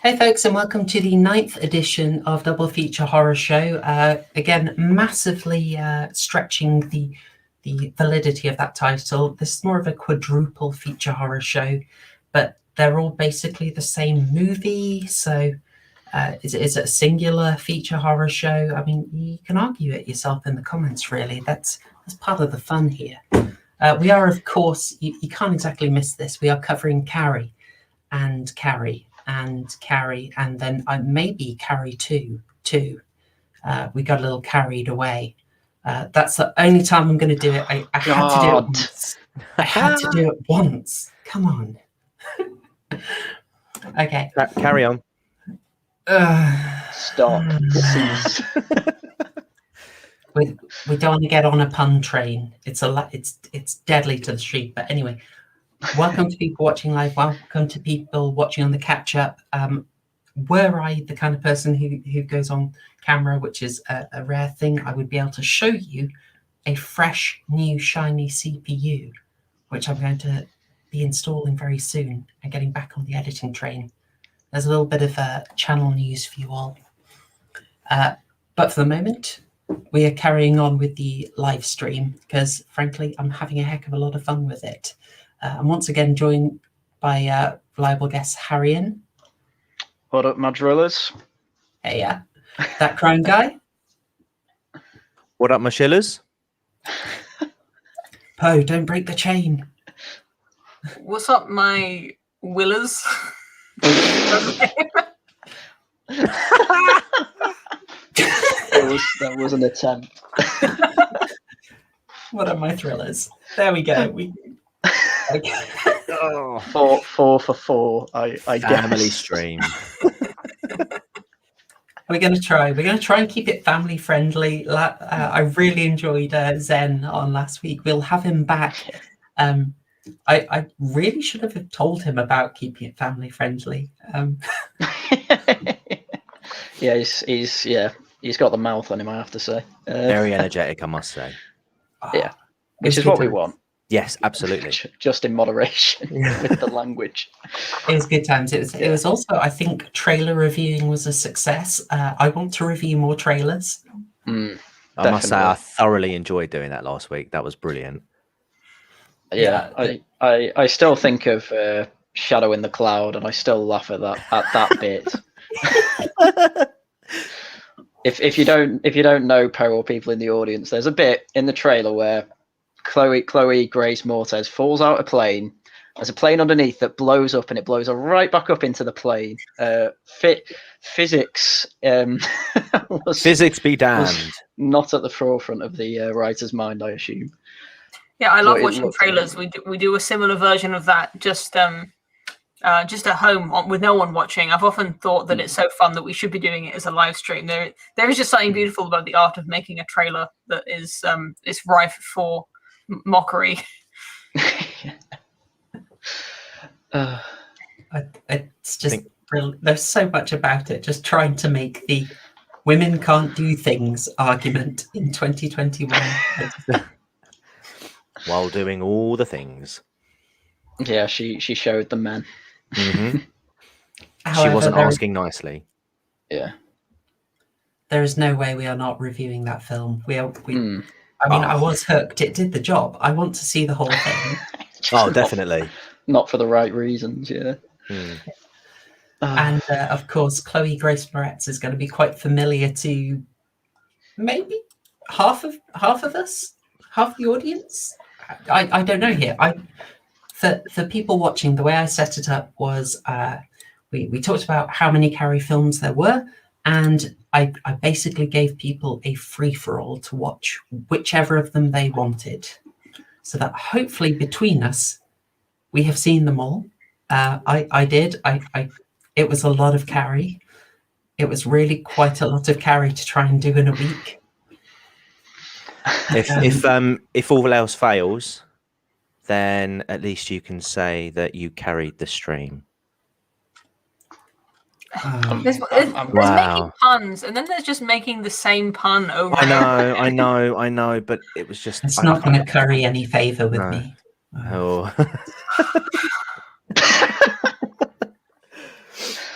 Hey folks, and welcome to the 9th edition of Double Feature Horror Show. Again, massively stretching the validity of that title. This is more of a quadruple feature horror show, but they're all basically the same movie. So is it a singular feature horror show? I mean, you can argue it yourself in the comments, really. That's part of the fun here. We are, of course, you can't exactly miss this. We are covering Carrie and Carrie and Carrie, and then maybe Carrie 2 too. We got a little carried away. That's the only time I'm going to do it. I had to do it once. I had to do it once. Come on. Okay. Carry on. Stop. Cease. We don't want to get on a pun train. It's deadly to the street. But anyway, welcome to people watching live. Welcome to people watching on the catch up. Were I the kind of person who goes on camera, which is a rare thing, I would be able to show you a fresh, new, shiny CPU, which I'm going to be installing very soon and getting back on the editing train. There's a little bit of channel news for you all. But for the moment, we are carrying on with the live stream because, frankly, I'm having a heck of a lot of fun with it. I'm once again joined by reliable guest Haryan. What up, my drillers? Hey, yeah. That crime guy. What up, my shillers? Poe, don't break the chain. What's up, my willers? That was an attempt. What are my thrillers? There we go. Okay. Oh, four for four. I Family guess. stream. We're going to try and keep it family friendly. I really enjoyed Zen on last week. We'll have him back. I really should have told him about keeping it family friendly. Yeah, he's got the mouth on him, I have to say. Very energetic, I must say. Yeah, which is what we want. Yes, absolutely. Just in moderation with the language. It was good times. It was also, I think, trailer reviewing was a success. I want to review more trailers. I must say, I thoroughly enjoyed doing that last week. That was brilliant. Yeah, I still think of Shadow in the Cloud, and I still laugh at that bit. If you don't know Poe or people in the audience, there's a bit in the trailer where Chloe Grace Moretz falls out a plane. There's a plane underneath that blows up, and it blows her right back up into the plane. Physics, physics be damned. Not at the forefront of the writer's mind, I assume. Yeah, I love watching trailers. We do a similar version of that, just at home with no one watching. I've often thought that it's so fun that we should be doing it as a live stream. There is just something beautiful about the art of making a trailer that is rife for mockery. It's just brilliant. There's so much about it. Just trying to make the women can't do things argument in 2021 while doing all the things. Yeah, she showed the men. Mm-hmm. However, she wasn't asking nicely. Yeah. There is no way we are not reviewing that film. I was hooked. It did the job. I want to see the whole thing. Oh, definitely. Not for the right reasons, yeah. And of course, Chloe Grace Moretz is going to be quite familiar to maybe half of us, half the audience. I don't know here. For people watching, the way I set it up was we talked about how many Carrie films there were, and I basically gave people a free-for-all to watch whichever of them they wanted, so that hopefully between us, we have seen them all. I did. It was a lot of Carrie. It was really quite a lot of Carrie to try and do in a week. If all else fails, then at least you can say that you carried the stream. There's making puns, and then there's just making the same pun over. I know, but it was just. It's not going to curry any favor with me. Oh.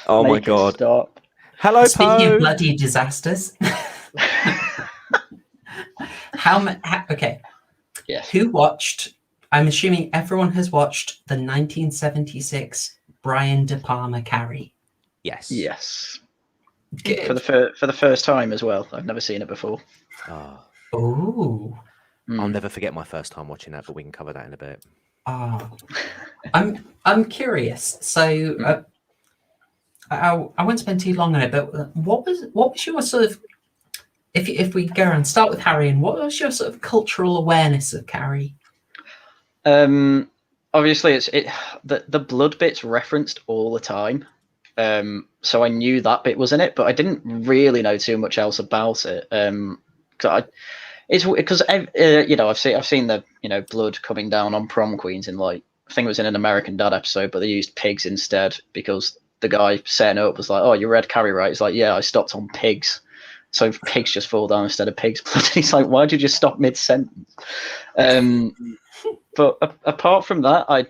Oh my Make it god. Stop. Hello, Speaking Poe. of bloody disasters, okay, Yes. who watched? I'm assuming everyone has watched the 1976 Brian De Palma Carrie. Yes. Yes. Good. For the first time as well. I've never seen it before. Oh, Oh, I'll never forget my first time watching that, but we can cover that in a bit. I'm curious. So I won't spend too long on it, but what was your sort of, if we go around, start with Haryan, what was your sort of cultural awareness of Carrie? Obviously, the blood bit's referenced all the time, so I knew that bit was in it, but I didn't really know too much else about it. It's because I've seen the blood coming down on prom queens in, like, I think it was in an American Dad episode, but they used pigs instead because the guy setting it up was like, "Oh, you read Carrie, right?" It's like, "Yeah, I stopped on pigs." So pigs just fall down instead of pig's blood. He's like, "Why did you stop mid sentence?" But apart from that, I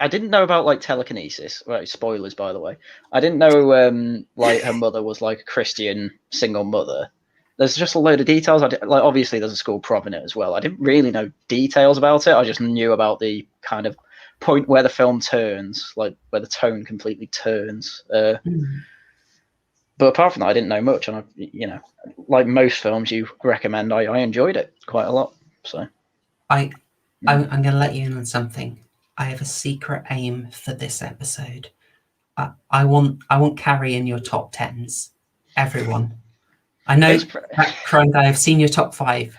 didn't know about, like, telekinesis. Right, spoilers, by the way. I didn't know like her mother was like a Christian single mother. There's just a load of details. Like, obviously there's a school prop in it as well. I didn't really know details about it. I just knew about the kind of point where the film turns, like where the tone completely turns. But apart from that, I didn't know much. And like most films you recommend, I enjoyed it quite a lot. So I'm going to let you in on something. I have a secret aim for this episode. I want Carrie in your top 10s. Everyone. I know that Crime Guy, I've seen your top 5.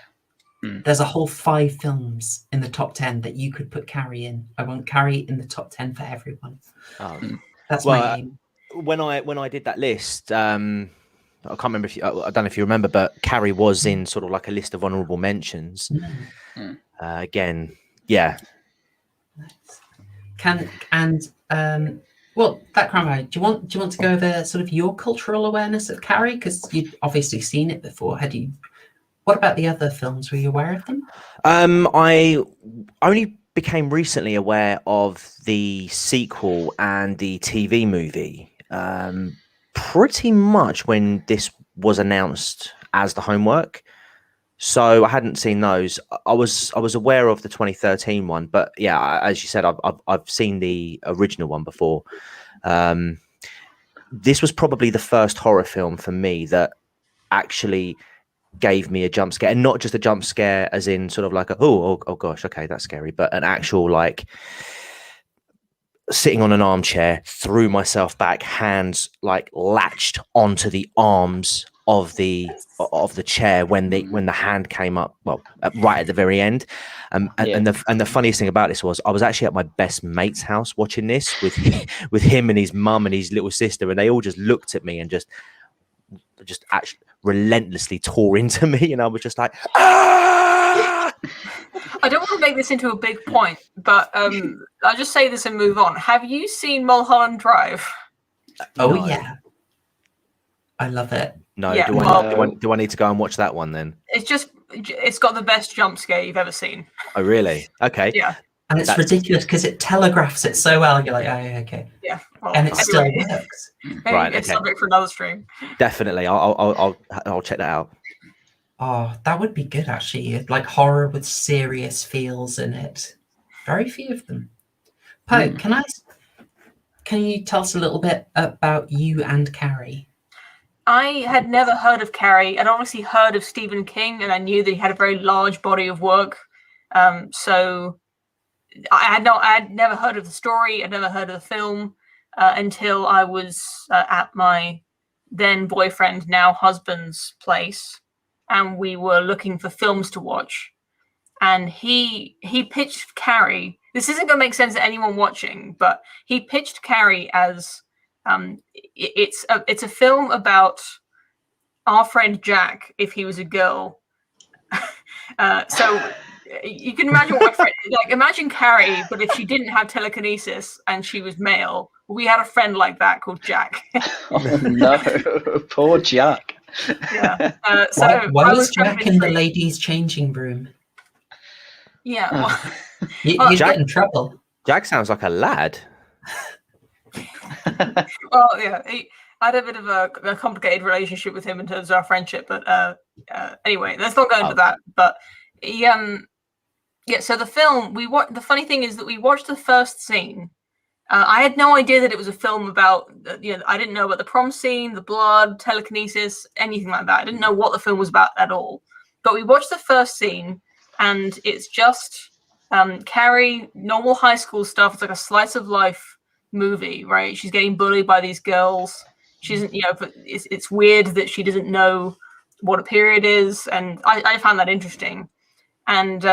There's a whole 5 films in the top 10 that you could put Carrie in. I want Carrie in the top 10 for everyone. That's my aim. When I did that list, I can't remember if I don't know if you remember, but Carrie was in sort of like a list of honourable mentions. Again, yeah. Well, that Crime Guy, do you want to go over sort of your cultural awareness of Carrie? Because you'd obviously seen it before. Had you? What about the other films? Were you aware of them? I only became recently aware of the sequel and the TV movie pretty much when this was announced as the homework. So I hadn't seen those. I was aware of the 2013 one, but yeah, as you said, I've seen the original one before. This was probably the first horror film for me that actually gave me a jump scare, and not just a jump scare as in sort of like oh gosh, okay, that's scary, but an actual, like, sitting on an armchair, threw myself back, hands like latched onto the arms of the chair when the hand came up, well, right at the very end. And the funniest thing about this was I was actually at my best mate's house watching this with him and his mum and his little sister, and they all just looked at me and just actually relentlessly tore into me, and I was just like, ah! I don't want to make this into a big point, but I'll just say this and move on. Have you seen Mulholland Drive? Oh, No. yeah. I love it. No, Yeah, do I need to go and watch that one then? It's got the best jump scare you've ever seen. Oh, really? Okay. Yeah. And it's ridiculous because it telegraphs it so well. You're like, oh, okay. Yeah. Well, And it still works. Right, It's okay. subject for another stream. Definitely. I'll check that out. Oh, that would be good, actually. Like horror with serious feels in it. Very few of them. Poe, can you tell us a little bit about you and Carrie? I had never heard of Carrie. I'd obviously heard of Stephen King, and I knew that he had a very large body of work. So I had never heard of the story. I'd never heard of the film until I was at my then boyfriend, now husband's place, and we were looking for films to watch. And he pitched Carrie. This isn't going to make sense to anyone watching, but he pitched Carrie as it's a film about our friend Jack if he was a girl. So you can imagine what my friend, like, imagine Carrie, but if she didn't have telekinesis and she was male. We had a friend like that called Jack. Oh no, poor Jack. Yeah. Why was Jack in the ladies' changing room? Yeah. Well, You get in trouble. Jack sounds like a lad. Well, yeah, I had a bit of a complicated relationship with him in terms of our friendship, but anyway, let's not go into that. But he, yeah. So the film the funny thing is that we watched the first scene. I had no idea that it was a film about. I didn't know about the prom scene, the blood, telekinesis, anything like that. I didn't know what the film was about at all. But we watched the first scene, and it's just Carrie, normal high school stuff. It's like a slice of life movie, right? She's getting bullied by these girls. She doesn't, but it's weird that she doesn't know what a period is, and I found that interesting. And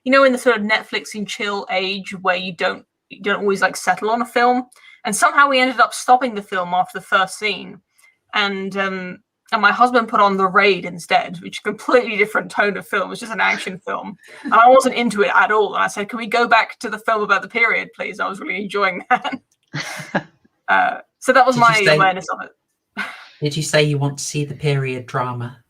in the sort of Netflix and chill age where you don't always like settle on a film, and somehow we ended up stopping the film after the first scene, and my husband put on The Raid instead, which is a completely different tone of film. It's just an action film, and I wasn't into it at all. And I said, "Can we go back to the film about the period, please?" I was really enjoying that. So that was my awareness of it. Did you say you want to see the period drama?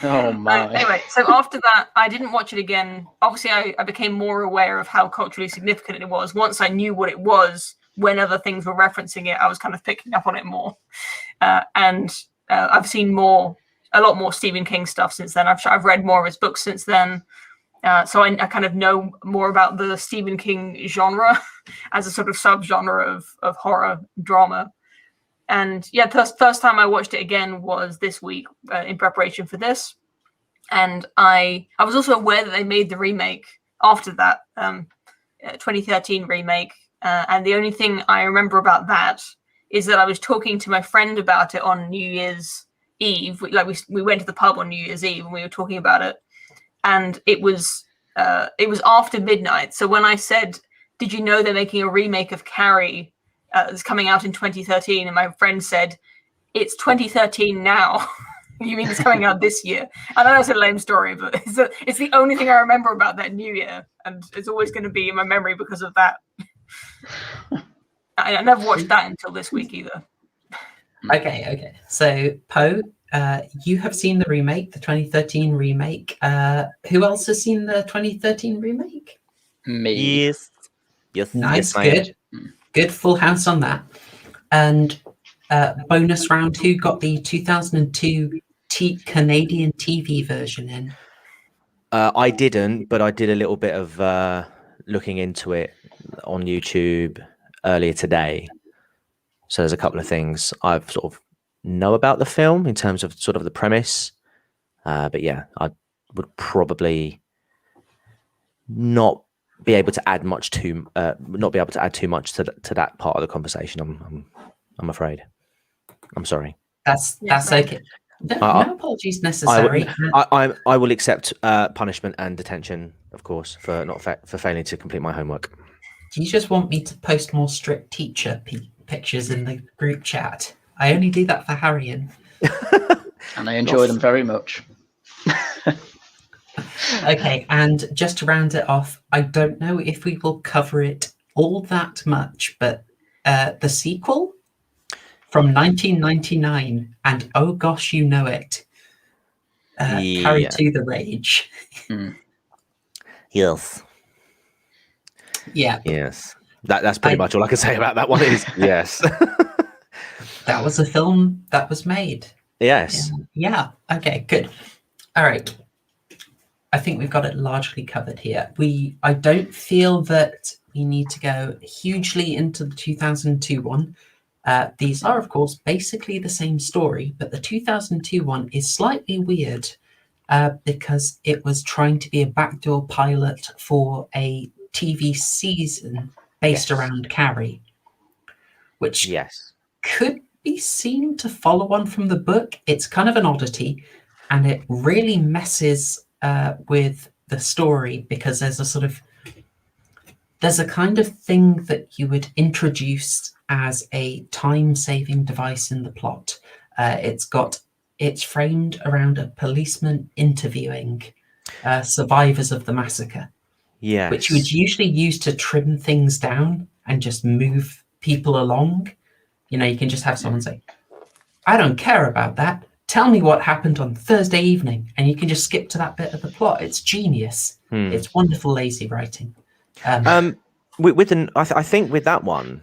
Oh my. Anyway, so after that, I didn't watch it again. Obviously, I became more aware of how culturally significant it was. Once I knew what it was, when other things were referencing it, I was kind of picking up on it more. And I've seen a lot more Stephen King stuff since then. I've read more of his books since then. So I kind of know more about the Stephen King genre as a sort of subgenre of horror drama. And yeah, the first time I watched it again was this week in preparation for this. And I was also aware that they made the remake after that 2013 remake. And the only thing I remember about that is that I was talking to my friend about it on New Year's Eve. We went to the pub on New Year's Eve and we were talking about it. And it was after midnight. So when I said, "Did you know they're making a remake of Carrie that's coming out in 2013?" and my friend said, "It's 2013 now." You mean it's coming out this year? I know it's a lame story, but it's the only thing I remember about that New Year, and it's always going to be in my memory because of that. I never watched that until this week either. Okay. So Poe, you have seen the remake, the 2013 remake. Who else has seen the 2013 remake? Me. Yes. Nice, Yes, good full house on that. And bonus round, who got the 2002 Canadian TV version in? I didn't, but I did a little bit of looking into it on YouTube earlier today. So there's a couple of things I've sort of know about the film in terms of sort of the premise. But yeah, I would probably not be able to add too much to that part of the conversation. I'm afraid. I'm sorry. That's okay. No apologies necessary. I will accept punishment and detention, of course, for for failing to complete my homework. Do you just want me to post more strict teacher pictures in the group chat? I only do that for Haryan. And I enjoy them very much. Okay, and just to round it off, I don't know if we will cover it all that much, but the sequel from 1999, and oh gosh, you know it, Carrie to the Rage. Yes. Yeah. Yes. That's pretty much all I can say about that one. Is yes. That was a film that was made. Yes. Yeah. Okay. Good. All right. I think we've got it largely covered here. I don't feel that we need to go hugely into the 2002 one. These are, of course, basically the same story, but the 2002 one is slightly weird because it was trying to be a backdoor pilot for a TV season based around Carrie, which could be seen to follow on from the book. It's kind of an oddity, and it really messes with the story because there's a kind of thing that you would introduce as a time-saving device in the plot. It's framed around a policeman interviewing survivors of the massacre. Yes. Which you would usually use to trim things down and just move people along. You can just have someone say, "I don't care about that. Tell me what happened on Thursday evening." And you can just skip to that bit of the plot. It's genius. It's wonderful, lazy writing. I think with that one,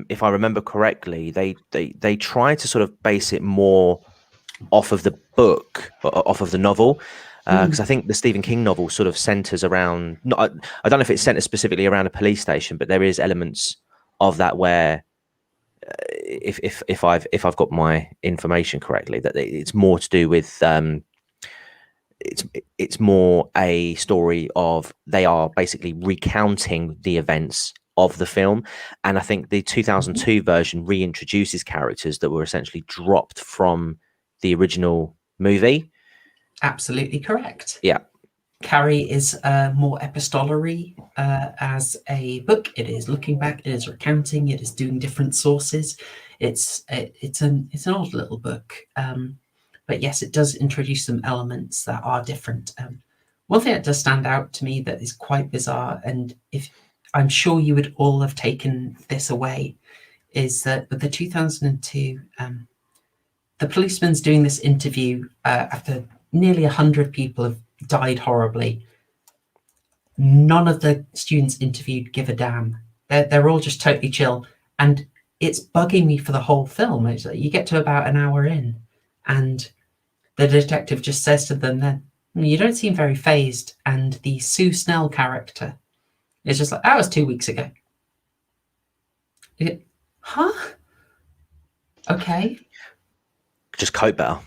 if I remember correctly, they tried to sort of base it more off of the book, off of the novel, because I think the Stephen King novel sort of centers around. I don't know if it centers specifically around a police station, but there is elements of that where, if I've got my information correctly, that it's more to do with. It's more a story of they are basically recounting the events of the film, and I think the 2002 version reintroduces characters that were essentially dropped from the original movie. Absolutely correct. Yeah. Carrie is more epistolary as a book. It is looking back, it is recounting, it is doing different sources. It's an odd little book. But yes, it does introduce some elements that are different. One thing that does stand out to me that is quite bizarre, and if I'm sure you would all have taken this away, is that with the 2002, the policeman's doing this interview after nearly 100 people have died horribly. None of the students interviewed give a damn. They're all just totally chill. And it's bugging me for the whole film. It's like you get to about an hour in, and the detective just says to them then, you don't seem very phased. And the Sue Snell character is just like, that was 2 weeks ago. Huh? Okay. Just cope better.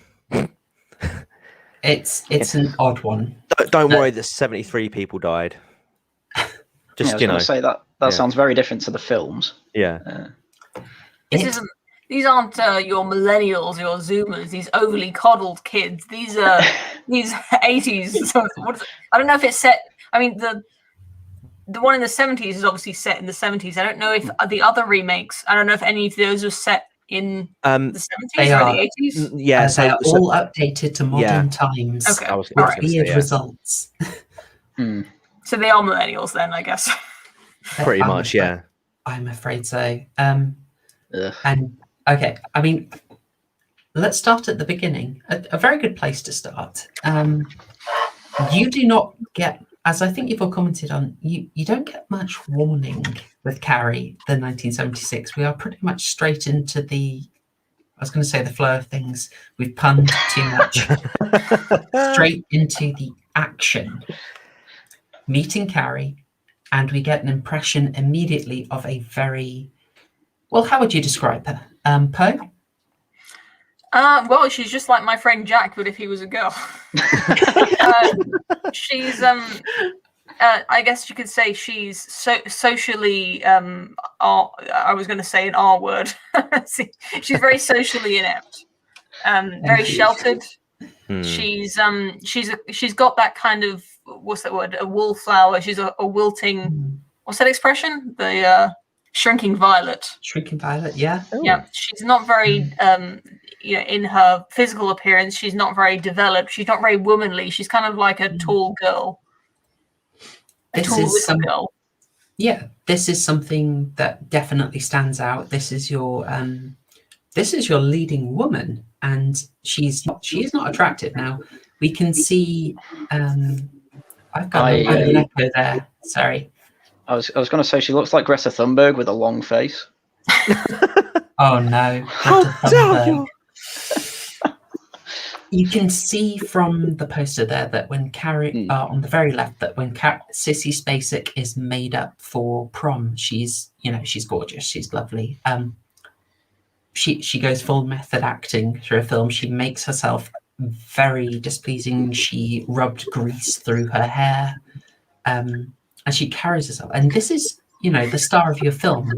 It's an odd one. Don't worry that 73 people died. Just, I was say that sounds very different to the films. Yeah. These aren't your millennials, your Zoomers, these overly coddled kids. These are these 80s. So I don't know if it's set. I mean, the one in the 70s is obviously set in the 70s. I don't know if the other remakes. I don't know if any of those were set in the 70s or the 80s. Yeah, they are all updated to modern times. Okay, with weird results. So they are millennials then, I guess. Pretty much, yeah. I'm afraid so. And okay, I mean, let's start at the beginning. A very good place to start. You do not get, as I think you've all commented on, you don't get much warning with Carrie, the 1976. We are pretty much straight into the, I was going to say the flow of things. We've punned too much. Straight into the action. Meeting Carrie, and we get an impression immediately of a very, well, how would you describe her? Poe? Well, she's just like my friend Jack, but if he was a girl. She's, I guess you could say she's socially, I was going to say an R word. She's very socially inept, very sheltered. She's got that kind of, what's that word? A wallflower. She's a wilting, what's that expression? The shrinking violet. Shrinking violet, yeah. Ooh. Yeah, she's not very, in her physical appearance, she's not very developed. She's not very womanly. She's kind of like a tall girl. This is something that definitely stands out. This is your leading woman, and she is not attractive. Now we can see. I've got an echo there. Sorry. I was going to say she looks like Greta Thunberg with a long face. Oh no! How dare you! You can see from the poster there that when Carrie, on the very left, that when Sissy Spacek is made up for prom, she's gorgeous, she's lovely. She goes full method acting through a film. She makes herself very displeasing. She rubbed grease through her hair, and she carries herself. And this is, the star of your film.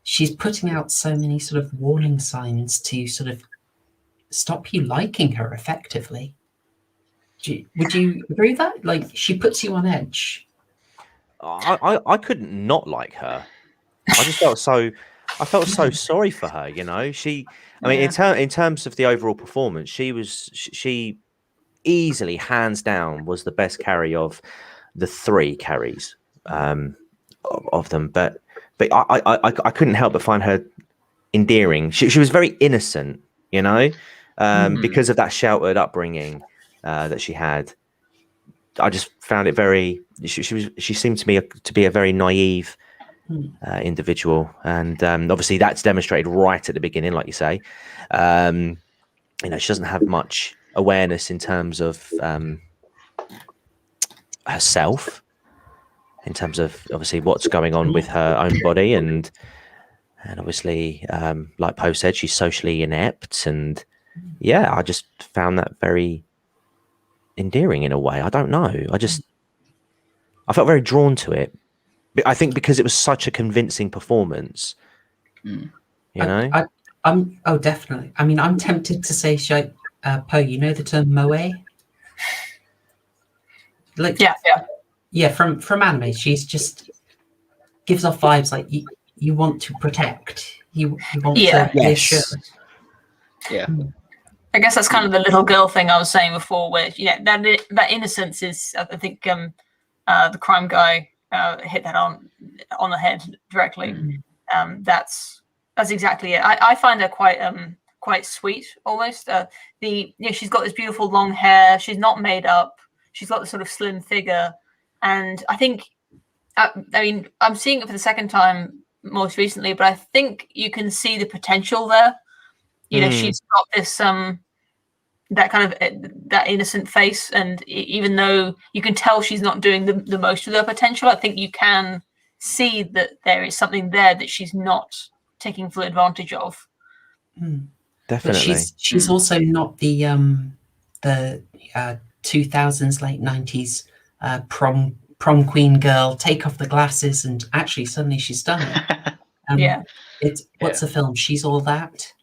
She's putting out so many sort of warning signs to sort of stop you liking her effectively. Would you agree with that? Like, she puts you on edge. I couldn't not like her. I just felt so sorry for her. In terms of the overall performance, she easily, hands down, was the best Carrie of the three Carries of them. But I couldn't help but find her endearing. She was very innocent, because of that sheltered upbringing that she had. I just found it very. She seemed to me to be a very naive individual, and obviously that's demonstrated right at the beginning, like you say. You know, she doesn't have much awareness in terms of herself, in terms of obviously what's going on with her own body, and obviously, like Poe said, she's socially inept, and yeah, I just found that very endearing in a way. I don't know. I felt very drawn to it. I think because it was such a convincing performance. You know? I'm definitely. I mean, I'm tempted to say, Poe, you know the term moe? Like, yeah. From anime, she's just gives off vibes like you want to protect. You want to reassure. Yeah. I guess that's kind of the little girl thing I was saying before, where that innocence is. I think the crime guy hit that on the head directly. That's exactly it. I find her quite sweet almost. She's got this beautiful long hair. She's not made up. She's got this sort of slim figure, and I think. I mean, I'm seeing it for the second time most recently, but I think you can see the potential there. You know, she's got this that kind of that innocent face, and even though you can tell she's not doing the most of her potential, I think you can see that there is something there that she's not taking full advantage of. Definitely. But she's also not the 2000s, late 90s prom queen girl, take off the glasses and actually suddenly she's stunning. What's the film? She's All That.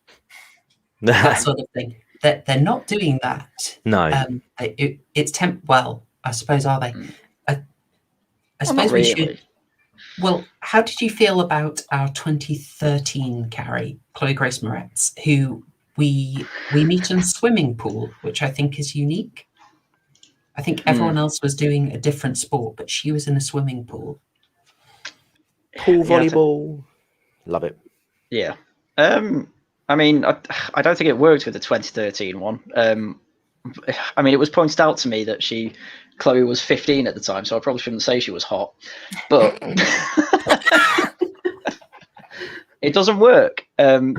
That sort of thing. That they're not doing that. No. It's well, I suppose, are they? I suppose we should. Well, how did you feel about our 2013 Carrie, Chloe Grace Moretz, who we meet in a swimming pool, which I think is unique. I think everyone else was doing a different sport, but she was in a swimming pool. Pool volleyball. Love it. Yeah. I mean, I don't think it worked with the 2013 one. I mean, it was pointed out to me that Chloe was 15 at the time, so I probably shouldn't say she was hot. But it doesn't work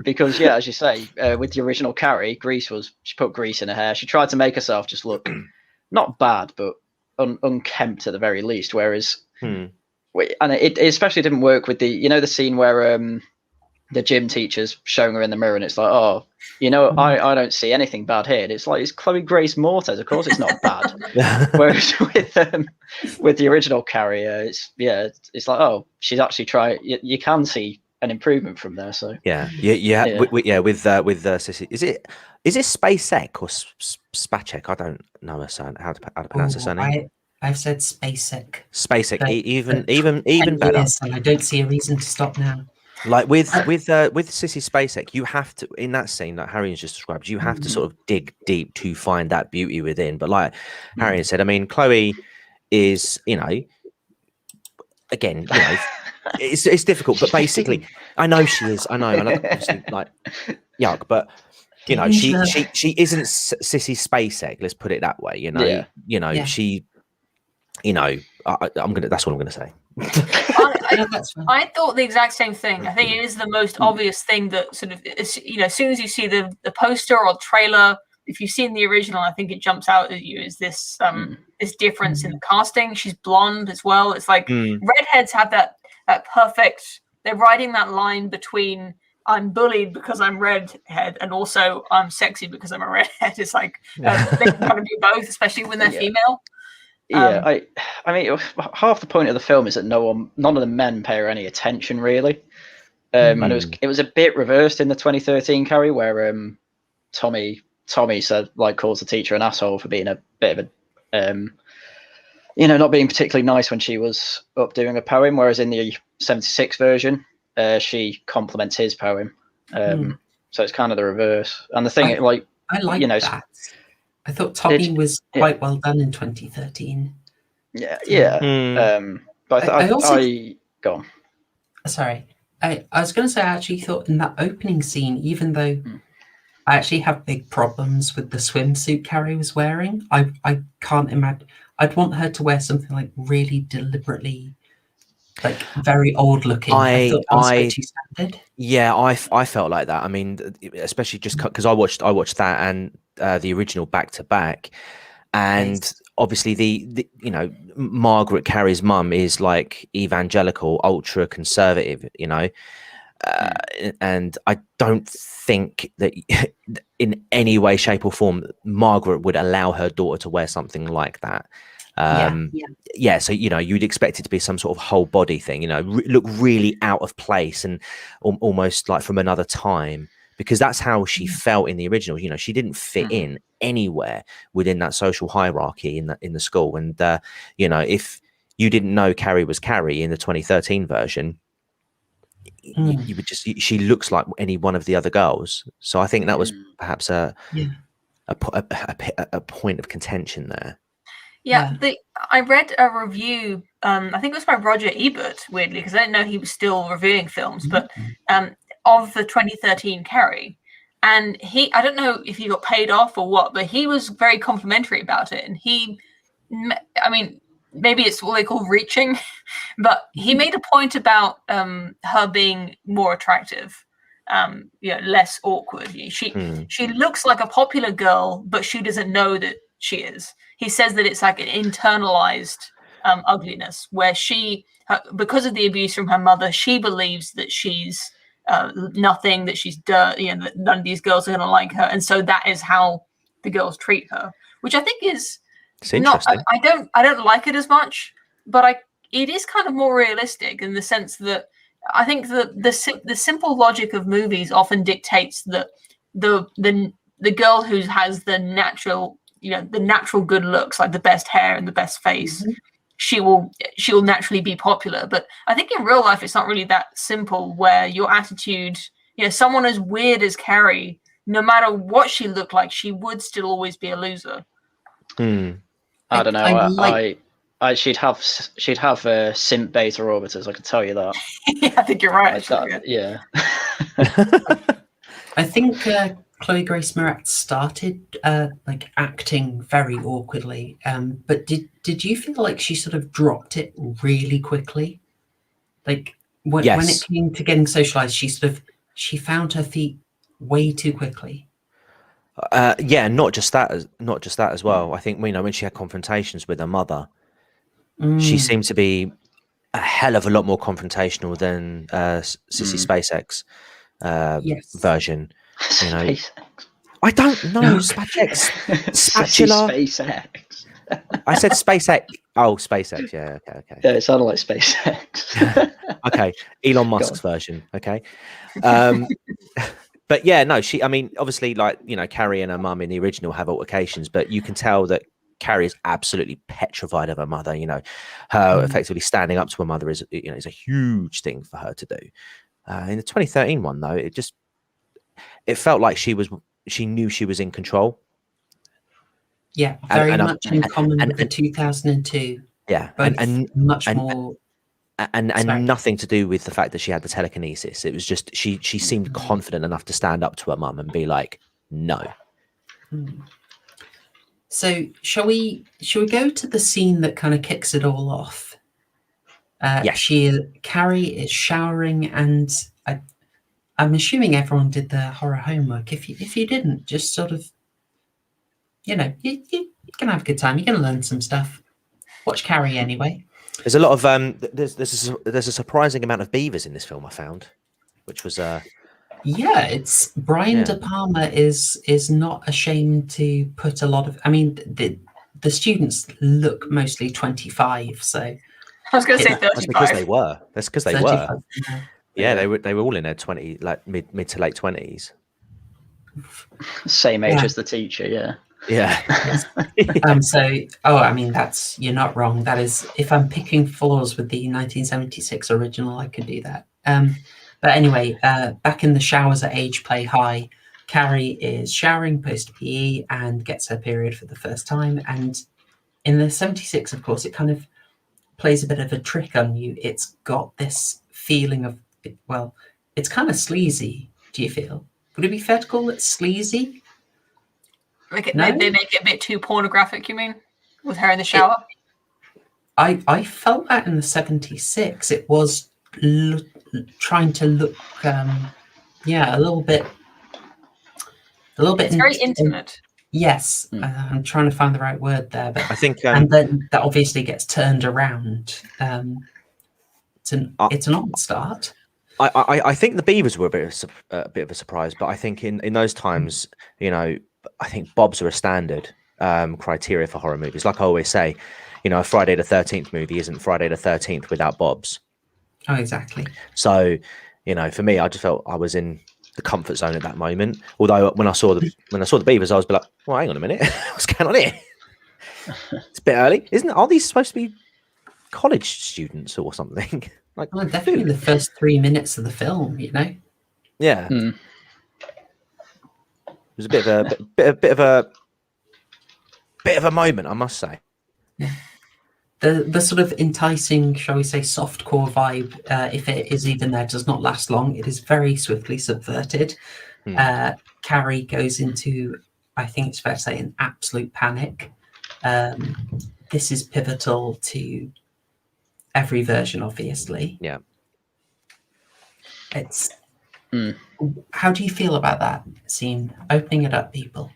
because, yeah, as you say, with the original Carrie, she put grease in her hair. She tried to make herself just look not bad, but unkempt at the very least. Whereas, and it especially didn't work with the scene where the gym teacher's showing her in the mirror, and it's like, oh, I don't see anything bad here. And it's like, it's Chloe Grace Moretz. Of course, it's not bad. Whereas with the original Carrie, it's like, oh, she's actually trying. You can see an improvement from there. So yeah. With Sissy, is it Spacek or Spacek? I don't know her son. How to pronounce her surname. I've said Spacek. Spacek, even better. Years, and I don't see a reason to stop now. Like with Sissy Spacek, you have to, in that scene that Haryan's just described, you have to sort of dig deep to find that beauty within. But like Haryan said, I mean, Chloe is, again, it's difficult, but basically, I know she is. I know, and obviously, like, yuck, but she isn't Sissy Spacek. Let's put it that way. She, that's what I'm gonna say. I thought the exact same thing. I think it is the most obvious thing that sort of, as soon as you see the poster or trailer, if you've seen the original, I think it jumps out at you as this this difference in the casting. She's blonde as well. It's like redheads have that perfect. They're riding that line between I'm bullied because I'm redhead and also I'm sexy because I'm a redhead. It's like they can kind of do both, especially when they're female. Yeah, I mean, half the point of the film is that none of the men pay her any attention, really. And it was a bit reversed in the 2013 Carrie, where Tommy said, like, calls the teacher an asshole for being a bit of a, not being particularly nice when she was up doing a poem, whereas in the 76 version, she compliments his poem. So it's kind of the reverse. And the thing, I like that. I thought Tommy was quite well done in 2013. Yeah. But I go on. Sorry. I was going to say, I actually thought in that opening scene, even though I actually have big problems with the swimsuit Carrie was wearing, I can't imagine. I'd want her to wear something like really deliberately, like very old looking. I thought that was a bit too standard. Yeah, I felt like that. I mean, especially just because I watched that and the original back to back, and Nice. obviously the Margaret Carrie's mum is like evangelical, ultra conservative, and I don't think that in any way, shape, or form Margaret would allow her daughter to wear something like that. Yeah, so you'd expect it to be some sort of whole body thing, look really out of place and almost like from another time, because that's how she felt in the original. She didn't fit in anywhere within that social hierarchy in the school. And if you didn't know Carrie was Carrie in the 2013 version, you would just, she looks like any one of the other girls. So I think that was perhaps a point of contention there. Yeah, I read a review. I think it was by Roger Ebert, weirdly, because I didn't know he was still reviewing films, but of the 2013 Carrie, and I don't know if he got paid off or what, but he was very complimentary about it, and I mean, maybe it's what they call reaching, but he made a point about her being more attractive, less awkward. She looks like a popular girl, but she doesn't know that she is. He says that it's like an internalized ugliness, where because of the abuse from her mother, she believes that she's nothing, that she's dirt, that none of these girls are going to like her, and so that is how the girls treat her, which I think is interesting. I don't like it as much, but it is kind of more realistic in the sense that I think that the simple logic of movies often dictates that the girl who has the natural good looks, like the best hair and the best face, she will naturally be popular. But I think in real life it's not really that simple, where your attitude, someone as weird as Carrie, no matter what she looked like, she would still always be a loser. I don't know. She'd have simp beta orbiters, I can tell you that. Yeah, I think you're right. Yeah. I think Chloe Grace Moretz started like acting very awkwardly, but did you feel like she sort of dropped it really quickly? Like when it came to getting socialized, she found her feet way too quickly. Not just that as well. I think when she had confrontations with her mother, she seemed to be a hell of a lot more confrontational than Sissy SpaceX version. SpaceX. I don't know. SpaceX. Spatula. SpaceX. I said SpaceX. Oh, SpaceX. Yeah. Okay. Yeah, it sounded like SpaceX. Okay. Elon Musk's version. Okay. But yeah, no, obviously, like, Carrie and her mum in the original have altercations, but you can tell that Carrie is absolutely petrified of her mother. Her effectively standing up to her mother is a huge thing for her to do. In the 2013 one, though, it felt like she knew she was in control. Yeah, very much in common with the 2002. Yeah, and much more. And nothing to do with the fact that she had the telekinesis. It was just she seemed confident enough to stand up to her mum and be like, no. So shall we go to the scene that kind of kicks it all off? Yes. Carrie is showering, and I'm assuming everyone did their horror homework. If you didn't, just sort of, you can have a good time. You're going to learn some stuff. Watch Carrie anyway. There's a lot of there's a surprising amount of beavers in this film, I found, which was it's Brian De Palma is not ashamed to put a lot of. I mean, the students look mostly 25, so I was going to say 35. That's because they were. That's because they 35, were. Yeah, they were all in their 20, like mid to late 20s. Same age as the teacher, yeah. Yeah. You're not wrong. That is, if I'm picking flaws with the 1976 original, I could do that. But anyway, back in the showers at Age Play High, Carrie is showering post PE and gets her period for the first time. And in the 76, of course, it kind of plays a bit of a trick on you. It's got this feeling of, it's kind of sleazy. Do you feel? Would it be fair to call it sleazy? They make it a bit too pornographic, you mean? with her in the shower. I felt that in the 76. It was trying to look, a little bit. It's very intimate. Yes, I'm trying to find the right word there, but I think, and then that obviously gets turned around. It's an odd start. I think the Beavers were a bit of a surprise, but I think in those times, I think Bobs are a standard criteria for horror movies. Like I always say, a Friday the 13th movie isn't Friday the 13th without Bobs. Oh, exactly. So, for me, I just felt I was in the comfort zone at that moment. Although when I saw the Beavers, I was like, well, hang on a minute, what's going on here? It's a bit early, isn't it? Are these supposed to be college students or something? Like, well, definitely the first 3 minutes of the film, Yeah. Mm. It was a bit of a moment, I must say. Yeah. The sort of enticing, shall we say, softcore vibe, if it is even there, does not last long. It is very swiftly subverted. Carrie goes into, I think it's fair to say, an absolute panic. This is pivotal to every version, obviously. Yeah. It's. How do you feel about that scene? Opening it up, people.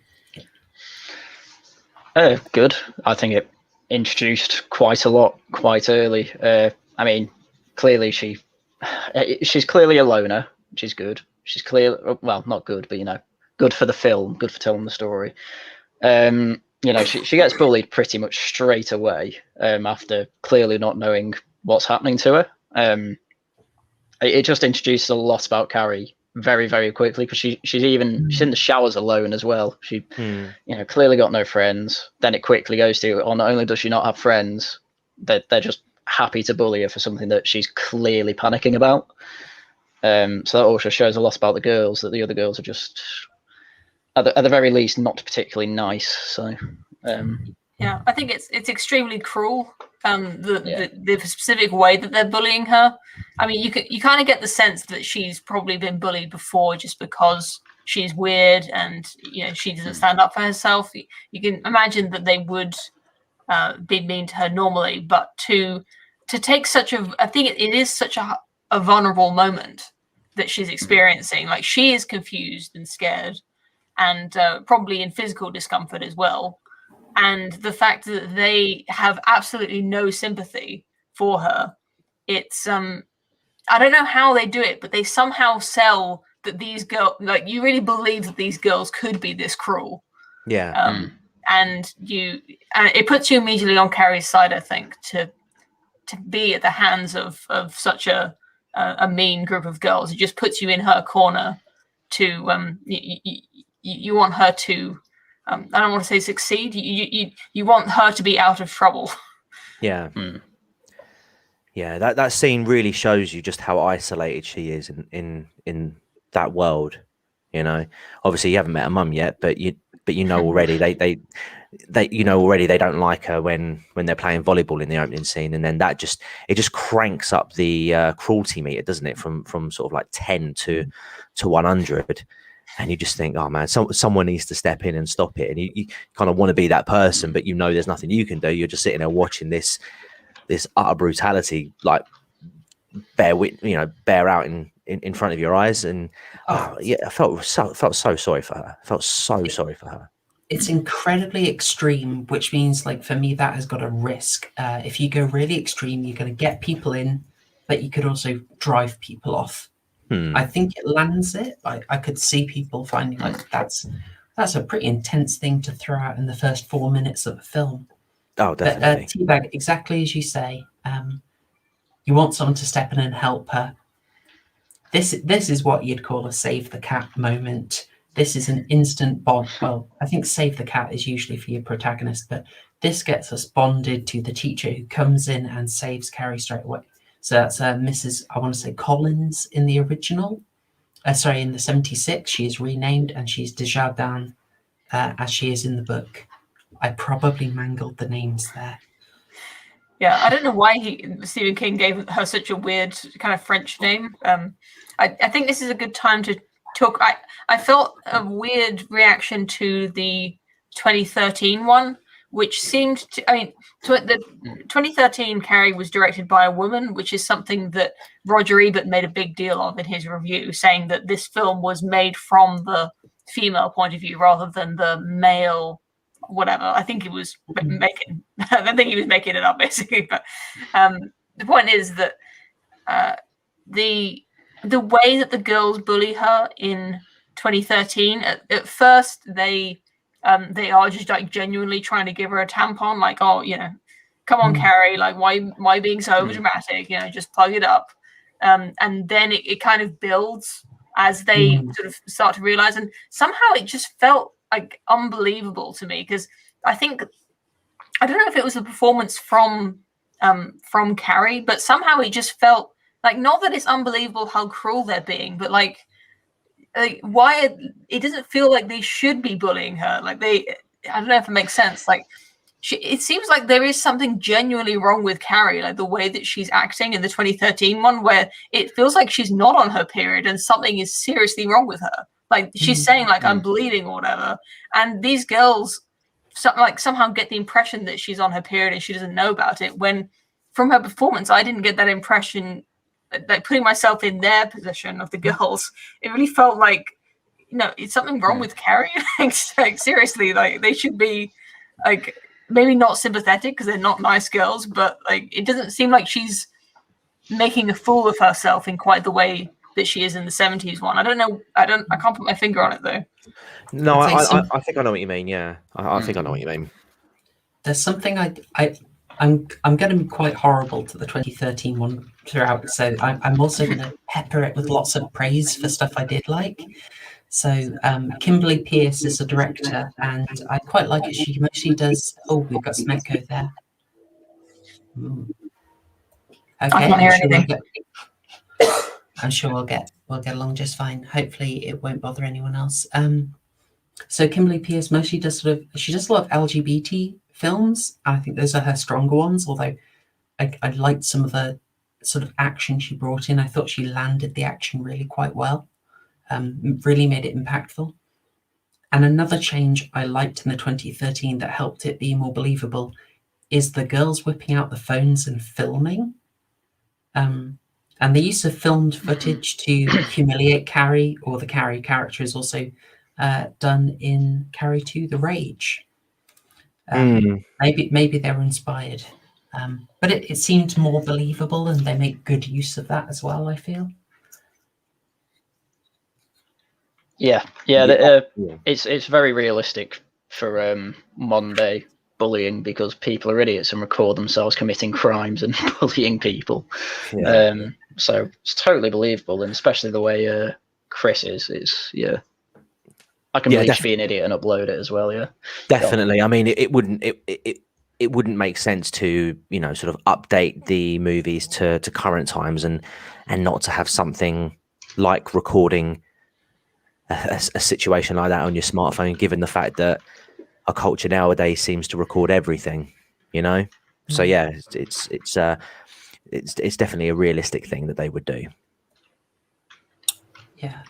Good. I think it introduced quite a lot quite early. I mean, clearly she's clearly a loner, which is good. She's well, not good, but good for the film, good for telling the story. She gets bullied pretty much straight away after clearly not knowing what's happening to her. It just introduces a lot about Carrie very, very quickly, because she's in the showers alone as well. She clearly got no friends. Then it quickly goes to, not only does she not have friends, they're just happy to bully her for something that she's clearly panicking about. So that also shows a lot about the girls, that the other girls are just at the very least not particularly nice. So yeah, I think it's extremely cruel. The specific way that they're bullying her. I mean, you kind of get the sense that she's probably been bullied before, just because she's weird and she doesn't stand up for herself. You can imagine that they would be mean to her normally, but to take such I think it is such a vulnerable moment that she's experiencing. Like, she is confused and scared, and probably in physical discomfort as well. And the fact that they have absolutely no sympathy for her, it's I don't know how they do it, but they somehow sell that these girls, like, you really believe that these girls could be this cruel. Yeah. And it puts you immediately on Carrie's side, I think, to be at the hands of such a mean group of girls. It just puts you in her corner. You want her to. I don't want to say succeed. You want her to be out of trouble. Yeah. Yeah. That scene really shows you just how isolated she is in that world. Obviously you haven't met her mum yet, but already they don't like her when they're playing volleyball in the opening scene, and then it just cranks up the cruelty meter, doesn't it? From sort of like 10 to 100. And you just think, oh man, someone needs to step in and stop it. And you kind of want to be that person, but there's nothing you can do. You're just sitting there watching this utter brutality, like bear out in front of your eyes. And I felt so sorry for her. I felt so sorry for her. It's incredibly extreme, which means, like, for me, that has got a risk. If you go really extreme, you're going to get people in, but you could also drive people off. I think it lands it. I could see people finding like that's a pretty intense thing to throw out in the first 4 minutes of a film. Oh, definitely. But Teabag, exactly as you say, you want someone to step in and help her. This is what you'd call a save the cat moment. This is an instant bond. Well, I think save the cat is usually for your protagonist, but this gets us bonded to the teacher who comes in and saves Carrie straight away. So that's Mrs. I want to say Collins in the original. In the 76, she is renamed, and she's Desjardins as she is in the book. I probably mangled the names there. Yeah, I don't know why Stephen King gave her such a weird kind of French name. I think this is a good time to talk. I felt a weird reaction to the 2013 one, which seemed to, I mean, the 2013 Carrie was directed by a woman, which is something that Roger Ebert made a big deal of in his review, saying that this film was made from the female point of view rather than the male, whatever. I think he was making, I don't think he was making it up basically, but the point is that the way that the girls bully her in 2013, at first they are just like genuinely trying to give her a tampon, like, oh, you know, come on, Carrie, like, why being so overdramatic, you know, just plug it up. And then it kind of builds as they sort of start to realize, and somehow it just felt like unbelievable to me, because I don't know if it was the performance from Carrie, but somehow it just felt like, not that it's unbelievable how cruel they're being, but like why it doesn't feel like they should be bullying her. Like I don't know if it makes sense. Like it seems like there is something genuinely wrong with Carrie, like the way that she's acting in the 2013 one, where it feels like she's not on her period and something is seriously wrong with her. Like she's saying like, I'm bleeding or whatever. And these girls somehow get the impression that she's on her period and she doesn't know about it, when from her performance, I didn't get that impression. Like putting myself in their position of the girls, it really felt like, you know, it's something wrong with Carrie. Like seriously, like they should be like maybe not sympathetic because they're not nice girls, but like it doesn't seem like she's making a fool of herself in quite the way that she is in the 70s one. I don't know. I can't put my finger on it though. No, I think I know what you mean. Yeah, I think I know what you mean. There's something I'm going to be quite horrible to the 2013 one throughout, so I'm also going to pepper it with lots of praise for stuff I did like. So Kimberly Pierce is a director, and I quite like it. She mostly does. Oh, we've got some echo there. Okay, I can't hear anything. I'm sure we'll get along just fine. Hopefully, it won't bother anyone else. So Kimberly Pierce mostly does she does a lot of LGBT films. I think those are her stronger ones, although I liked some of the sort of action she brought in. I thought she landed the action really quite well, really made it impactful. And another change I liked in the 2013 that helped it be more believable is the girls whipping out the phones and filming. And the use of filmed footage to humiliate Carrie, or the Carrie character, is also done in Carrie 2: The Rage. Maybe they were inspired, but it seemed more believable, and they make good use of that as well, I feel. It's very realistic for modern day bullying, because people are idiots and record themselves committing crimes and bullying people. So it's totally believable, and especially the way Chris is. I can believe she'd be an idiot and upload it as well. Yeah, definitely. I mean, it wouldn't make sense to, you know, sort of update the movies to current times and not to have something like recording a situation like that on your smartphone, given the fact that our culture nowadays seems to record everything, you know. So yeah, it's definitely a realistic thing that they would do. Yeah.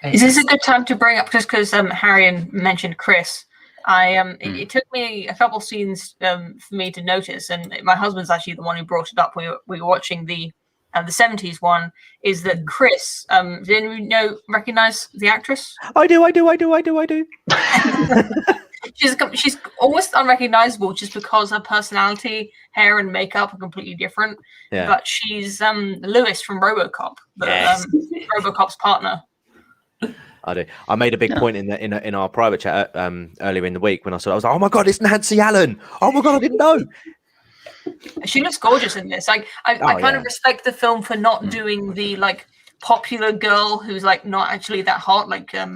Is this a good time to bring up, just because Haryan mentioned Chris? It took me a couple scenes for me to notice, and my husband's actually the one who brought it up when we were watching the 70s one, is that Chris, did anyone recognize the actress? I do. She's almost unrecognizable just because her personality, hair and makeup are completely different. Yeah. But she's Lewis from RoboCop, RoboCop's partner. I do. I made a big point in our private chat earlier in the week when I saw it. I was like, oh my God, it's Nancy Allen. Oh my God, I didn't know. She looks gorgeous in this. I kind of respect the film for not doing the like popular girl who's like not actually that hot. Like I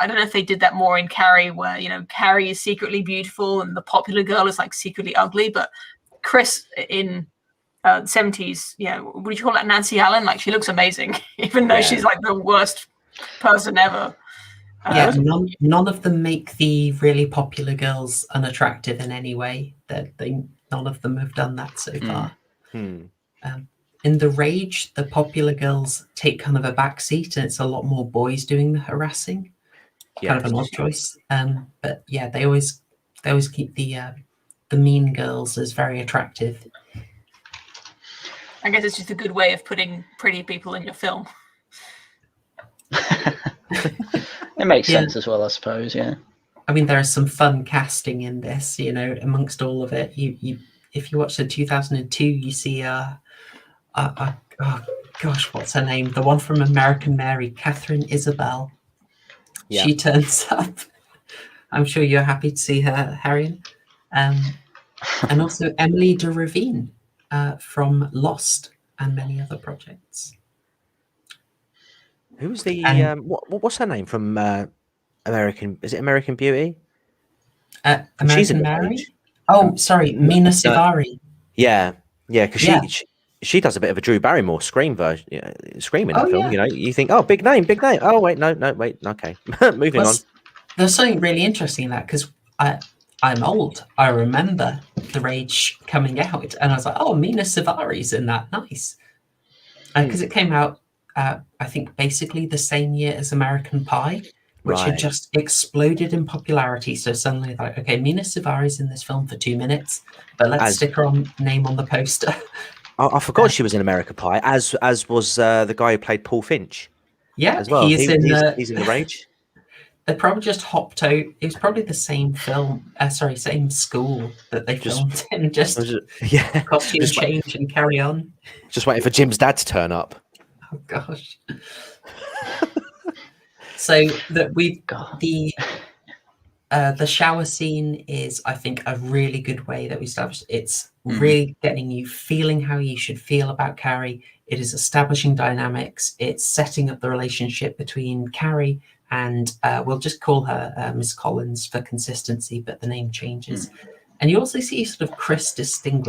don't know if they did that more in Carrie, where, you know, Carrie is secretly beautiful and the popular girl is like secretly ugly. But Chris in 70s, would you call that Nancy Allen? Like, she looks amazing, even though she's like the worst person ever. None of them make the really popular girls unattractive in any way. None of them have done that so far. In The Rage, the popular girls take kind of a backseat, and it's a lot more boys doing the harassing. Kind of an odd choice. But yeah, they always they always keep the mean girls as very attractive. I guess it's just a good way of putting pretty people in your film. It makes sense as well, I suppose. Yeah. I mean, there is some fun casting in this, you know, amongst all of it. You if you watch the 2002, you see oh gosh, what's her name? The one from American Mary, Catherine Isabel. Yeah. She turns up. I'm sure you're happy to see her, Haryan. And also Emily de Ravine from Lost and many other projects. Who was the what's her name from American? Is it American Beauty? American Mary? Oh, sorry, Mina Sivari. Yeah, because she does a bit of a Drew Barrymore screaming in that film. Yeah. You know, you think, oh, big name. Oh, wait, no, wait, okay, moving on. There's something really interesting in that because I'm old. I remember The Rage coming out, and I was like, oh, Mina Sivari's in that. Nice, because it came out, I think, basically the same year as American Pie, which had just exploded in popularity. So suddenly, like, okay, Mina Sivari's in this film for 2 minutes, but let's stick her name on the poster. I forgot she was in American Pie, as was the guy who played Paul Finch. Yeah, as well. He's in The Rage. They probably just hopped out. It was probably the same film, same school that they filmed in. Just costume change and carry on. Just waiting for Jim's dad to turn up. Oh gosh. So that the shower scene is, I think, a really good way that we established. It's really getting you feeling how you should feel about Carrie. It is establishing dynamics. It's setting up the relationship between Carrie and we'll just call her Miss Collins for consistency, but the name changes. And you also see sort of Chris Hargensen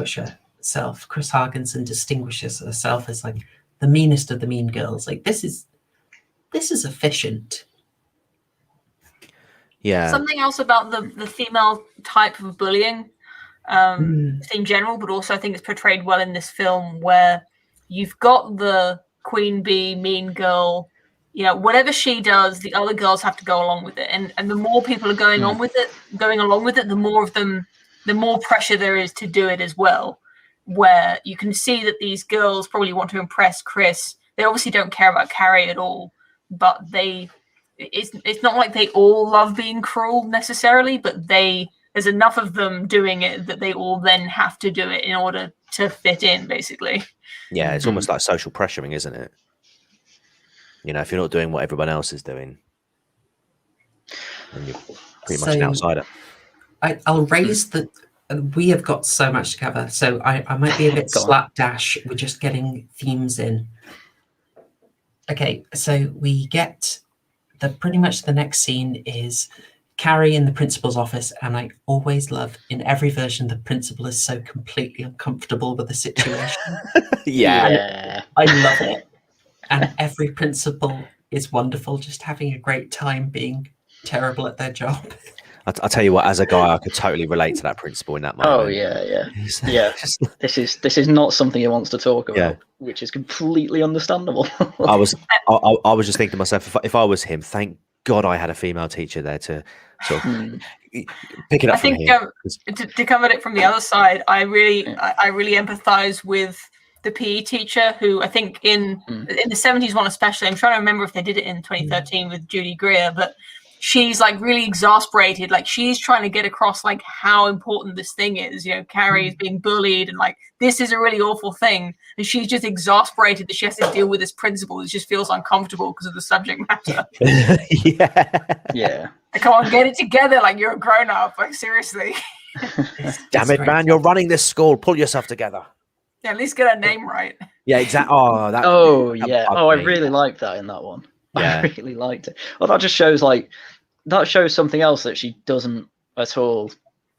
distinguishes herself as like the meanest of the mean girls. Like this is efficient. Yeah. Something else about the female type of bullying in general, but also I think it's portrayed well in this film, where you've got the queen bee, mean girl, you know, whatever she does, the other girls have to go along with it. And the more people are going along with it, the more pressure there is to do it as well. Where you can see that these girls probably want to impress Chris. They obviously don't care about Carrie at all, but it's not like they all love being cruel necessarily, but there's enough of them doing it that they all then have to do it in order to fit in, basically. Yeah, it's almost like social pressuring, isn't it? You know, if you're not doing what everyone else is doing, then you're pretty much an outsider. I'll raise the... We have got so much to cover, so I might be a bit slapdash with just getting themes in. Okay, so we get pretty much the next scene is Carrie in the principal's office, and I always love, in every version, the principal is so completely uncomfortable with the situation. Yeah. I love it. And every principal is wonderful, just having a great time being terrible at their job. I'll tell you what, as a guy, I could totally relate to that principal in that moment. Oh yeah. This is not something he wants to talk about, which is completely understandable. I was just thinking to myself, if I was him, thank God I had a female teacher there to sort of pick it up. I think to come at it from the other side, I really empathize with the PE teacher, who I think in the 70s one especially, I'm trying to remember if they did it in 2013 with Judy Greer, but she's like really exasperated. Like she's trying to get across like how important this thing is. You know, Carrie is being bullied and like this is a really awful thing. And she's just exasperated that she has to deal with this principal. It just feels uncomfortable because of the subject matter. Yeah. Like, come on, get it together. Like you're a grown up. Like seriously. Damn it, man! You're running this school. Pull yourself together. Yeah, at least get her name right. Yeah, exactly. I really liked that in that one. Yeah. I really liked it. Well, that shows something else that she doesn't at all.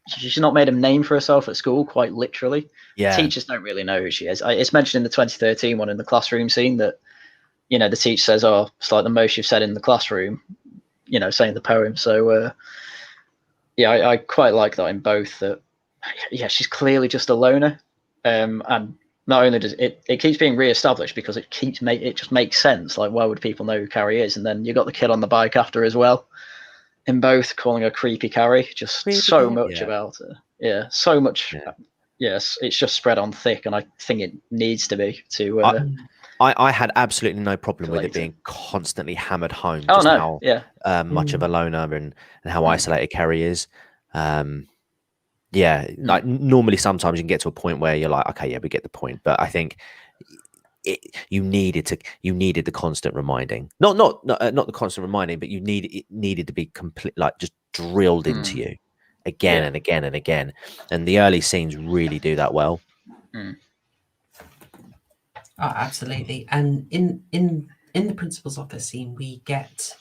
She's not made a name for herself at school, quite literally. Yeah. Teachers don't really know who she is. It's mentioned in the 2013 one in the classroom scene that, you know, the teacher says, "Oh, it's like the most you've said in the classroom," you know, saying the poem. So, I quite like that in both. That, she's clearly just a loner. And not only does it keeps being re-established because it just makes sense. Like, why would people know who Carrie is? And then you got the kid on the bike after as well. in both, calling her creepy Carrie. Just Creepy so Carrie, much yeah. about her. Yeah, so much. Yeah. Yes, it's just spread on thick, and I think it needs to be to. I had absolutely no problem with it later. being constantly hammered home. Oh Just no! how Yeah. much of a loner and how isolated Carrie is. Yeah, like normally sometimes you can get to a point where you're like, okay, yeah, we get the point. But I think you needed the constant reminding, not the constant reminding, but it needed to be complete, like just drilled into you again and again and again. And the early scenes really do that well. Oh, absolutely. And in the principal's office scene, we get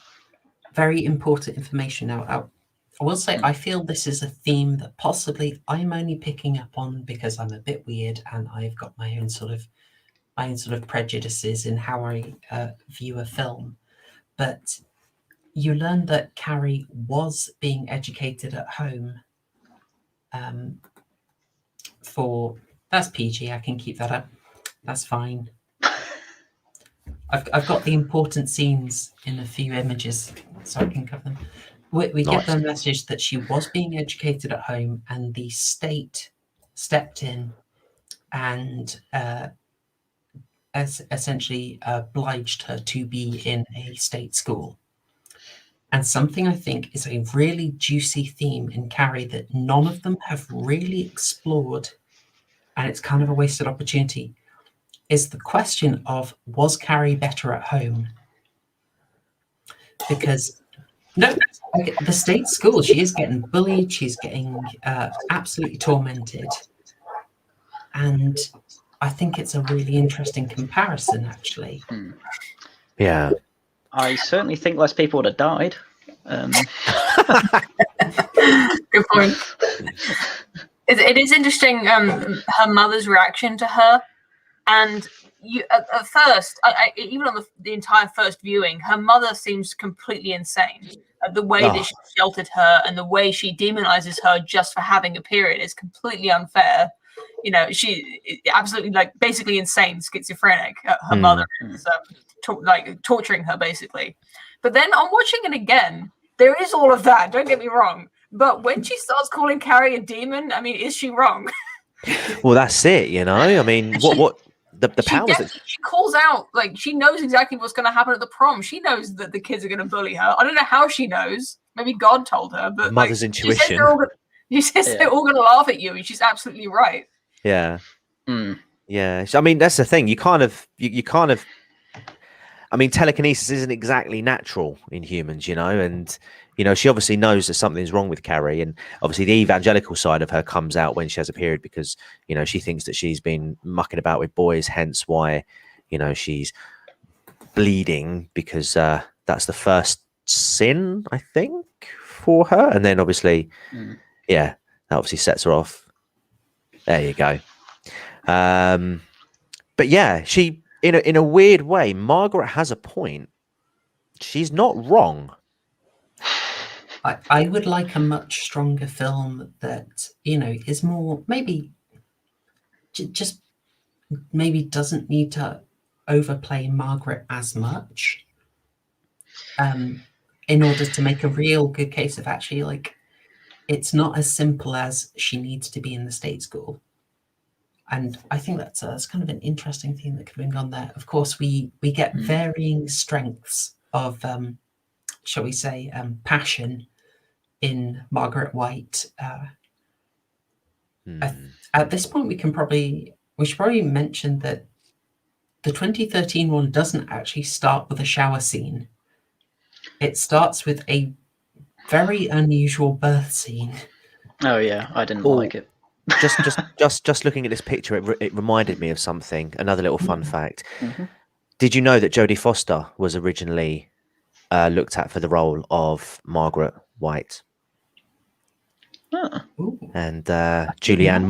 very important information. Now, I will say, I feel this is a theme that possibly I'm only picking up on because I'm a bit weird and I've got my own sort of prejudices in how I view a film. But you learn that Carrie was being educated at home. That's PG. I can keep that up. That's fine. I've got the important scenes in a few images, so I can cover them. We get the message that she was being educated at home, and the state stepped in and essentially obliged her to be in a state school. And something I think is a really juicy theme in Carrie that none of them have really explored, and it's kind of a wasted opportunity, is the question of, was Carrie better at home? Because no, the state school, she is getting bullied, she's getting absolutely tormented. And I think it's a really interesting comparison, actually. Yeah. I certainly think less people would have died. Good point. It is interesting, her mother's reaction to her. And you, at first, even on the entire first viewing, her mother seems completely insane. The way that she sheltered her and the way she demonizes her just for having a period is completely unfair. You know, she absolutely, like, basically insane, schizophrenic. Her mother is torturing her, basically. But then on watching it again, there is all of that. Don't get me wrong. But when she starts calling Carrie a demon, I mean, is she wrong? Well, that's it. You know, I mean, what the powers that she calls out, like, she knows exactly what's going to happen at the prom. She knows that the kids are going to bully her. I don't know how she knows. Maybe God told her, but mother's intuition. She says they're all going to laugh at you, and she's absolutely right. Yeah. Yeah. I mean, that's the thing. You kind of. I mean, telekinesis isn't exactly natural in humans, you know, and you know, she obviously knows that something's wrong with Carrie, and obviously the evangelical side of her comes out when she has a period because, you know, she thinks that she's been mucking about with boys, hence why, you know, she's bleeding, because that's the first sin, I think, for her. And then obviously, that obviously sets her off. There you go. But yeah, she, in a weird way, Margaret has a point. She's not wrong. I would like a much stronger film that, you know, is more, maybe just maybe doesn't need to overplay Margaret as much, in order to make a real good case of actually, like, it's not as simple as she needs to be in the state school. And I think that's kind of an interesting theme that could have been gone there. Of course, we get varying strengths of, shall we say, passion in Margaret White. At this point, we should probably mention that the 2013 one doesn't actually start with a shower scene. It starts with a very unusual birth scene. Oh yeah, I didn't like it. Just looking at this picture, it reminded me of something. Another little fun fact. Did you know that Jodie Foster was originally looked at for the role of Margaret White? And Julianne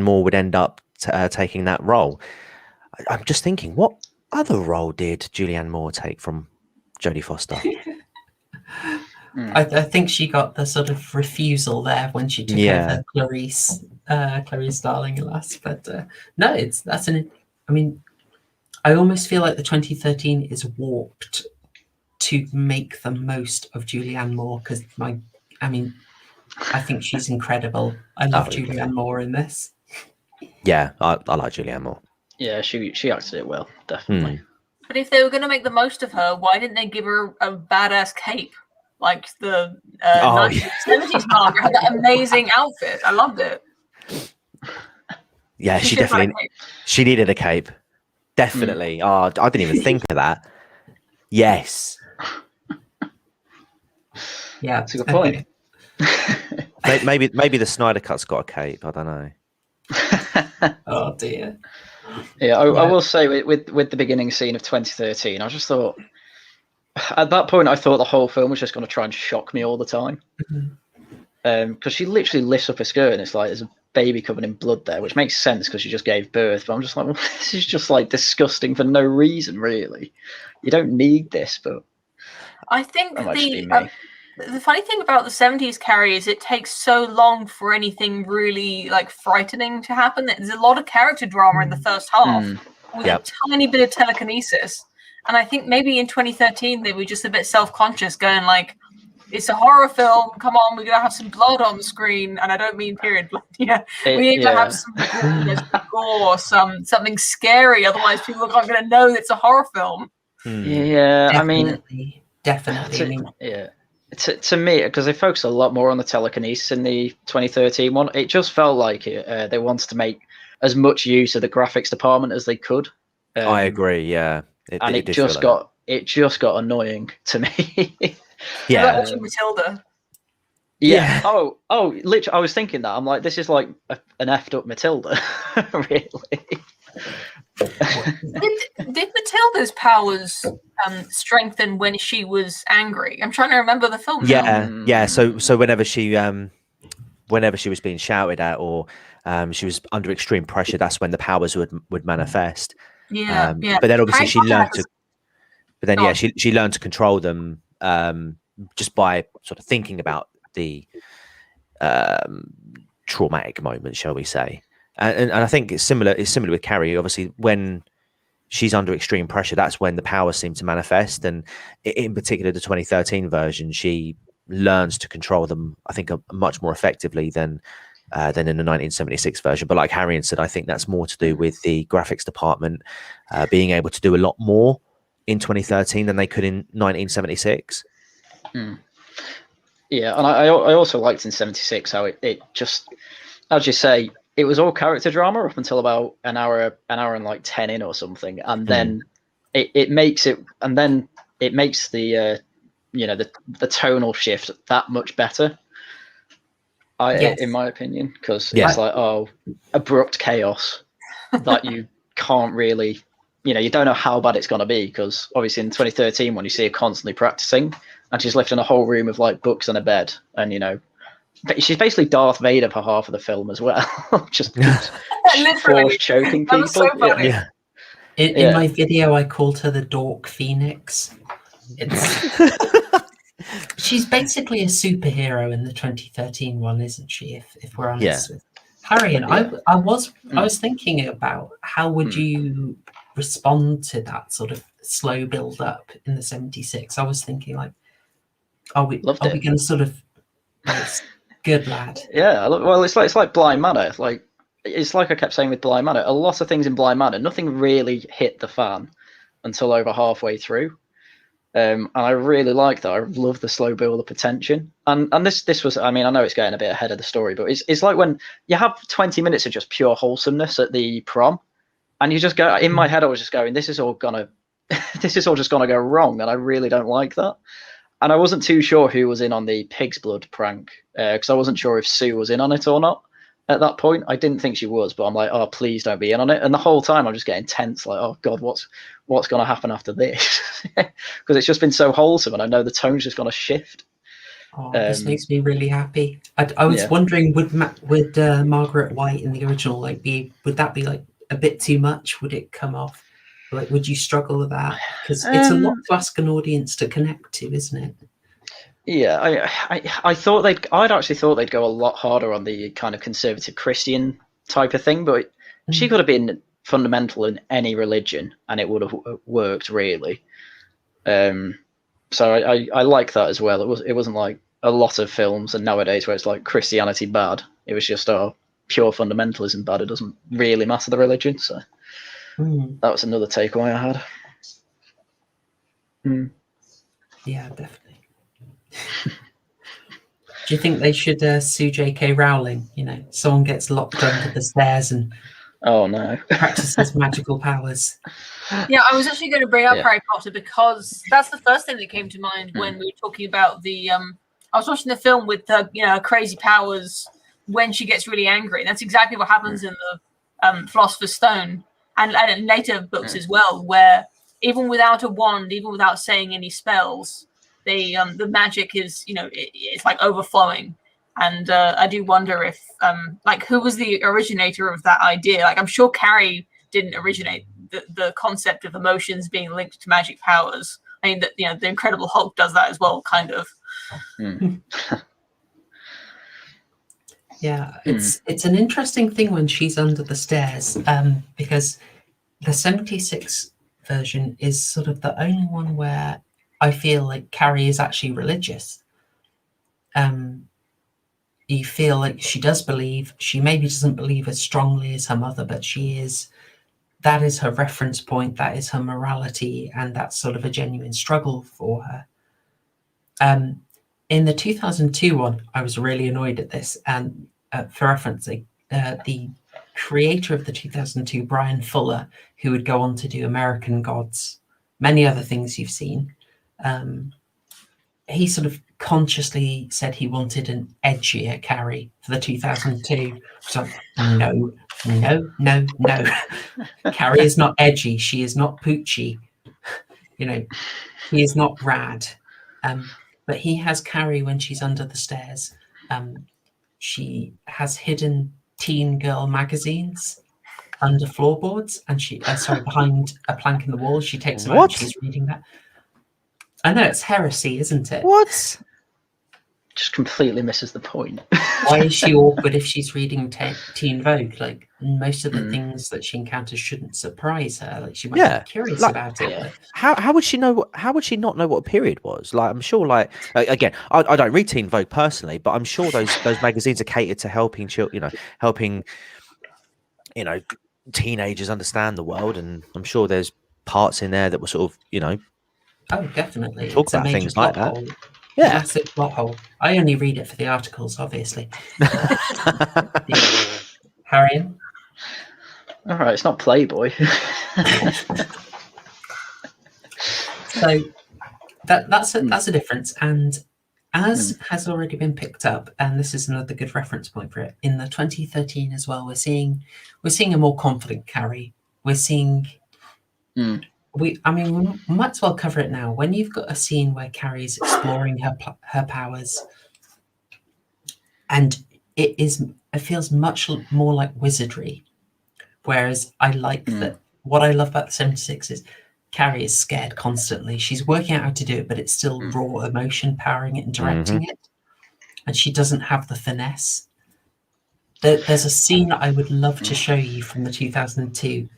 Moore would end up taking that role. I'm just thinking, what other role did Julianne Moore take from Jodie Foster? I think she got the sort of refusal there when she took over Clarice Darling, alas. But no, I mean, I almost feel like the 2013 is warped to make the most of Julianne Moore because I think she's incredible. I love Julianne Moore in this. Yeah, I like Julianne Moore. Yeah, she acted it well, definitely. But if they were going to make the most of her, why didn't they give her a badass cape like the 1970s Margaret had that amazing outfit? I loved it. Yeah, she definitely she needed a cape. Definitely. Oh, I didn't even think of that. Yes. Yeah, that's a good point. Maybe the Snyder Cut's got a cape. I don't know. Oh dear. Yeah, I will say with the beginning scene of 2013, I just thought at that point I thought the whole film was just going to try and shock me all the time. Because she literally lifts up her skirt and it's like there's a baby covered in blood there, which makes sense because she just gave birth. But I'm just like, well, this is just like disgusting for no reason, really. You don't need this, but I think the funny thing about the 70s, Carrie, is it takes so long for anything really like frightening to happen. There's a lot of character drama in the first half with a tiny bit of telekinesis. And I think maybe in 2013 they were just a bit self-conscious, going like, it's a horror film. Come on, we're gonna have some blood on the screen, and I don't mean period blood. Yeah, we need to have some gore, something scary. Otherwise, people aren't going to know it's a horror film. Yeah, definitely. To me, because they focused a lot more on the telekinesis in the 2013 one, it just felt like they wanted to make as much use of the graphics department as they could. I agree. Yeah, it just got annoying to me. Yeah, watching Matilda. Yeah. Oh, literally, I was thinking that. I'm like, this is like an effed up Matilda, really. Did Matilda's powers strengthen when she was angry? I'm trying to remember the film. Yeah. So whenever she was being shouted at or she was under extreme pressure, that's when the powers would manifest. Yeah. But then obviously she learned to. But then she learned to control them just by sort of thinking about the traumatic moment, shall we say? And I think it's similar. It's similar with Carrie. Obviously, when she's under extreme pressure, that's when the powers seem to manifest. And in particular, the 2013 version, she learns to control them, I think, much more effectively than in the 1976 version. But like Haryan said, I think that's more to do with the graphics department being able to do a lot more in 2013 than they could in 1976. Yeah, and I also liked in 76 how it just, as you say, it was all character drama up until about an hour and like 10 in or something, and then it makes the the tonal shift that much better. In my opinion, because it's like abrupt chaos that you can't really, you don't know how bad it's going to be, because obviously in 2013 when you see her constantly practicing and she's lifting a whole room of like books and a bed, and she's basically Darth Vader for half of the film as well. just force choking people. So funny. In my video, I called her the Dork Phoenix. She's basically a superhero in the 2013 one, isn't she? If we're honest with Haryan, I was thinking about how would you respond to that sort of slow build up in the 76. I was thinking like, are we going to sort of good lad? Yeah, well, it's like Blind Manor. It's like I kept saying with Blind Manor. A lot of things in Blind Manor, nothing really hit the fan until over halfway through. And I really like that. I love the slow build up of tension. And this was, I know it's getting a bit ahead of the story, but it's like when you have 20 minutes of just pure wholesomeness at the prom, and you just go, in my head I was just going, this is all just gonna go wrong, and I really don't like that. And I wasn't too sure who was in on the pig's blood prank, because I wasn't sure if Sue was in on it or not at that point. I didn't think she was, but I'm like, oh, please don't be in on it. And the whole time I'm just getting tense, like, oh God, what's going to happen after this? Because it's just been so wholesome, and I know the tone's just going to shift. Oh, this makes me really happy. I was wondering, would Margaret White in the original would that be like a bit too much? Would it come off? Like, would you struggle with that? Because it's a lot to ask an audience to connect to, isn't it? Yeah, I'd actually thought they'd go a lot harder on the kind of conservative Christian type of thing, but she could have been fundamental in any religion and it would have worked, really. So I like that as well. It wasn't like a lot of films and nowadays where it's like Christianity bad. It was just pure fundamentalism bad. It doesn't really matter the religion. So that was another takeaway I had. Yeah, definitely. Do you think they should sue J.K. Rowling? You know, someone gets locked under the stairs and oh no, practices magical powers. Yeah, I was actually going to bring up Harry Potter because that's the first thing that came to mind when we were talking about the. I was watching the film with crazy powers when she gets really angry. That's exactly what happens in the Philosopher's Stone and in later books as well, where even without a wand, even without saying any spells, the magic is it's like overflowing. And I do wonder if who was the originator of that idea? Like I'm sure Carrie didn't originate the concept of emotions being linked to magic powers. I mean, the Incredible Hulk does that as well, kind of. Yeah, it's an interesting thing when she's under the stairs, because the 76 version is sort of the only one where I feel like Carrie is actually religious. You feel like she does believe. She maybe doesn't believe as strongly as her mother, but she is. That is her reference point. That is her morality, and that's sort of a genuine struggle for her. In the 2002 one, I was really annoyed at this. And for reference, the creator of the 2002, Brian Fuller, who would go on to do American Gods, many other things you've seen, he sort of consciously said he wanted an edgier Carrie for the 2002. So no. Carrie is not edgy. She is not poochy. He is not rad. But he has Carrie when she's under the stairs. She has hidden teen girl magazines under floorboards, and she behind a plank in the wall. She takes them out. She's reading that. I know it's heresy, isn't it? What? Just completely misses the point. Why is she awkward if she's reading Teen Vogue? Like most of the things that she encounters shouldn't surprise her. Like she might be curious about it. But... How would she know? How would she not know what a period was? Like I'm sure. Like again, I don't read Teen Vogue personally, but I'm sure those magazines are catered to helping children. Helping teenagers understand the world, and I'm sure there's parts in there that were sort of Oh, definitely. Talk about things like that. Hole. Yeah. Massive plot hole. I only read it for the articles, obviously. Haryan? All right, it's not Playboy. So that's a difference. And as has already been picked up, and this is another good reference point for it, in the 2013 as well, we're seeing a more confident Carrie. We're seeing... we might as well cover it now. When you've got a scene where Carrie's exploring her powers, and it feels much more like wizardry, whereas I like that. What I love about the 76 is Carrie is scared constantly. She's working out how to do it, but it's still raw emotion powering it and directing it, and she doesn't have the finesse. There's a scene I would love to show you from the 2002.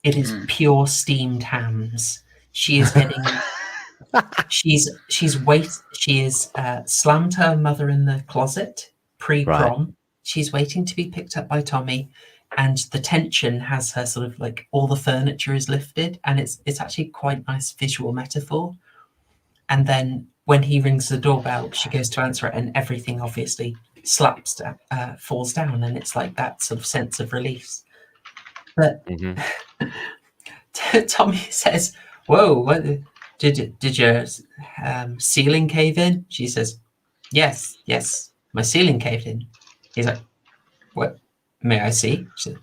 It is pure steamed hams. She is getting. She is slammed her mother in the closet pre-prom. Right. She's waiting to be picked up by Tommy, and the tension has her sort of like all the furniture is lifted, and it's actually quite a nice visual metaphor. And then when he rings the doorbell, she goes to answer it, and everything obviously falls down, and it's like that sort of sense of release. But Tommy says, "Whoa, what did your ceiling cave in?" She says, "Yes, my ceiling caved in." He's like, "What? May I see?" She said,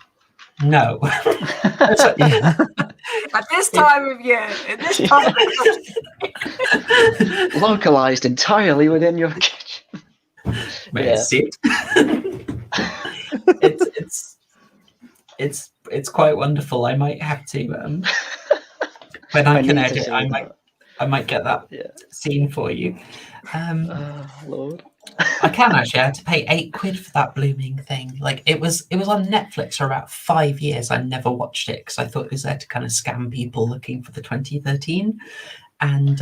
"No." Like, yeah. At this time of year, at this time of localized entirely within your kitchen. May I see it? It's quite wonderful. I might have to when I can edit. I might get that scene for you. Lord. I can actually. I had to pay £8 for that blooming thing. Like it was on Netflix for about 5 years. I never watched it because I thought it was there to kind of scam people looking for the 2013. And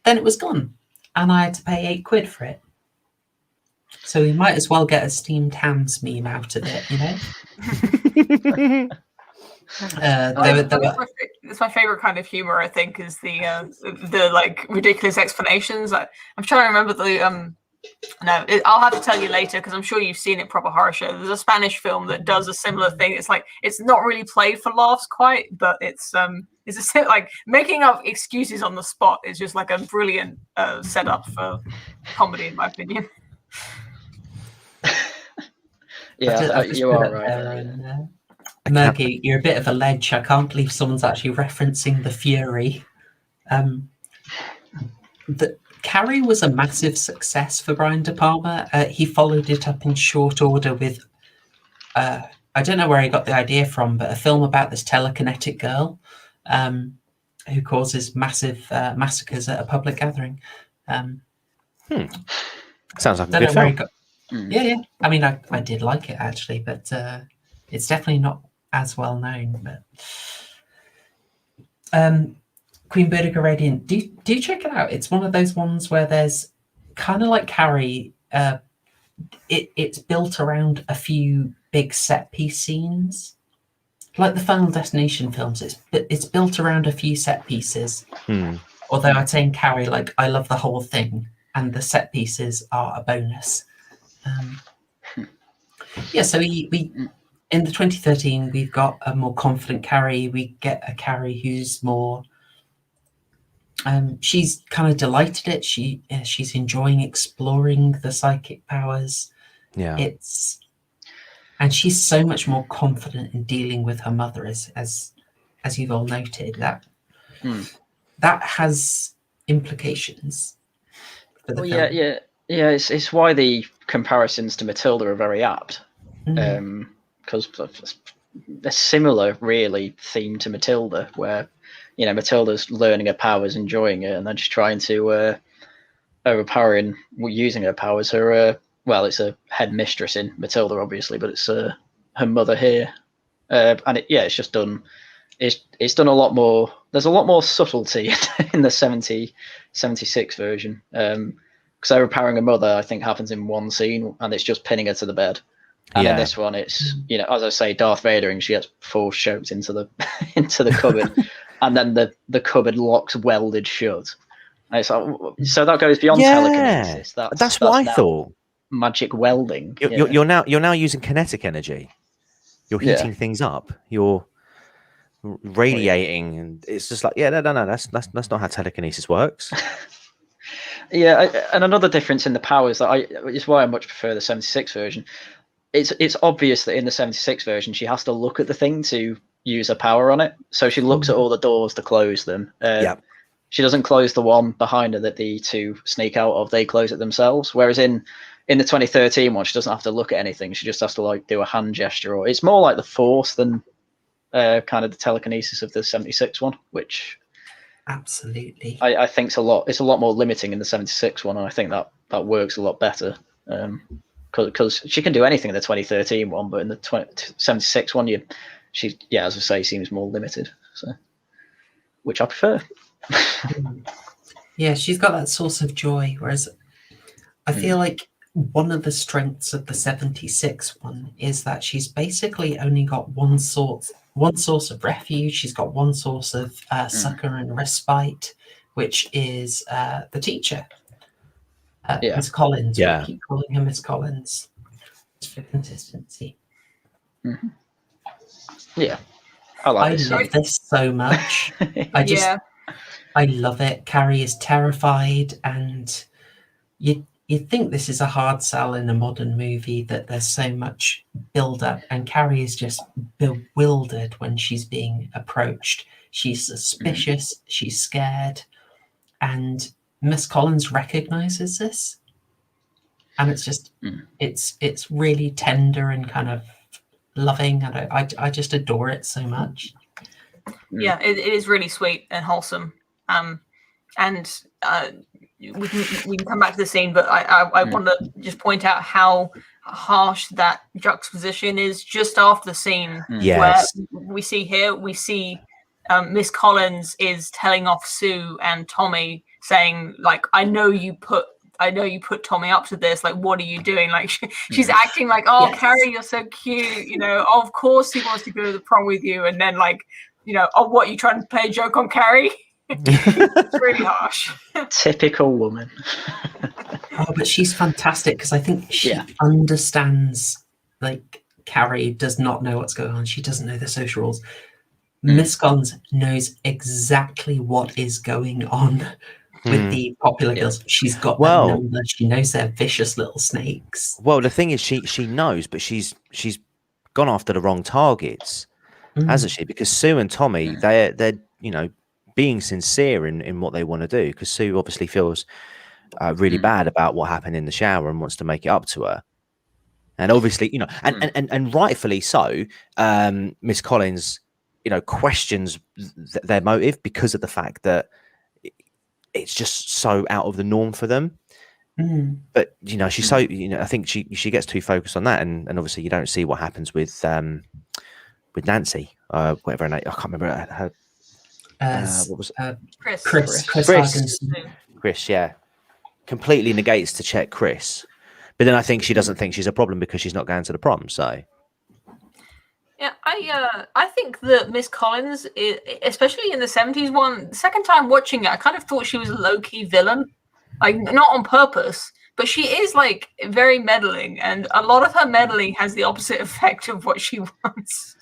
then it was gone, and I had to pay £8 for it. So we might as well get a steamed hams meme out of it, you know. It's my favorite kind of humor. I think is the like ridiculous explanations. I'm trying to remember the I'll have to tell you later because I'm sure you've seen it. Proper Horror Show. There's a Spanish film that does a similar thing. It's like it's not really played for laughs quite, but it's like making up excuses on the spot is just like a brilliant setup for comedy, in my opinion. Yeah, you are right. Murky, you're a bit of a ledge. I can't believe someone's actually referencing The Fury. Carrie was a massive success for Brian De Palma. He followed it up in short order with, I don't know where he got the idea from, but a film about this telekinetic girl who causes massive massacres at a public gathering. Sounds like a good film. Yeah. I mean, I did like it actually, but it's definitely not as well known. But Queen Boudica Radiant, do check it out. It's one of those ones where there's kind of like Carrie. It's built around a few big set piece scenes, like the Final Destination films. It's built around a few set pieces. Although I'd say in Carrie, like I love the whole thing, and the set pieces are a bonus. So we in the 2013 we've got a more confident Carrie. We get a Carrie who's more she's kind of delighted it. She's enjoying exploring the psychic powers. And she's so much more confident in dealing with her mother, as you've all noted. That has implications for the film. It's why the comparisons to Matilda are very apt, because a similar really theme to Matilda, where Matilda's learning her powers, enjoying it, and then she's trying to overpowering using her powers. Her it's a headmistress in Matilda, obviously, but it's her mother here, and it's just done. It's done a lot more. There's a lot more subtlety in the 76 version. Because overpowering her mother, I think, happens in one scene, and it's just pinning her to the bed. And in this one, it's as I say, Darth Vader, and she gets force choked into the cupboard, and then the cupboard locks welded shut. And it's like, so that goes beyond telekinesis. That's what I thought. Magic welding. You're now using kinetic energy. You're heating things up. You're radiating, and it's just like no. That's not how telekinesis works. And another difference in the powers is why I much prefer the 76 version. It's obvious that in the 76 version she has to look at the thing to use her power on it. So she looks at all the doors to close them. She doesn't close the one behind her that the two sneak out of. They close it themselves. Whereas in the 2013 one, she doesn't have to look at anything. She just has to do a hand gesture, or it's more like the Force than kind of the telekinesis of the 76 one, which. Absolutely, I think it's a lot more limiting in the 76 one, and I think that works a lot better because she can do anything in the 2013 one, but in the 76 one, she as I say, seems more limited, so which I prefer. She's got that source of joy, whereas I feel like one of the strengths of the 76 one is that she's basically only got one source of refuge. She's got one source of succor and respite, which is the teacher, Miss Collins. We keep calling her Miss Collins just for consistency. I love this so much. I love it. Carrie is terrified, and you'd think this is a hard sell in a modern movie, that there's so much build up, and Carrie is just bewildered when she's being approached. She's suspicious, she's scared, and Miss Collins recognizes this, and it's just it's really tender and kind of loving, and I just adore it so much. It is really sweet and wholesome, and we can come back to the scene, but I want to just point out how harsh that juxtaposition is just after the scene where we see Miss Collins is telling off Sue and Tommy, saying like, I know you put Tommy up to this. Like, what are you doing? Like, she's acting like, oh, Yes. Carrie, you're so cute. You know, oh, of course he wants to go to the prom with you. And then like, you know, oh, what, you trying to play a joke on Carrie? It's really harsh. Typical woman. Oh, but she's fantastic because I think she understands, like, Carrie does not know what's going on. She doesn't know the social rules. Miss Collins knows exactly what is going on with the popular girls. She's got their number. She knows they're vicious little snakes. Well, the thing is, she knows, but she's gone after the wrong targets, hasn't she? Because Sue and Tommy, they're you know, being sincere in what they want to do. Because Sue obviously feels really bad about what happened in the shower and wants to make it up to her. And obviously, you know, and rightfully so, Miss Collins, you know, questions their motive because of the fact that it's just so out of the norm for them. But you know, she's so, you know, I think she gets too focused on that, and obviously you don't see what happens with Nancy, whatever her name, I can't remember her. What was it? Chris, yeah, completely negates to check Chris, but then I think she doesn't think she's a problem because she's not going to the prom. So yeah, I think that Miss Collins, especially in the 70s one, the second time watching it, I kind of thought she was a low-key villain, like not on purpose, but she is like very meddling, and a lot of her meddling has the opposite effect of what she wants.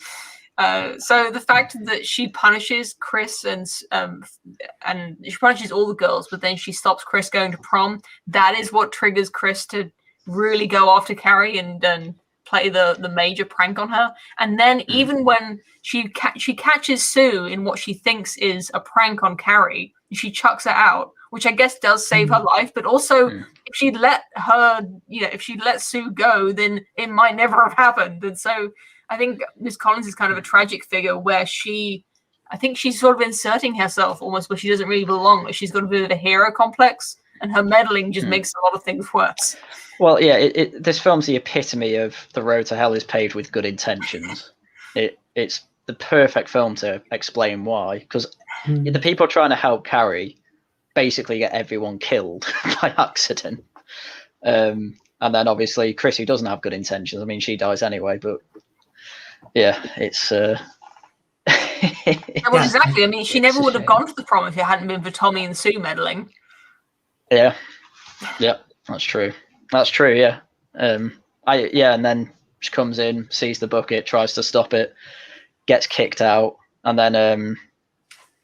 So the fact that she punishes Chris and she punishes all the girls, but then she stops Chris going to prom, that is what triggers Chris to really go after Carrie and play the major prank on her. And then even when she catches Sue in what she thinks is a prank on Carrie, she chucks her out, which I guess does save her life. But also, if she'd let her, you know, if she'd let Sue go, then it might never have happened. And so I think Miss Collins is kind of a tragic figure where I think she's sort of inserting herself almost where she doesn't really belong. Like, she's got a bit of a hero complex, and her meddling just makes a lot of things worse. Well, yeah, this film's the epitome of the road to hell is paved with good intentions. It's the perfect film to explain why, because the people trying to help Carrie basically get everyone killed by accident. And then obviously Chris, who doesn't have good intentions, I mean, she dies anyway, but yeah, it's... Well, exactly. I mean, she never would have gone to the prom if it hadn't been for Tommy and Sue meddling. Yeah, that's true. That's true. Yeah. And then she comes in, sees the bucket, tries to stop it, gets kicked out, and then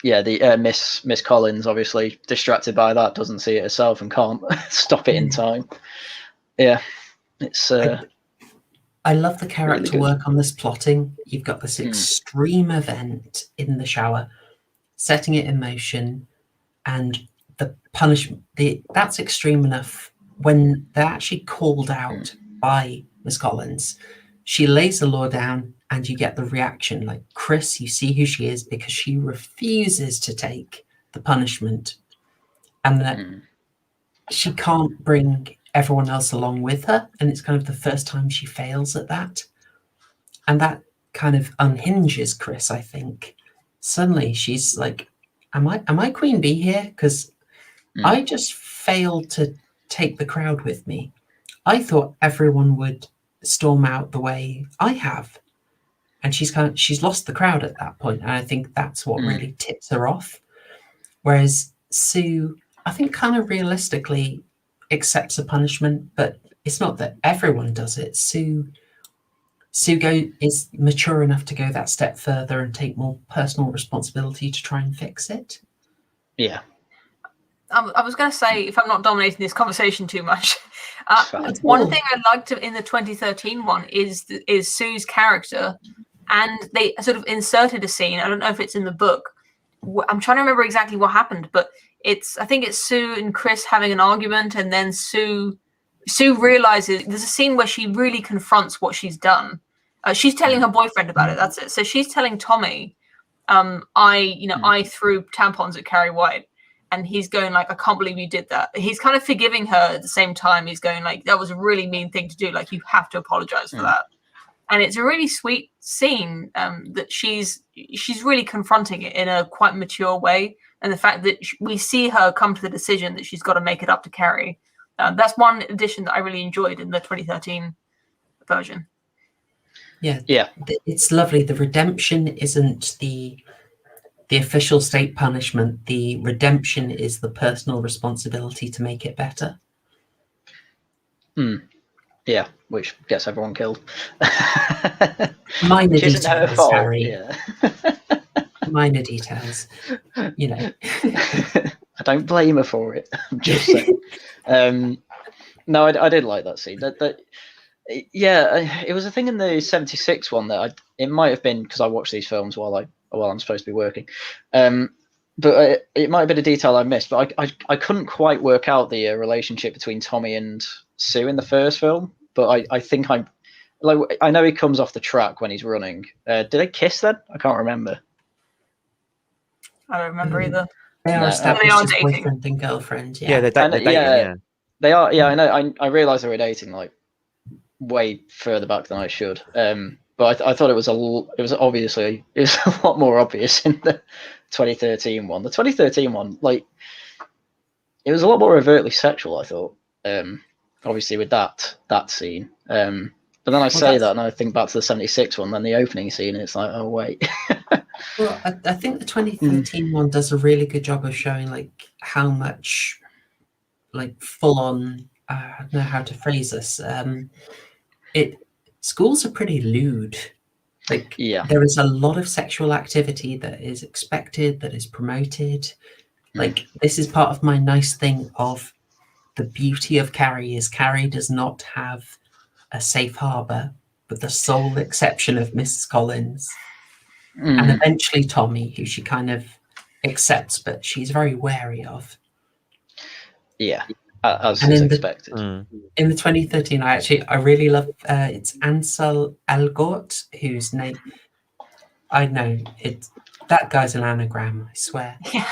Miss Collins, obviously distracted by that, doesn't see it herself and can't stop it in time. Yeah, it's. I love the character really work on this plotting. You've got this extreme event in the shower, setting it in motion, and the punishment. That's extreme enough. When they're actually called out by Miss Collins, she lays the law down and you get the reaction. Like, Chris, you see who she is because she refuses to take the punishment. And that she can't bring everyone else along with her. And it's kind of the first time she fails at that. And that kind of unhinges Chris, I think. Suddenly she's like, am I Queen Bee here? Because I just failed to take the crowd with me. I thought everyone would storm out the way I have, and she's lost the crowd at that point, and I think that's what really tips her off. Whereas Sue, I think, kind of realistically accepts a punishment, but it's not that everyone does it. Sue is mature enough to go that step further and take more personal responsibility to try and fix it. Yeah. I was going to say, if I'm not dominating this conversation too much, one thing I liked in the 2013 one is Sue's character, and they sort of inserted a scene. I don't know if it's in the book. I'm trying to remember exactly what happened, but I think it's Sue and Chris having an argument, and then Sue realizes there's a scene where she really confronts what she's done. She's telling her boyfriend about it. That's it. So she's telling Tommy, I threw tampons at Carrie White. And he's going like, I can't believe you did that. He's kind of forgiving her at the same time. He's going like, that was a really mean thing to do. Like, you have to apologize for that. and it's a really sweet scene that she's really confronting it in a quite mature way, and the fact that we see her come to the decision that she's got to make it up to Carrie. That's one addition that I really enjoyed in the 2013 version. Yeah, Yeah, it's lovely. The redemption isn't the official state punishment. The redemption is the personal responsibility to make it better. Yeah, which gets everyone killed. Minor Which isn't her details, fault. Harry. Yeah. Minor details. You know. I don't blame her for it. I'm just saying. No, I did like that scene. Yeah, it was a thing in the 76 one that it might have been because I watched these films while I'm supposed to be working. But it might have been a detail I missed. But I couldn't quite work out the relationship between Tommy and Sue in the first film. But I think I know he comes off the track when he's running. Did they kiss then? I can't remember. I don't remember either. They are No, established they are as dating. boyfriend and girlfriend. Yeah, they're dating. yeah. Yeah. They are. Yeah, I know. I realised they were dating like way further back than I should. But I thought it was a lot more obvious in the 2013 one. The 2013 one, like, it was a lot more overtly sexual, I thought. Obviously with that scene. But then I say that and I think back to the 76 one, then the opening scene, and it's like, oh wait. Well, I think the 2013 one does a really good job of showing like how much like full on. I don't know how to phrase this. Schools are pretty lewd. Like, Yeah. there is a lot of sexual activity that is expected, that is promoted. Like, this is part of my nice thing of the beauty of Carrie is Carrie does not have a safe harbor, with the sole exception of Mrs. Collins and eventually Tommy, who she kind of accepts, but she's very wary of. Yeah, as And is in the- expected. In the 2013, I really love it's Ansel Elgort, whose name I know that guy's an anagram, I swear. Yeah,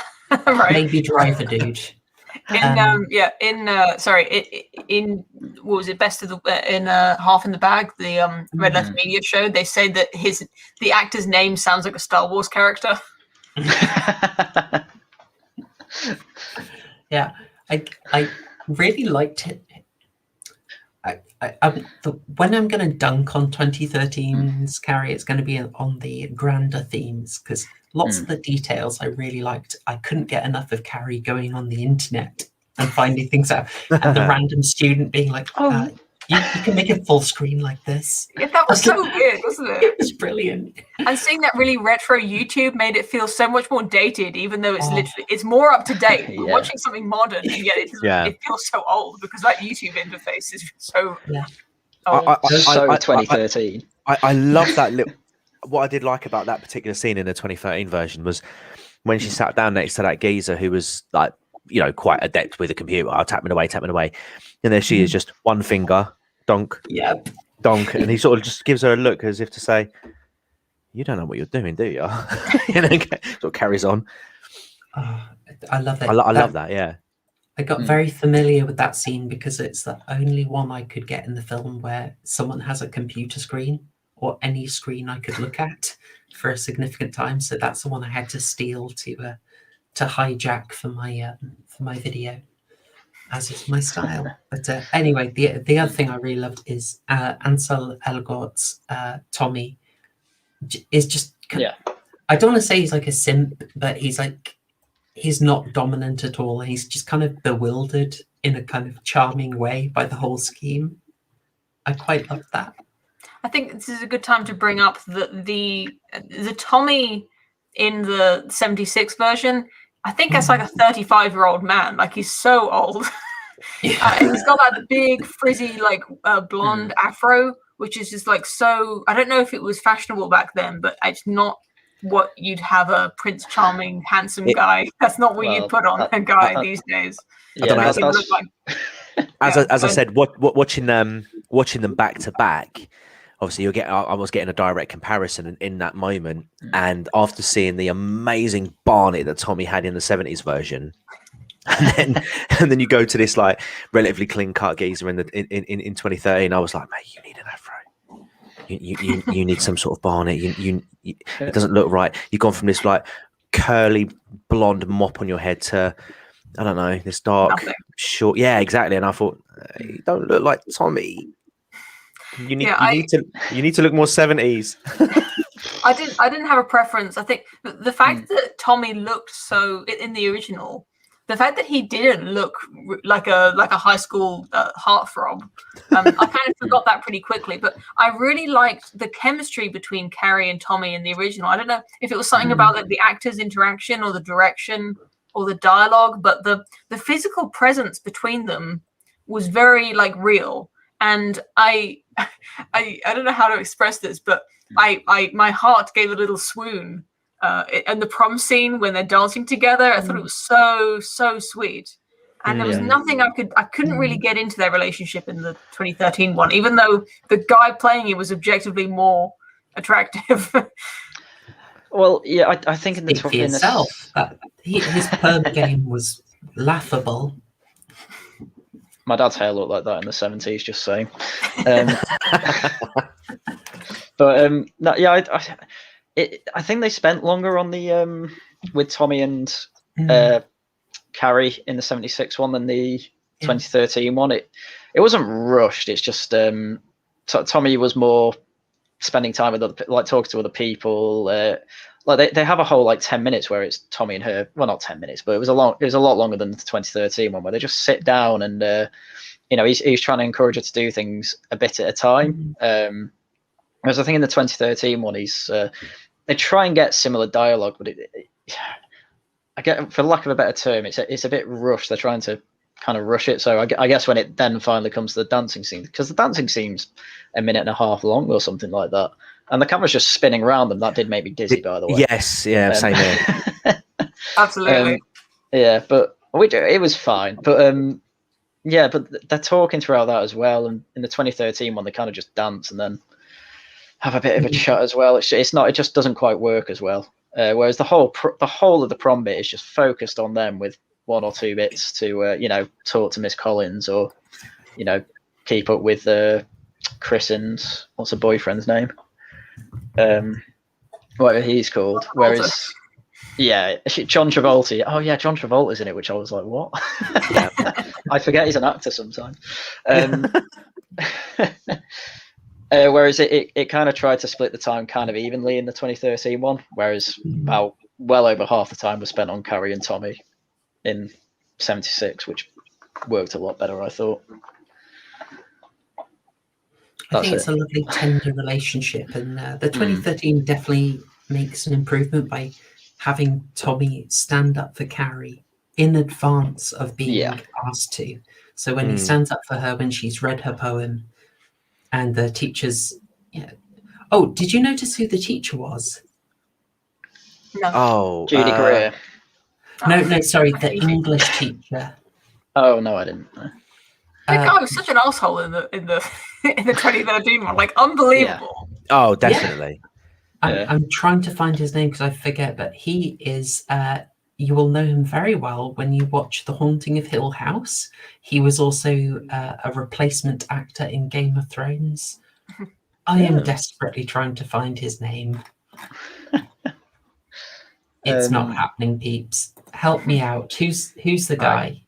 right. Maybe Driver dude. In what was it, Best of the in Half in the Bag, the Red Letter Media show, they say that the actor's name sounds like a Star Wars character. Yeah, I really liked it. When I'm going to dunk on 2013's Carrie, it's going to be on the grander themes, because lots of the details I really liked. I couldn't get enough of Carrie going on the internet and finding things out, and the random student being like, you can make it full screen like this. Yeah, that was so weird, wasn't it? It was brilliant. And seeing that really retro YouTube made it feel so much more dated, even though it's more up to date. We're watching something modern, and yet it feels so old because that YouTube interface is so old. So 2013. I love that little. What I did like about that particular scene in the 2013 version was when she sat down next to that geezer who was like, quite adept with a computer. I'll tap it away. And there she is, just one finger, donk, donk. And he sort of just gives her a look as if to say, you don't know what you're doing, do you? Sort of carries on. I love it. I love that, yeah. I got very familiar with that scene because it's the only one I could get in the film where someone has a computer screen or any screen I could look at for a significant time. So that's the one I had to steal to hijack for my video, as is my style. But anyway, the other thing I really loved is Ansel Elgort's Tommy is just I don't want to say he's like a simp, but he's not dominant at all. He's just kind of bewildered in a kind of charming way by the whole scheme. I quite love that. I think this is a good time to bring up the Tommy in the 76 version. I think that's like a 35-year-old man. Like, he's so old. He's got that big frizzy like blonde afro, which is just like so. I don't know if it was fashionable back then, but it's not what you'd have a Prince Charming, handsome guy. That's not what you'd put on a guy these days. I don't know. As I said, watching them back to back. Obviously, I was getting a direct comparison in that moment, and after seeing the amazing Barnet that Tommy had in the 70s version, and then you go to this like relatively clean cut geezer in 2013, I was like, mate, you need an afro. you need some sort of Barnet. It doesn't look right. You've gone from this like curly blonde mop on your head to, I don't know, this dark short. Yeah, exactly. And I thought, you don't look like Tommy. You need to look more 70s. I didn't have a preference. I think the fact that Tommy looked so in the original, the fact that he didn't look like a high school heartthrob, I kind of forgot that pretty quickly. But I really liked the chemistry between Carrie and Tommy in the original. I don't know if it was something about like the actors' interaction or the direction or the dialogue, but the physical presence between them was very like real. And I don't know how to express this, but my heart gave a little swoon. And the prom scene when they're dancing together, I thought it was so sweet. And there was nothing I couldn't really get into their relationship in the 2013 one, even though the guy playing it was objectively more attractive. Well, yeah, I think in the for yourself, his perm game was laughable. My dad's hair looked like that in the 70s, just saying. But no, yeah, I think they spent longer on the with Tommy and Carrie in the 76 one than the 2013 one. It wasn't rushed. It's just Tommy was more spending time with talking to other people. Like they have a whole like 10 minutes where it's Tommy and her. Well, not 10 minutes, but it was a lot longer than the 2013 one where they just sit down and he's trying to encourage her to do things a bit at a time. Whereas I think in the 2013 one, they try and get similar dialogue, but I get, for lack of a better term, it's a bit rushed. They're trying to kind of rush it. So I guess when it then finally comes to the dancing scene, because the dancing scene's a minute and a half long or something like that, and the camera's just spinning around them. That did make me dizzy, by the way. Yes, yeah, same here. Absolutely. Yeah, but it was fine. But yeah, but they're talking throughout that as well. And in the 2013 one, they kind of just dance and then have a bit of a chat as well. It's not. It just doesn't quite work as well. Whereas the whole of the prom bit is just focused on them with one or two bits to talk to Miss Collins or keep up with Chris and what's her boyfriend's name, whatever he's called. Whereas John Travolta. Oh yeah, John Travolta's in it, which I was like, what? I forget he's an actor sometimes. Whereas it kind of tried to split the time kind of evenly in the 2013 one, whereas about well over half the time was spent on Carrie and Tommy in 76, which worked a lot better, I thought. I think it's a lovely tender relationship, and the 2013 definitely makes an improvement by having Tommy stand up for Carrie in advance of being asked to. So when he stands up for her when she's read her poem, and the teachers, Oh, did you notice who the teacher was? No. Oh, Judy Greer. No, sorry, the English teacher. Oh no, I didn't. That guy was such an asshole in the in the 2013 one, like unbelievable. Oh, definitely. I'm trying to find his name because I forget, but he is. You will know him very well when you watch The Haunting of Hill House. He was also a replacement actor in Game of Thrones. I am desperately trying to find his name. It's not happening, peeps. Help me out. Who's the guy?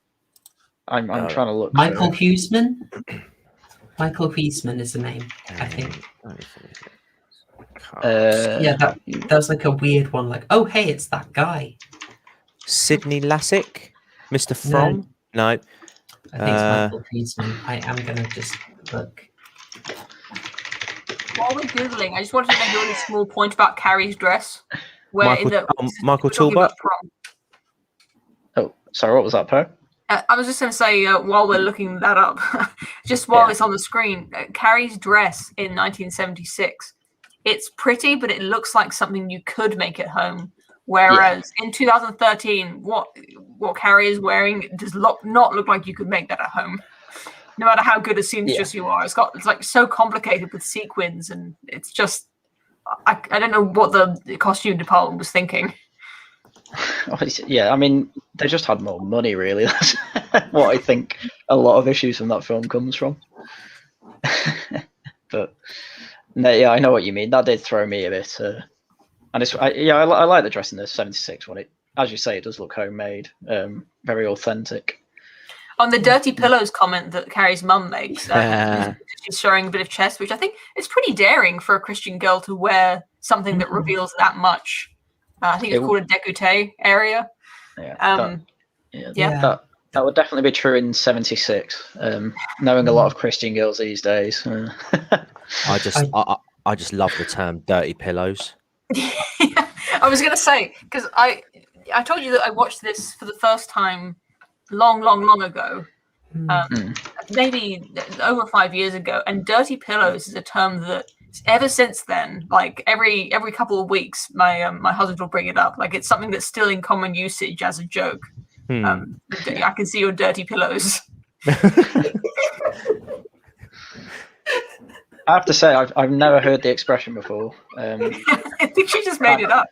I'm trying to look. Michael Huseman? Michael Huseman is the name, I think. That was like a weird one. Like, oh, hey, it's that guy. Sidney Lassick? Mr. From? No. I think it's Michael Huseman. I am going to just look. While we're Googling, I just wanted to make a really small point about Carrie's dress. Where Michael Talbot? Oh, sorry, what was that, Per? I was just going to say, while we're looking that up, just while it's on the screen, Carrie's dress in 1976, it's pretty, but it looks like something you could make at home. Whereas in 2013, what Carrie is wearing does not look like you could make that at home. No matter how good a seamstress you are, it's like so complicated with sequins, and it's just I don't know what the costume department was thinking. Yeah, I mean, they just had more money, really. That's what I think a lot of issues from that film comes from. But No, yeah, I know what you mean. That did throw me a bit. And I like the dress in the 76 one. It, as you say, it does look homemade, very authentic. On the dirty pillows comment that Carrie's mum makes, she's showing a bit of chest, which I think is pretty daring for a Christian girl to wear something that reveals that much. I think it's called a décolleté area. Yeah, that would definitely be true in 76. Knowing a lot of Christian girls these days. I just love the term "dirty pillows." I was going to say, because I told you that I watched this for the first time long ago, maybe over 5 years ago, and dirty pillows is a term that ever since then, like every couple of weeks, my husband will bring it up. Like it's something that's still in common usage as a joke. I can see your dirty pillows. I have to say, I've never heard the expression before. I think she just made it up.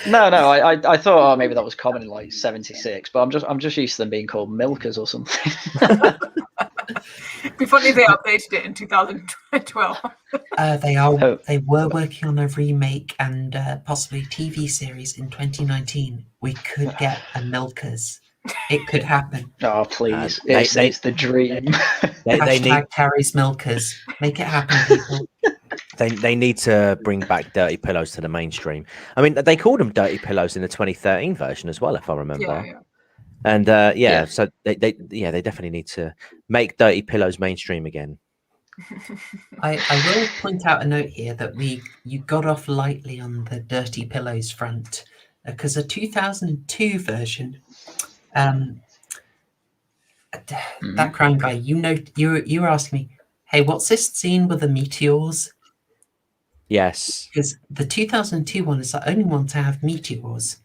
No, I thought, oh, maybe that was common in like 76, but I'm just used to them being called milkers or something. It'd be funny if they updated it in 2012. They were working on a remake and possibly TV series in 2019. We could get a Milkers. It could happen. Oh, please. It's the dream. They need Carrie's Milkers. Make it happen, people. They need to bring back dirty pillows to the mainstream. I mean, they called them dirty pillows in the 2013 version as well, if I remember. Yeah. And so they definitely need to make dirty pillows mainstream again. I will point out a note here that you got off lightly on the dirty pillows front, because a 2002 version, that crime guy, you were asking me, hey, what's this scene with the meteors? Yes, because the 2002 one is the only one to have meteors.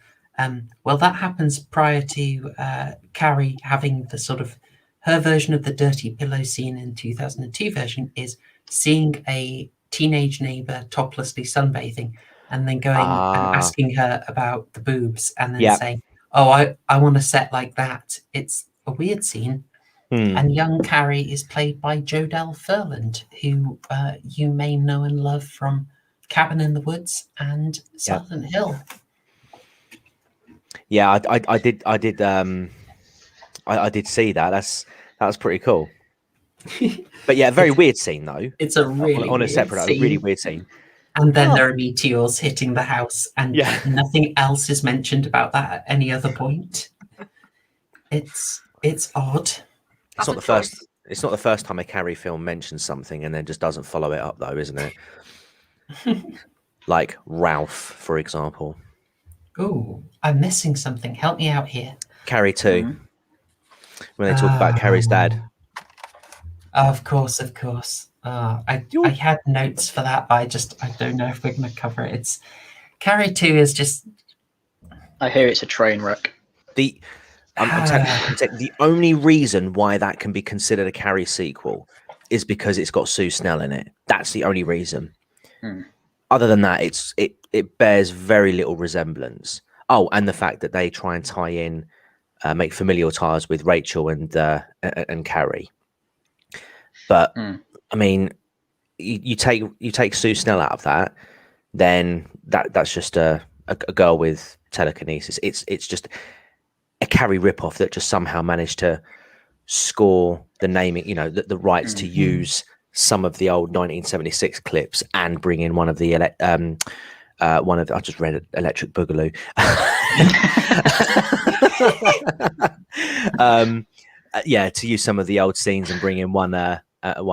Well, that happens prior to Carrie having the sort of her version of the dirty pillow scene in 2002 version is seeing a teenage neighbor toplessly sunbathing and then going and asking her about the boobs and then saying, oh, I want a set like that. It's a weird scene. And young Carrie is played by Jodelle Ferland, who you may know and love from Cabin in the Woods and Silent Hill. Yeah, I did see that. That was pretty cool. But yeah, very weird scene though. It's a really on a separate, a really weird scene. And then there are meteors hitting the house, and nothing else is mentioned about that at any other point. It's odd. It's not the first time a Carrie film mentions something and then just doesn't follow it up, though, isn't it? Like Ralph, for example. Oh, I'm missing something. Help me out here. Carrie 2. When they talk about Carrie's dad. Of course. I had notes for that, but I don't know if we're going to cover it. It's Carrie 2 is just. I hear it's a train wreck. I'm telling the only reason why that can be considered a Carrie sequel is because it's got Sue Snell in it. That's the only reason. Other than that, it bears very little resemblance. Oh, and the fact that they try and tie in, make familial ties with Rachel and Carrie. But I mean, you take Sue Snell out of that, then that's just a girl with telekinesis. It's just a Carrie ripoff that just somehow managed to score the naming, the rights to use some of the old 1976 clips and bring in one of the I just read Electric Boogaloo. To use some of the old scenes and bring in one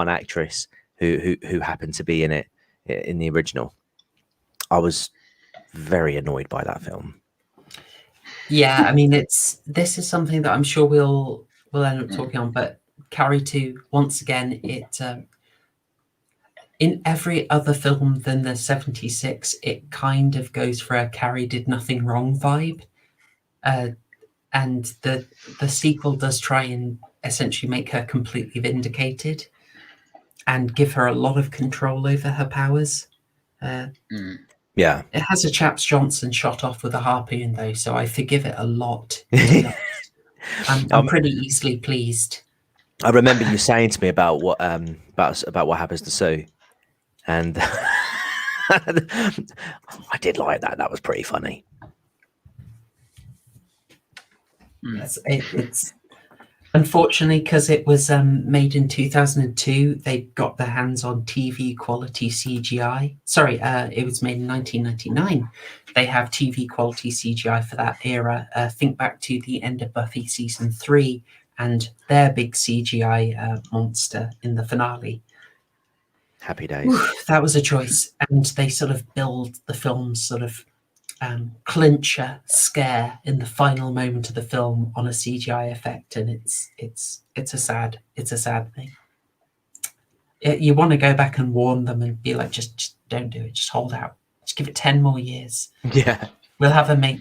actress who happened to be in it in the original. I was very annoyed by that film. Yeah, I mean, this is something that I'm sure we'll end up talking on. But Carrie 2, once again, it in every other film than the 76, it kind of goes for a Carrie did nothing wrong vibe, and the sequel does try and essentially make her completely vindicated and give her a lot of control over her powers. Yeah, it has a Chaps Johnson shot off with a harpoon though, so I forgive it a lot. I'm pretty easily pleased. I remember you saying to me about what happens to Sue, And I did like that. That was pretty funny. Yes, it's unfortunately because it was made in 2002. They got their hands on TV quality CGI. Sorry, it was made in 1999. They have TV quality CGI for that era. Think back to the end of Buffy season 3 and their big CGI monster in the finale. Happy days. Oof, that was a choice, and they sort of build the film's sort of clincher scare in the final moment of the film on a CGI effect, and it's a sad thing. You want to go back and warn them and be like, just don't do it. Just hold out. Just give it 10 more years. Yeah. We'll have a mate.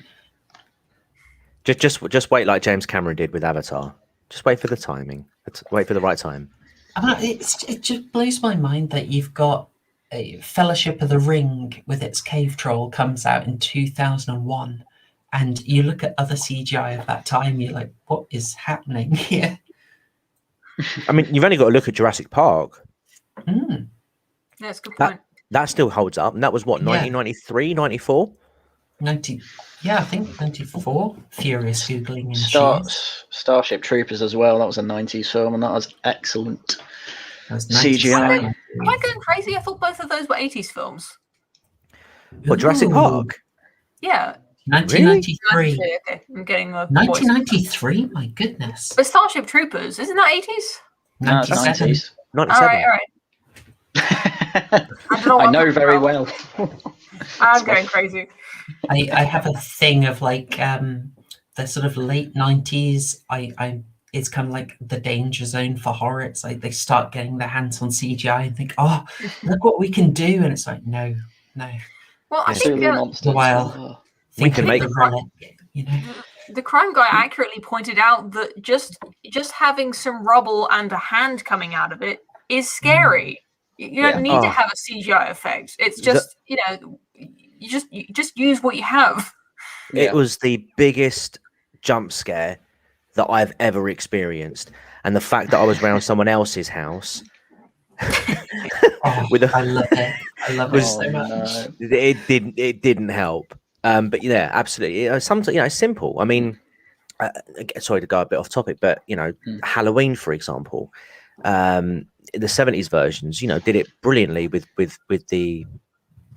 Just wait, like James Cameron did with Avatar. Just wait for the timing. Wait for the right time. It just blows my mind that you've got a Fellowship of the Ring with its cave troll comes out in 2001, and you look at other CGI of that time, you're like, what is happening here? I mean, you've only got to look at Jurassic Park. Mm. That's a good point. That still holds up. And that was what, 1993, 94? 90, yeah, I think 94. Furious Googling and Starship Troopers as well. That was a 90s film, and that was excellent. That was CGI. Am I going crazy? I thought both of those were 80s films. What, Jurassic Park? Yeah. 1993. Okay, I'm getting the 1993? My goodness. But Starship Troopers, isn't that 80s? No, it's 97. 90s. 97. All right. I know very well. I'm going crazy. I have a thing of like the sort of late 90s. It's kind of like the danger zone for horror. It's like they start getting their hands on CGI and think, oh, look what we can do. And it's like, no. Well, I think While We can make the relic, you know. the crime guy accurately pointed out that just having some rubble and a hand coming out of it is scary. You don't need to have a CGI effect. It's just, you just use what you have. It was the biggest jump scare that I've ever experienced. And the fact that I was around someone else's house. I love it. I love it so much. It didn't help. But yeah, absolutely. Sometimes, it's simple. I mean, sorry to go a bit off topic, but Halloween, for example, the 70s versions, did it brilliantly with the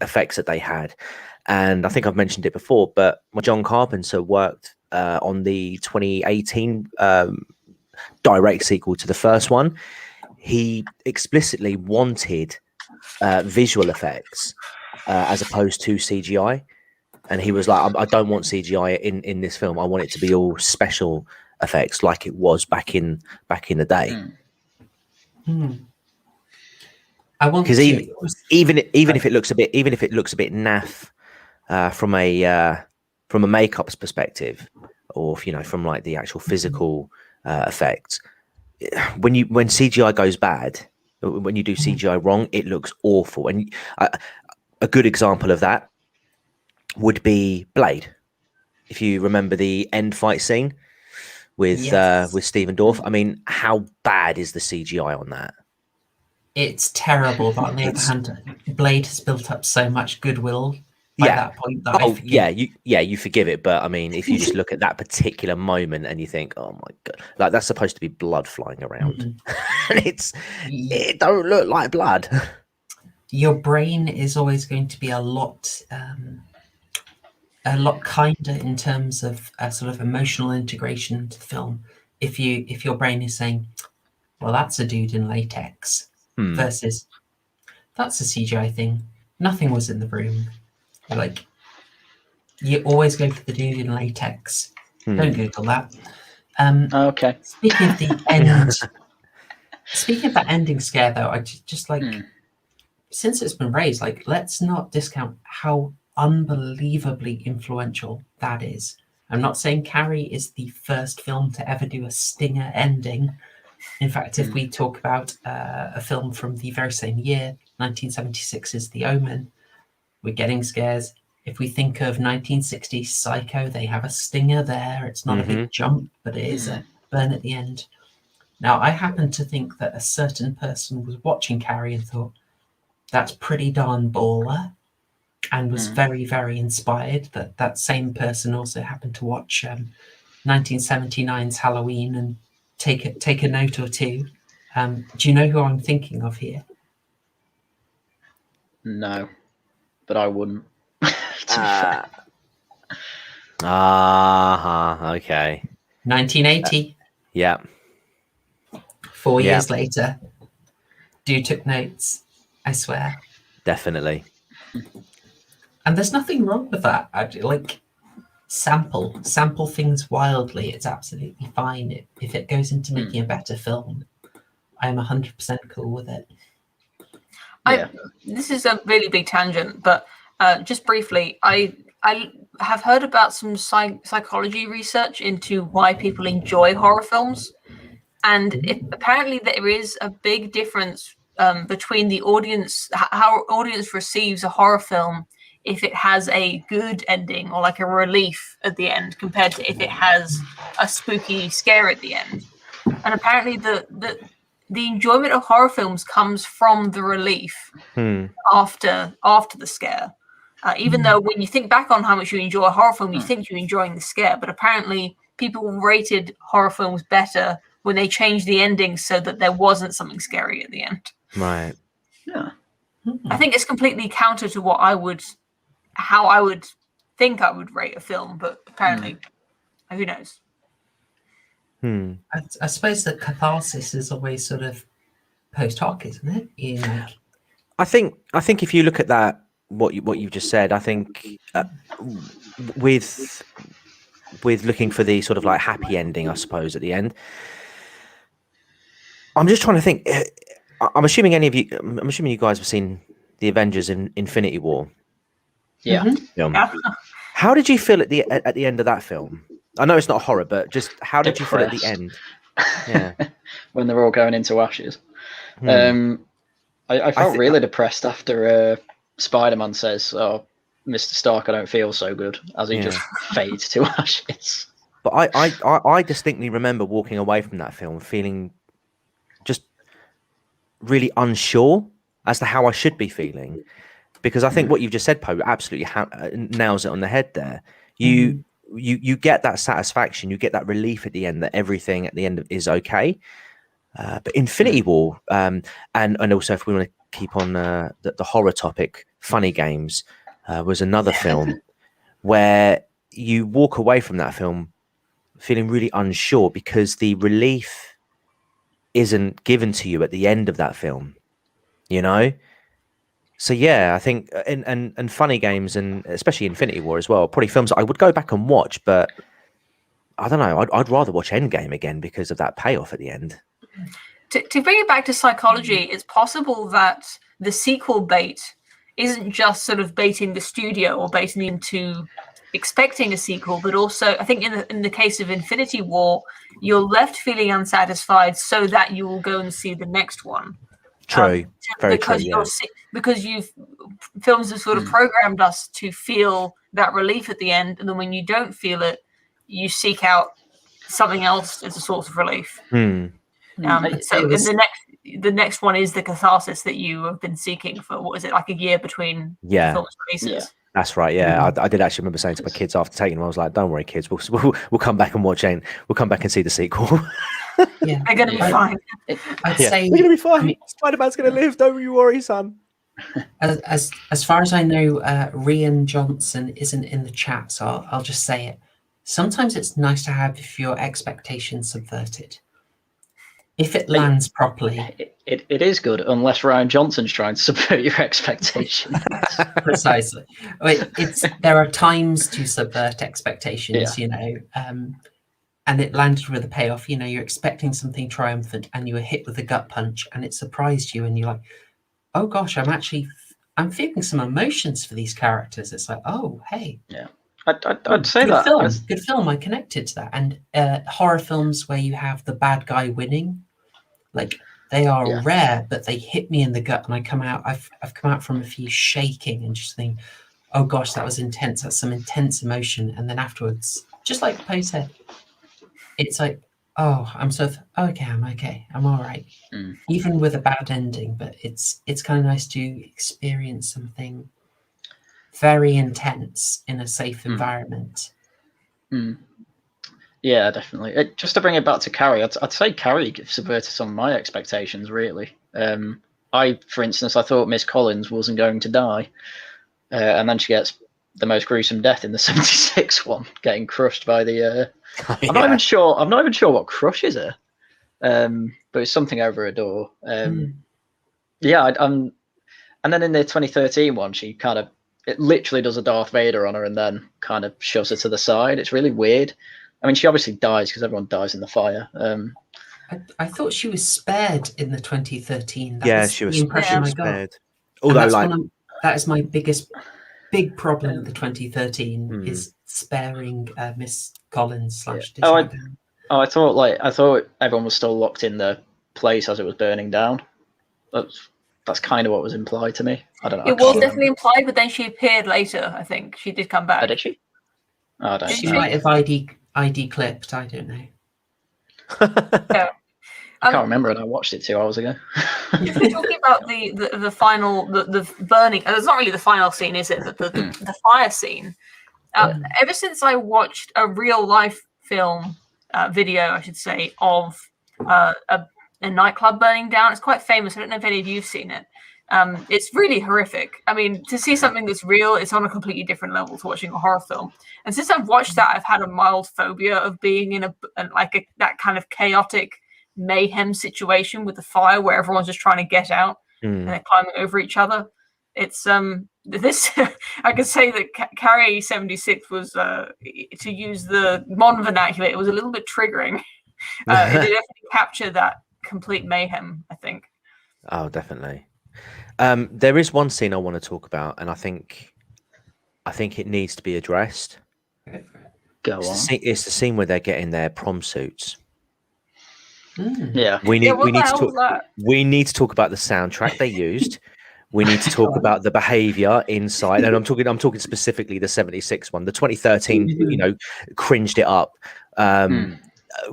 effects that they had. And I think I've mentioned it before, but when John Carpenter worked on the 2018 direct sequel to the first one, he explicitly wanted visual effects as opposed to CGI. And he was like, I don't want CGI in this film. I want it to be all special effects like it was back in the day. I want because even if it looks a bit naff from a makeup's perspective, or from like the actual physical effects, when CGI goes bad, when you do CGI wrong, it looks awful. And a good example of that would be Blade. If you remember the end fight scene with Stephen Dorff, I mean, how bad is the CGI on that? It's terrible, but on the other hand, Blade has built up so much goodwill by that point that you forgive it. But I mean, if you just look at that particular moment and you think, oh my god, like that's supposed to be blood flying around, and it don't look like blood. Your brain is always going to be a lot kinder in terms of sort of emotional integration into the film. If your brain is saying, well, that's a dude in latex, versus that's a CGI thing, nothing was in the room. Like, you always go for the dude in latex. Don't Google that. Okay. Speaking of the end, speaking of that ending scare, though, I just like, since it's been raised, like, let's not discount how unbelievably influential that is. I'm not saying Carrie is the first film to ever do a stinger ending. In fact, if we talk about a film from the very same year, 1976's The Omen, we're getting scares. If we think of 1960s Psycho, they have a stinger there. It's not a big jump, but it is a burn at the end. Now, I happen to think that a certain person was watching Carrie and thought, that's pretty darn baller, and was very, very inspired. That same person also happened to watch 1979's Halloween and take a note or two. Do you know who I'm thinking of here? No, but I wouldn't. Okay. 1980. Yeah. 4 years later. Dude took notes, I swear. Definitely. And there's nothing wrong with that. Like, sample things wildly. It's absolutely fine. If it goes into making a better film, I'm 100% cool with it. This is a really big tangent, but just briefly, I have heard about some psychology research into why people enjoy horror films, and apparently there is a big difference between the audience, how audience receives a horror film if it has a good ending or like a relief at the end compared to if it has a spooky scare at the end. And apparently the enjoyment of horror films comes from the relief after the scare. Even though when you think back on how much you enjoy a horror film, you think you're enjoying the scare. But apparently people rated horror films better when they changed the ending so that there wasn't something scary at the end. Right. Yeah. I think it's completely counter to how I would think I would rate a film, but apparently, who knows? I suppose that catharsis is always sort of post hoc, isn't it? I think if you look at that, what you've just said, I think with looking for the sort of like happy ending, I suppose at the end. I'm just trying to think. I'm assuming you guys have seen the Avengers in Infinity War. Yeah. Film. How did you feel at the end of that film? I know it's not horror, but just how did you feel at the end? Yeah. When they're all going into ashes. I felt really depressed after Spider-Man says, "Oh, Mr. Stark, I don't feel so good," as he just fades to ashes. But I distinctly remember walking away from that film feeling just really unsure as to how I should be feeling, because I think what you've just said, Poe, absolutely nails it on the head there. You get that satisfaction, you get that relief at the end that everything at the end is okay. But Infinity War, and also if we want to keep on the horror topic, Funny Games was another film where you walk away from that film feeling really unsure because the relief isn't given to you at the end of that film, So yeah, I think and Funny Games, and especially Infinity War as well, probably films that I would go back and watch, but I don't know, I'd rather watch Endgame again because of that payoff at the end. To bring it back to psychology, it's possible that the sequel bait isn't just sort of baiting the studio or baiting into expecting a sequel, but also I think in the case of Infinity War, you're left feeling unsatisfied so that you will go and see the next one. True, very true. Yeah. Because films have sort of programmed us to feel that relief at the end, and then when you don't feel it, you seek out something else as a source of relief. So the next one is the catharsis that you have been seeking for, what is it, like a year between films releases? Yeah. That's right. Yeah, I did actually remember saying to my kids after taking them, I was like, "Don't worry, kids. We'll come back and watch it. We'll come back and see the sequel. Yeah, they're going to be fine. I'd say we're going to be fine. Spider-Man's going to live. Don't you worry, son." As far as I know, Rian Johnson isn't in the chat, so I'll just say it. Sometimes it's nice to have your expectations subverted. If it lands properly. It is good, unless Ryan Johnson's trying to subvert your expectations. Precisely. There are times to subvert expectations, and it landed with a payoff. You're expecting something triumphant and you were hit with a gut punch and it surprised you and you're like, oh gosh, I'm feeling some emotions for these characters. It's like, oh, hey. Yeah. I'd say good that. Good film. I connected to that. And horror films where you have the bad guy winning, like they are rare, but they hit me in the gut, and I've come out from a few shaking and just think, oh gosh, that was intense. That's some intense emotion. And then afterwards, just like Poe said, it's like oh, okay, I'm okay, I'm all right, even with a bad ending. But it's kind of nice to experience something very intense in a safe environment. Yeah, definitely. Just to bring it back to Carrie, I'd say Carrie subverted some of my expectations, really. For instance, I thought Miss Collins wasn't going to die, and then she gets the most gruesome death in the 76 one, getting crushed by the. I'm not even sure. I'm not even sure what crushes her, but it's something over a door. Yeah, and then in the 2013 one, she kind of it literally does a Darth Vader on her, and then kind of shoves her to the side. It's really weird. I mean, she obviously dies because everyone dies in the fire. I thought she was spared in the 2013. She was the impression I got. spared. Although, that is my big problem with the 2013 is sparing Miss Collins / Desjardins. I thought everyone was still locked in the place as it was burning down. That's kind of what was implied to me. I don't know. It was definitely implied, but then she appeared later. I think she did come back. Oh, did she? Oh, I don't know. She might have ID clipped. I don't know. Yeah. I can't remember, and I watched it 2 hours ago. If we're talking about the final, the burning, it's not really the final scene, is it? The fire scene. Ever since I watched a real life film video, I should say, of a nightclub burning down, it's quite famous. I don't know if any of you've seen it. It's really horrific. I mean, to see something that's real, it's on a completely different level to watching a horror film. And since I've watched that, I've had a mild phobia of being in that kind of chaotic mayhem situation with the fire where everyone's just trying to get out and they're climbing over each other. It's this I could say that Carrie 76 was to use the modern vernacular, it was a little bit triggering. It did definitely capture that complete mayhem, I think. Oh, definitely. There is one scene I want to talk about, and I think it needs to be addressed. Go on. It's the scene where they're getting their prom suits. Yeah, we need to talk about the soundtrack they used. We need to talk about the behavior inside, and I'm talking specifically the 76 one. The 2013, cringed it up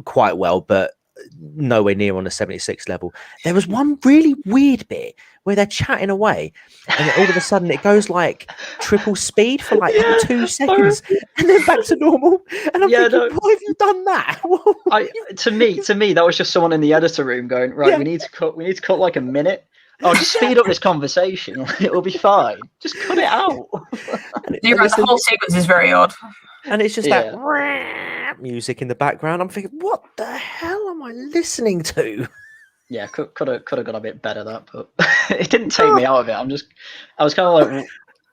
quite well, but nowhere near on the 76 level. There was one really weird bit where they're chatting away, and then all of a sudden it goes like triple speed for like 2 seconds, and then back to normal. And I'm thinking, why have you done that? To me, that was just someone in the editor room going, right, we need to cut like a minute. Oh, just speed up this conversation. It'll be fine. Just cut it out. You're right, the whole sequence is very odd. And it's just that music in the background. I'm thinking, what the hell am I listening to? Yeah, could have gone a bit better, that, but it didn't take me out of it. I was kind of like,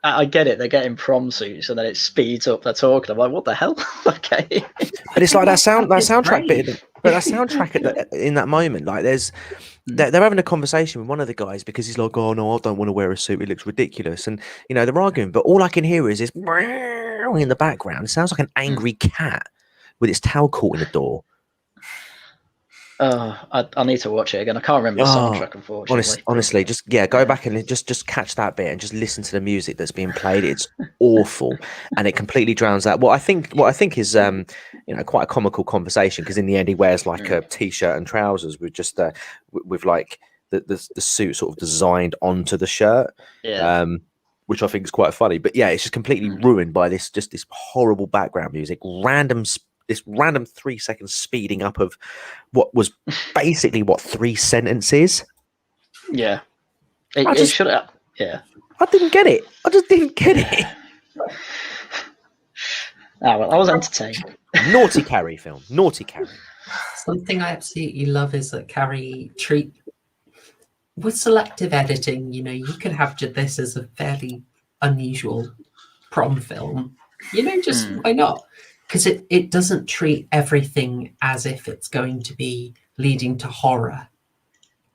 I get it. They're getting prom suits, and then it speeds up. They're talking. I'm like, what the hell? Okay. And it's like that soundtrack bit, but that soundtrack in that moment, like they're having a conversation with one of the guys because he's like, oh no, I don't want to wear a suit. It looks ridiculous, and they're arguing. But all I can hear is this in the background. It sounds like an angry cat with its tail caught in the door. I need to watch it again. I can't remember the soundtrack, unfortunately. Honestly, just go back and just catch that bit and just listen to the music that's being played. It's awful, and it completely drowns out what I think is quite a comical conversation, because in the end he wears like a t-shirt and trousers with just with like the suit sort of designed onto the shirt. Which I think is quite funny. But yeah, it's just completely ruined by this horrible background music, this random 3 seconds speeding up of what was basically 3 sentences. Yeah. It should have. Yeah. I didn't get it. I just didn't get it. Well, I was entertained. Naughty Carrie film. Naughty Carrie. Something I absolutely love is that Carrie with selective editing, you could have this as a fairly unusual prom film. Just why not? Because it doesn't treat everything as if it's going to be leading to horror.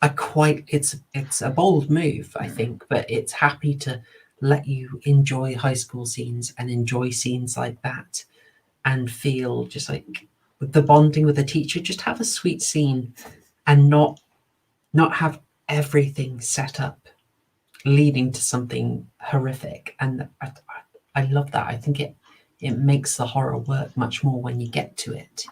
It's a bold move, I think, but it's happy to let you enjoy high school scenes and enjoy scenes like that, and feel just like the bonding with the teacher. Just have a sweet scene, and not have everything set up leading to something horrific. And I love that. I think it makes the horror work much more when you get to it.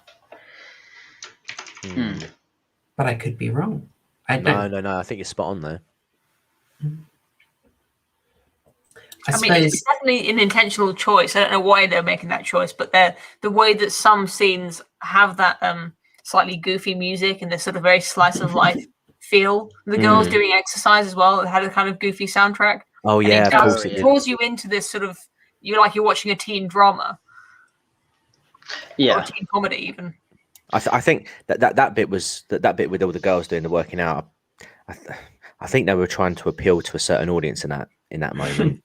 But I could be wrong. I don't. No. I think you're spot on there. I mean, it's definitely an intentional choice. I don't know why they're making that choice, but the way that some scenes have that slightly goofy music and this sort of very slice of life feel. The girls doing exercise as well. It had a kind of goofy soundtrack. Oh yeah, of course it draws you into this sort of you're watching a teen drama. Yeah, or a teen comedy even. I think that bit was that bit with all the girls doing the working out. I think they were trying to appeal to a certain audience in that moment.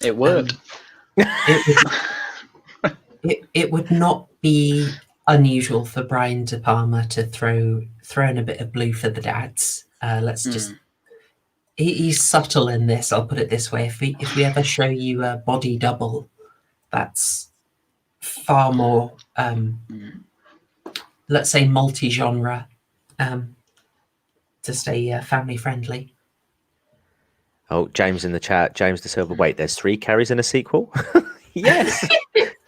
It worked. It would not be unusual for Brian De Palma to throw in a bit of blue for the dads. Let's just. He's subtle in this. I'll put it this way: if we ever show you a body double, that's far more, let's say, multi-genre, to stay family friendly. Oh, James in the chat. James De Silva. Wait, there's 3 Carries in a sequel. Yes.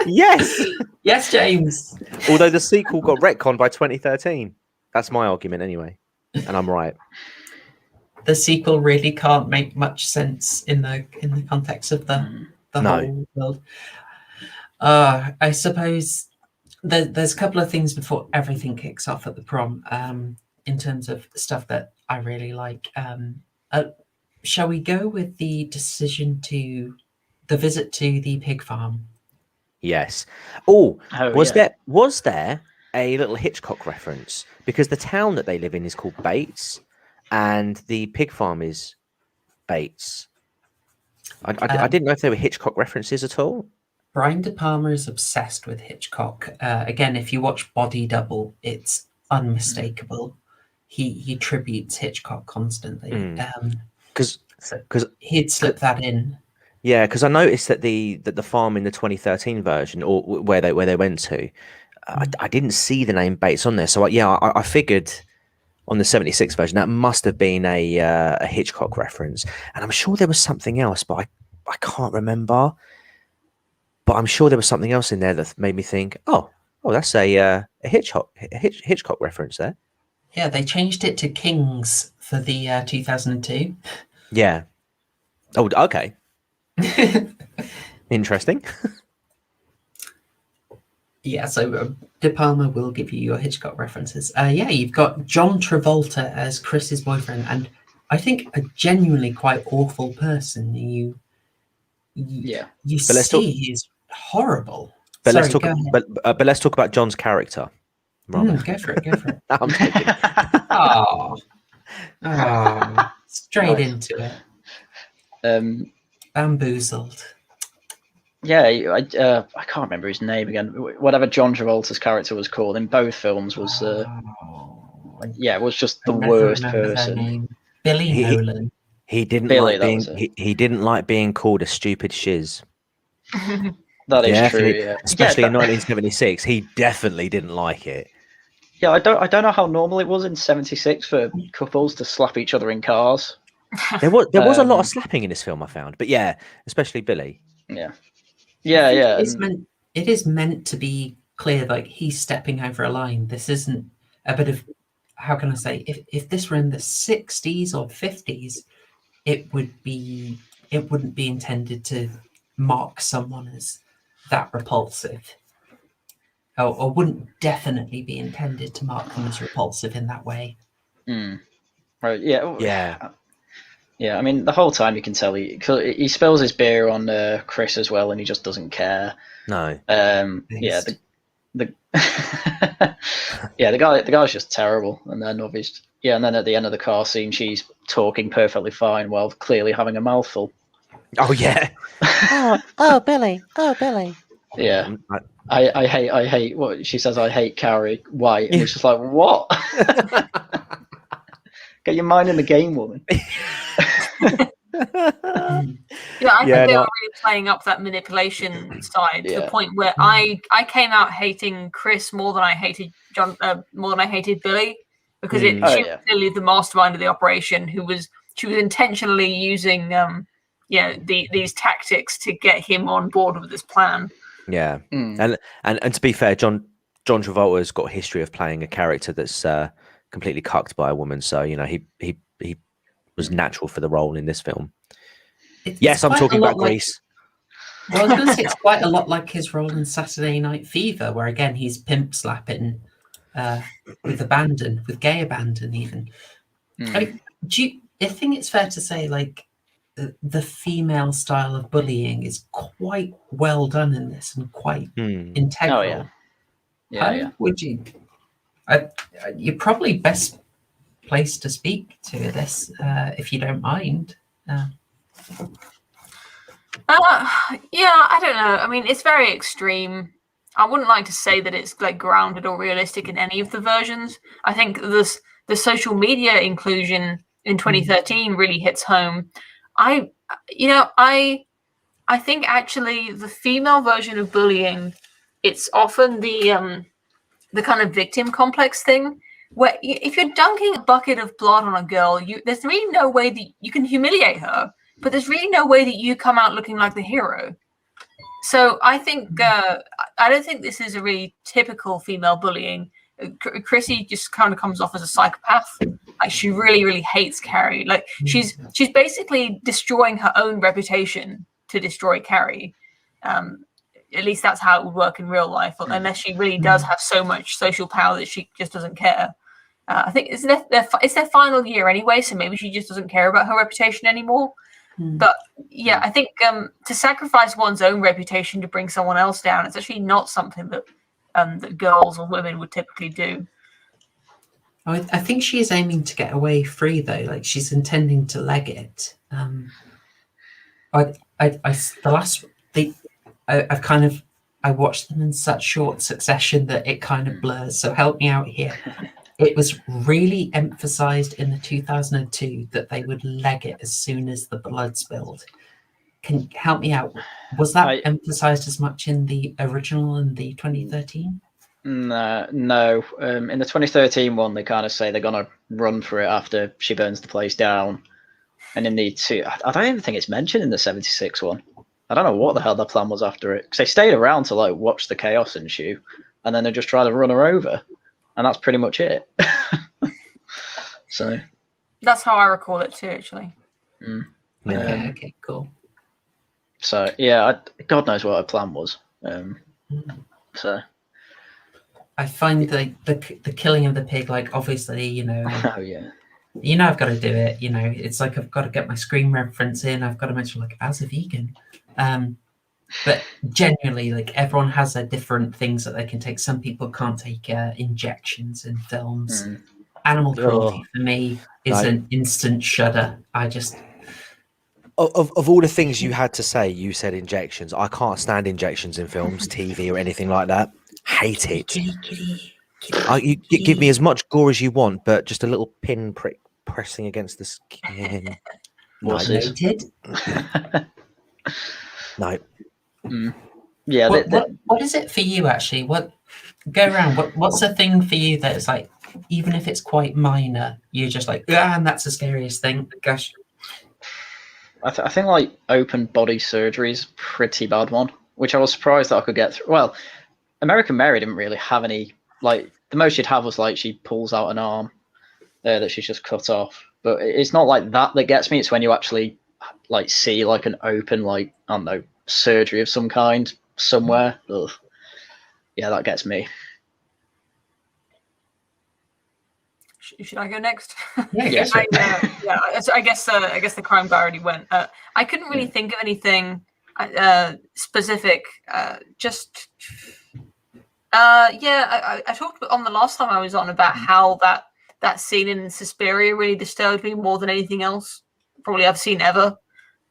Yes, James. Although the sequel got retconned by 2013. That's my argument anyway, and I'm right. The sequel really can't make much sense in the context of the whole world. I suppose there's a couple of things before everything kicks off at the prom. In terms of stuff that I really like. Shall we go with the visit to the pig farm? Yes. Was yeah. there a little Hitchcock reference? Because the town that they live in is called Bates, and the pig farm is Bates. I didn't know if there were Hitchcock references at all. Brian De Palma is obsessed with Hitchcock. Again, if you watch Body Double, it's unmistakable. He tributes Hitchcock constantly. Because he'd slip that in. Yeah, because I noticed that the farm in the 2013 version, or where they went to, I didn't see the name Bates on there. So I figured on the 76 version that must have been a Hitchcock reference, and I'm sure there was something else, but I can't remember. But I'm sure there was something else in there that made me think, oh, that's a Hitchcock reference there. Yeah, they changed it to Kings for the 2002. Yeah. Oh, okay. Interesting. Yeah, so De Palma will give you your Hitchcock references. You've got John Travolta as Chris's boyfriend, and I think a genuinely quite awful person. You see he's horrible. But Sorry, let's talk about John's character. Go for it. I'm joking. Straight into it. Bamboozled. Yeah, I can't remember his name again. Whatever John Travolta's character was called in both films was, was just the worst person. Billy Nolan. He didn't like being called a stupid shiz. That is true. Yeah, especially in 1976, he definitely didn't like it. Yeah, I don't know how normal it was in '76 for couples to slap each other in cars. There was a lot of slapping in this film, I found, but yeah, especially Billy. Yeah. It is meant to be clear, like he's stepping over a line. This isn't a bit of, how can I say, if this were in the 60s or 50s, it wouldn't be intended to mark someone as that repulsive, or wouldn't definitely be intended to mark them as repulsive in that way. Right. Yeah, I mean, the whole time you can tell he spills his beer on Chris as well, and he just doesn't care. No. The guy's just terrible. And then and then at the end of the car scene, she's talking perfectly fine while clearly having a mouthful. Oh yeah. Billy. Yeah. I hate what she says. I hate Carrie. Why? And it's just like, what? Get your mind in the game, woman. I think they were really playing up that manipulation side to the point where I came out hating Chris more than I hated Billy, because she was clearly the mastermind of the operation. She was intentionally using these tactics to get him on board with this plan. Yeah, and to be fair, John John Travolta's got a history of playing a character that's completely cucked by a woman, so you know he was natural for the role in this film. Yes, I'm talking about Grease. Well, I was going to say it's quite a lot like his role in Saturday Night Fever, where again he's pimp slapping with abandon, with gay abandon, even. Like, I think it's fair to say, like, the female style of bullying is quite well done in this and quite integral. Oh yeah. Would you? You're probably best placed to speak to this, if you don't mind. Yeah, I don't know. I mean, it's very extreme. I wouldn't like to say that it's like grounded or realistic in any of the versions. I think the social media inclusion in 2013 really hits home. I think actually the female version of bullying, it's often the kind of victim complex thing where if you're dunking a bucket of blood on a girl, there's really no way that you can humiliate her, but there's really no way that you come out looking like the hero. So I think I don't think this is a really typical female bullying. Chrissy just kind of comes off as a psychopath. Like, she really, really hates Carrie. Like, she's basically destroying her own reputation to destroy Carrie. At least that's how it would work in real life, unless she really does have so much social power that she just doesn't care. I think it's their final year anyway, so maybe she just doesn't care about her reputation anymore. But yeah, I think to sacrifice one's own reputation to bring someone else down, it's actually not something that that girls or women would typically do. I think she is aiming to get away free, though. Like, she's intending to leg it. I watched them in such short succession that it kind of blurs. So help me out here. It was really emphasized in the 2002 that they would leg it as soon as the blood spilled. Can you help me out? Was that emphasized as much in the original and the 2013? No. In the 2013 one, they kind of say they're going to run for it after she burns the place down. And in the I don't even think it's mentioned in the 76 one. I don't know what the hell their plan was after it. Because they stayed around to like watch the chaos ensue, and then they just try to run her over. And that's pretty much it. So that's how I recall it too, actually. Okay, cool. So yeah, God knows what her plan was. So I find the killing of the pig, like, obviously, you know. Oh yeah. You know, I've got to do it. You know, it's like I've got to get my Scream reference in. I've got to mention, like, as a vegan. But genuinely, like, everyone has their different things that they can take. Some people can't take injections in films. Animal cruelty for me is an instant shudder. I just... Of all the things you had to say, you said injections. I can't stand injections in films, TV, or anything like that. Hate it. You give me as much gore as you want, but just a little pin prick pressing against the skin. Noted. No. Yeah. What is it for you, actually? Go around. What's the thing for you that is like, even if it's quite minor, you're just like, and that's the scariest thing. Gosh. I think like open body surgery is a pretty bad one, which I was surprised that I could get through. Well, American Mary didn't really have any. Like, the most she'd have was like she pulls out an arm there that she's just cut off. But it's not like that gets me. It's when you actually like see like an open, like, I don't know, surgery of some kind somewhere. Ugh. Yeah, that gets me. Should I go next? Yeah. I guess the crime guy already went. I couldn't really think of anything specific. I talked on the last time I was on about how that scene in Suspiria really disturbed me more than anything else probably I've seen ever.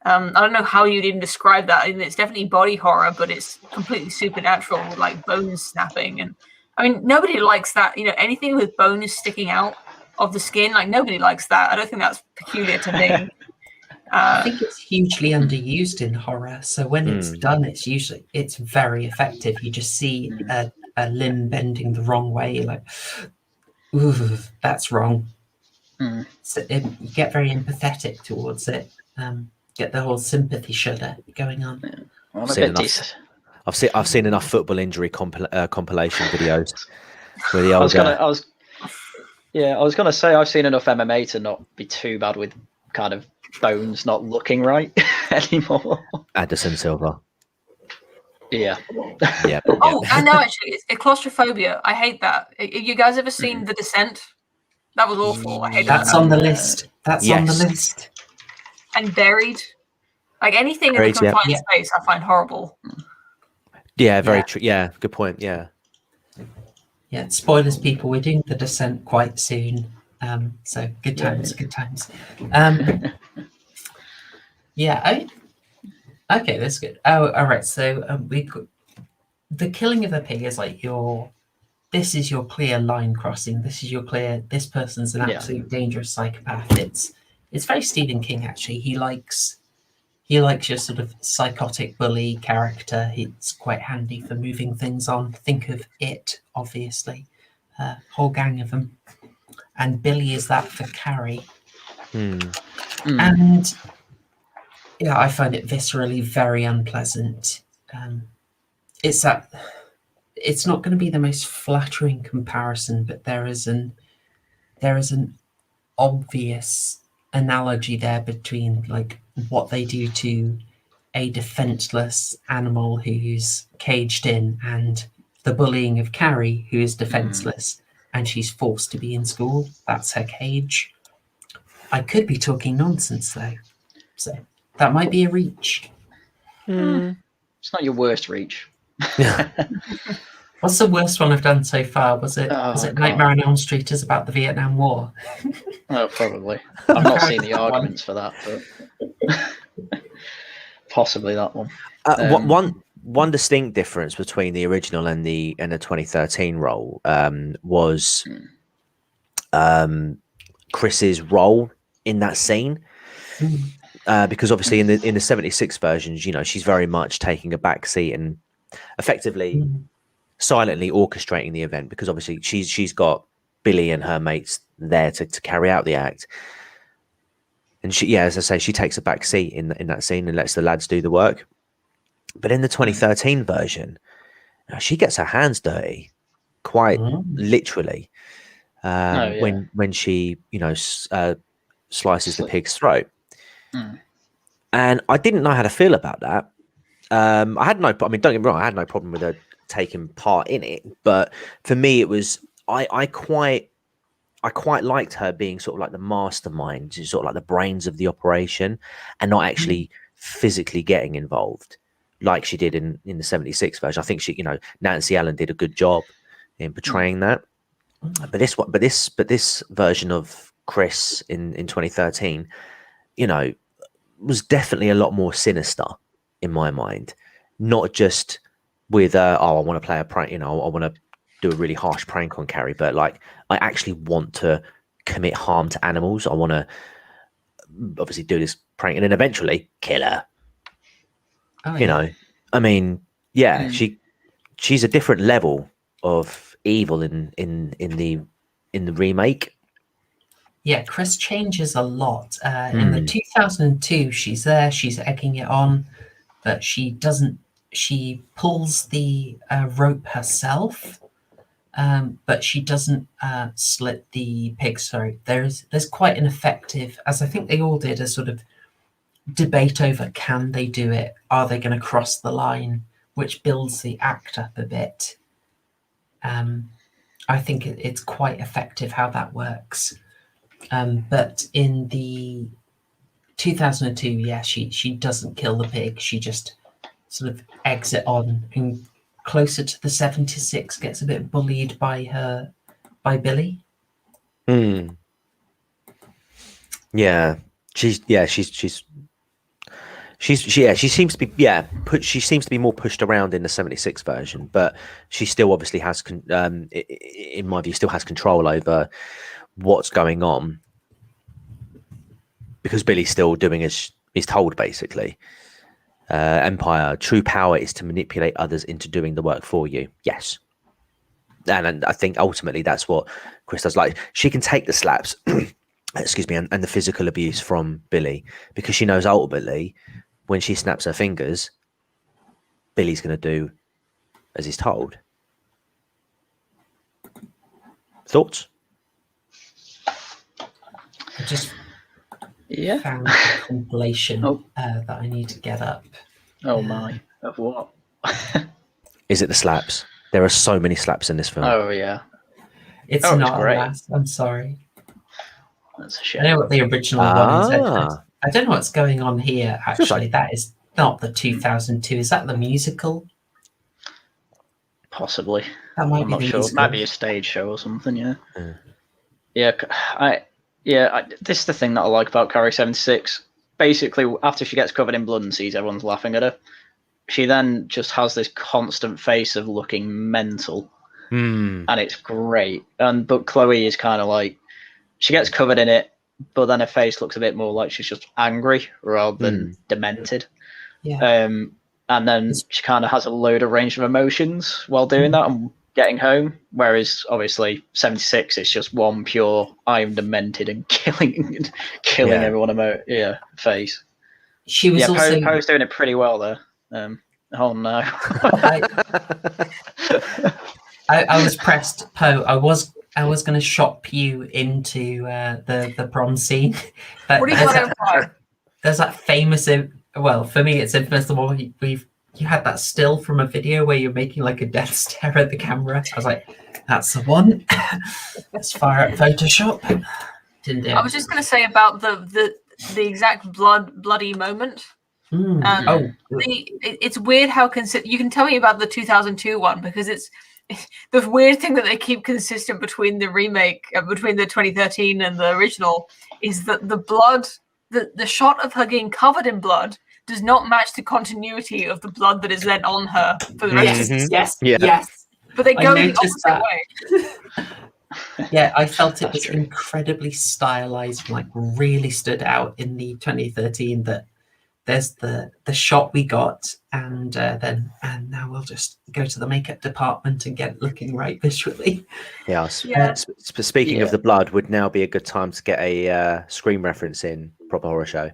I don't know how you'd even describe that. I mean, it's definitely body horror, but it's completely supernatural, with like bones snapping. And I mean, nobody likes that. You know, anything with bones sticking out of the skin, like, nobody likes that. I don't think that's peculiar to me. I think it's hugely underused in horror. So when it's done, it's very effective. You just see a limb bending the wrong way, you're like, ooh, that's wrong. So you get very empathetic towards it. Get the whole sympathy shudder going on. Well, I've seen enough football injury compilation videos where the I old. was gonna say I've seen enough MMA to not be too bad with kind of bones not looking right anymore. Anderson Silva. Yeah. Yeah. Oh, I know actually, it's claustrophobia. I hate that. You guys ever seen The Descent? That was awful. I hate That's that. on the list. That's on the Yes. list. And Buried. Like anything in the Buried, yeah. confined space, I find horrible. Yeah, very Yeah. true. Yeah, good point. Yeah. Yeah, spoilers, people. We're doing The Descent quite soon. So good times, good times. Yeah. Okay, that's good. Oh, all right. So the killing of the pig is like this is your clear line crossing. This is your clear. This person's an absolute dangerous psychopath. It's very Stephen King actually. He likes your sort of psychotic bully character. It's quite handy for moving things on. Think of It, obviously, whole gang of them, and Billy is that for Carrie. And yeah, I find it viscerally very unpleasant. It's not going to be the most flattering comparison, but there is an obvious analogy there between like what they do to a defenseless animal who's caged in and the bullying of Carrie, who is defenseless and she's forced to be in school. That's her cage. I could be talking nonsense though, so that might be a reach. It's not your worst reach. What's the worst one I've done so far? Was it God. Nightmare on Elm Street is about the Vietnam War? Oh, probably. I've not seen the arguments for that, but possibly that one. One distinct difference between the original and the 2013 role was Chris's role in that scene. Because obviously in the 76 versions, you know, she's very much taking a back seat and effectively silently orchestrating the event, because obviously she's got Billy and her mates there to carry out the act. And she, as I say, she takes a back seat in that scene and lets the lads do the work. But in the 2013 version, she gets her hands dirty, quite literally, when she, you know, slices the pig's throat. And I didn't know how to feel about that. Don't get me wrong, I had no problem with her taking part in it, but for me, it was I quite liked her being sort of like the mastermind, sort of like the brains of the operation, and not actually physically getting involved like she did in the 76 version. I think Nancy Allen did a good job in portraying that. But this version of Chris in 2013, you know, was definitely a lot more sinister in my mind. Not just with I want to play a prank, you know, I want to do a really harsh prank on Carrie, but like I actually want to commit harm to animals. I want to obviously do this prank and then eventually kill her. You know, I mean, she's a different level of evil in the remake. Yeah, Chris changes a lot. In the 2002, she's there, she's egging it on, but she doesn't. She pulls the rope herself, but she doesn't slit the pig's throat. There's quite an effective, as I think they all did, a sort of debate over can they do it? Are they going to cross the line? Which builds the act up a bit. I think it's quite effective how that works. But in the 2002, she doesn't kill the pig. She just sort of eggs it on, and closer to the 76 gets a bit bullied by Billy. Yeah, she seems to be she seems to be more pushed around in the 76 version, but she still obviously has in my view still has control over what's going on, because Billy's still doing as he's told, basically. Empire, true power is to manipulate others into doing the work for you. Yes. And I think ultimately that's what Chris does. Like, she can take the slaps, excuse me, and the physical abuse from Billy, because she knows ultimately when she snaps her fingers, Billy's going to do as he's told. Thoughts? I just Yeah. found a compilation that I need to get up. Oh my. Of what? Is it the slaps? There are so many slaps in this film. Oh yeah. It's Oh, it's not, great. alas. I'm sorry. That's a I shame. know what the original one is. Ah. I don't know what's going on here, Feels actually. That is not the 2002. Is that the musical? Possibly. That might I'm be not the sure. musical. Might be a stage show or something. Yeah. Yeah. This is the thing that I like about Carrie 76. Basically, after she gets covered in blood and sees everyone's laughing at her, she then just has this constant face of looking mental, and it's great. But Chloe is kind of like, she gets covered in it, but then her face looks a bit more like she's just angry rather than demented. Yeah. And then she kind of has a load of range of emotions while doing that and getting home. Whereas obviously 76, it's just one pure I am demented and killing everyone face. She was also. Poe's doing it pretty well there. Oh no. I was pressed, Poe. I was going to shop you into the prom scene. What do you got for? There's that famous. Well, for me, it's infamous. The one you had that still from a video where you're making like a death stare at the camera. I was like, that's the one. Let's fire up Photoshop. Didn't do it. I was just going to say about the exact bloody moment. It's weird how you can tell me about the 2002 one, because it's the weird thing that they keep consistent between the remake, between the 2013 and the original, is that the blood, the shot of her getting covered in blood does not match the continuity of the blood that is then on her for the rest of the Yes. But they go the opposite way. Yeah, I felt it was incredibly stylized, like really stood out in the 2013. That there's the shot we got, and now we'll just go to the makeup department and get it looking right visually. Speaking of the blood, would now be a good time to get a Scream reference in Proper Horror Show.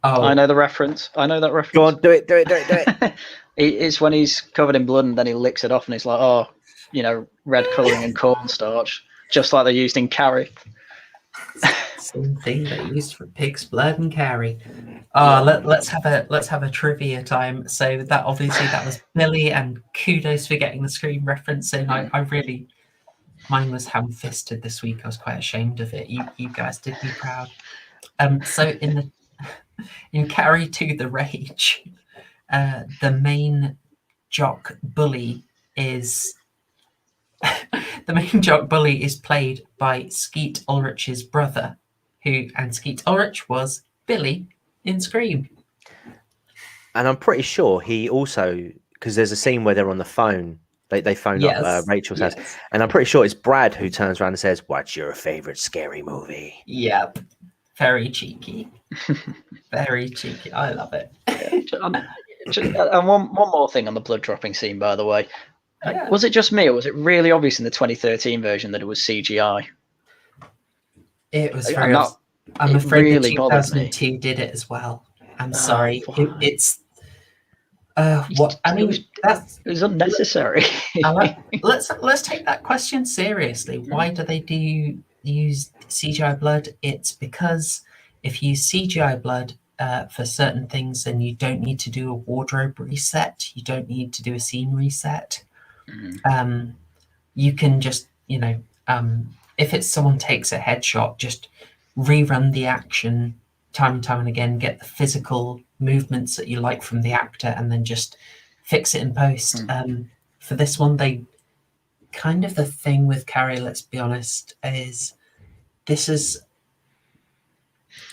Oh, I know the reference. I know that reference. Go on, do it. It's when he's covered in blood and then he licks it off and he's like, red colouring and cornstarch, just like they used in Carrie. Same thing they used for Pig's Blood and Carrie. Let's have a trivia time. So that was Billy, and kudos for getting the Scream reference in. I really, mine was ham-fisted this week. I was quite ashamed of it. You guys did me proud. So in Carrie 2: The Rage, the main jock bully is played by Skeet Ulrich's brother, and Skeet Ulrich was Billy in Scream. And I'm pretty sure he also, because there's a scene where they're on the phone, they phone up Rachel's house, and I'm pretty sure it's Brad who turns around and says, "What's your favorite scary movie?" Yep. Very cheeky. Very cheeky. I love it. And one more thing on the blood dropping scene, by the way. Was it just me, or was it really obvious in the 2013 version that it was CGI? It was very obvious. I'm afraid really the 2002 did it as well. I'm sorry. It's what I mean. It was unnecessary. Let's take that question seriously. Why do they use CGI blood? It's because if you use CGI blood for certain things, then you don't need to do a wardrobe reset. You don't need to do a scene reset. You can just, if it's someone takes a headshot, just rerun the action time and time and again, get the physical movements that you like from the actor, and then just fix it in post. For this one, they kind of, the thing with Carrie, let's be honest, is this is,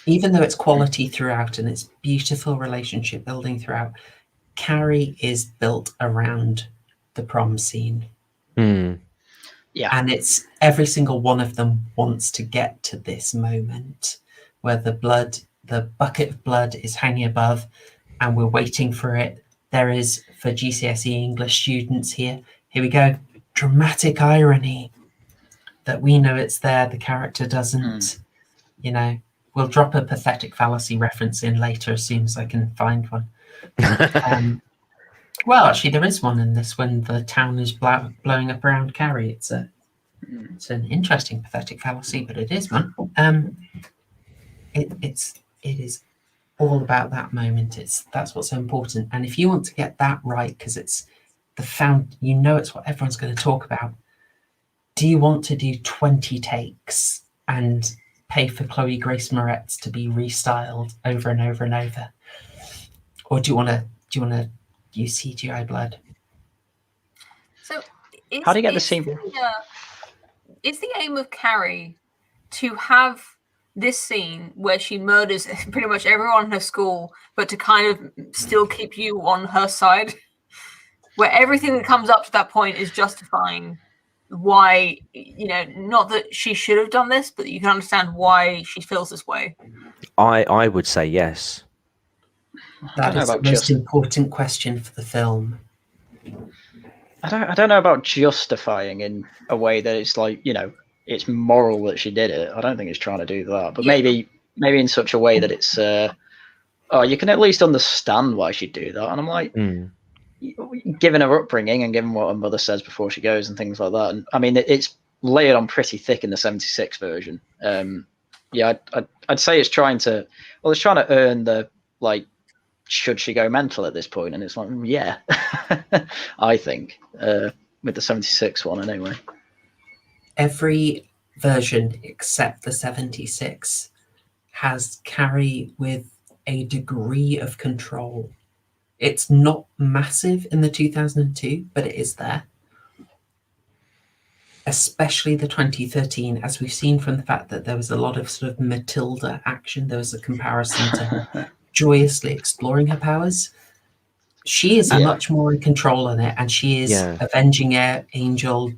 even though it's quality throughout and it's beautiful relationship building throughout, Carrie is built around the prom scene. Yeah. And it's every single one of them wants to get to this moment where the bucket of blood is hanging above and we're waiting for it. There is, for GCSE English students here we go, dramatic irony that we know it's there, the character doesn't. We'll drop a pathetic fallacy reference in later as soon as I can find one. Well, actually, there is one in this when the town is blowing up around Carrie. It's an interesting pathetic fallacy, but it is one. It is all about that moment. That's what's so important. And if you want to get that right, because it's it's what everyone's going to talk about. Do you want to do 20 takes and pay for Chloe Grace Moretz to be restyled over and over and over, or do you want to use CGI blood? So, How do you get the scene? Is the aim of Carrie to have this scene where she murders pretty much everyone in her school, but to kind of still keep you on her side, where everything that comes up to that point is justifying why, not that she should have done this, but you can understand why she feels this way? I would say yes. That is the most important question for the film. I don't know about justifying in a way that it's like, it's moral that she did it. I don't think it's trying to do that, but maybe in such a way that it's you can at least understand why she'd do that. And I'm like, given her upbringing and given what her mother says before she goes and things like that, and I mean it's layered on pretty thick in the 76 version. I'd say it's trying to earn the, like, should she go mental at this point? And it's like, yeah, I think with the 76 one anyway. Every version except the 76 has Carrie with a degree of control. It's not massive in the 2002, but it is there. Especially the 2013, as we've seen from the fact that there was a lot of sort of Matilda action. There was a comparison to her joyously exploring her powers. She is much more in control in it, and she is avenging Angel,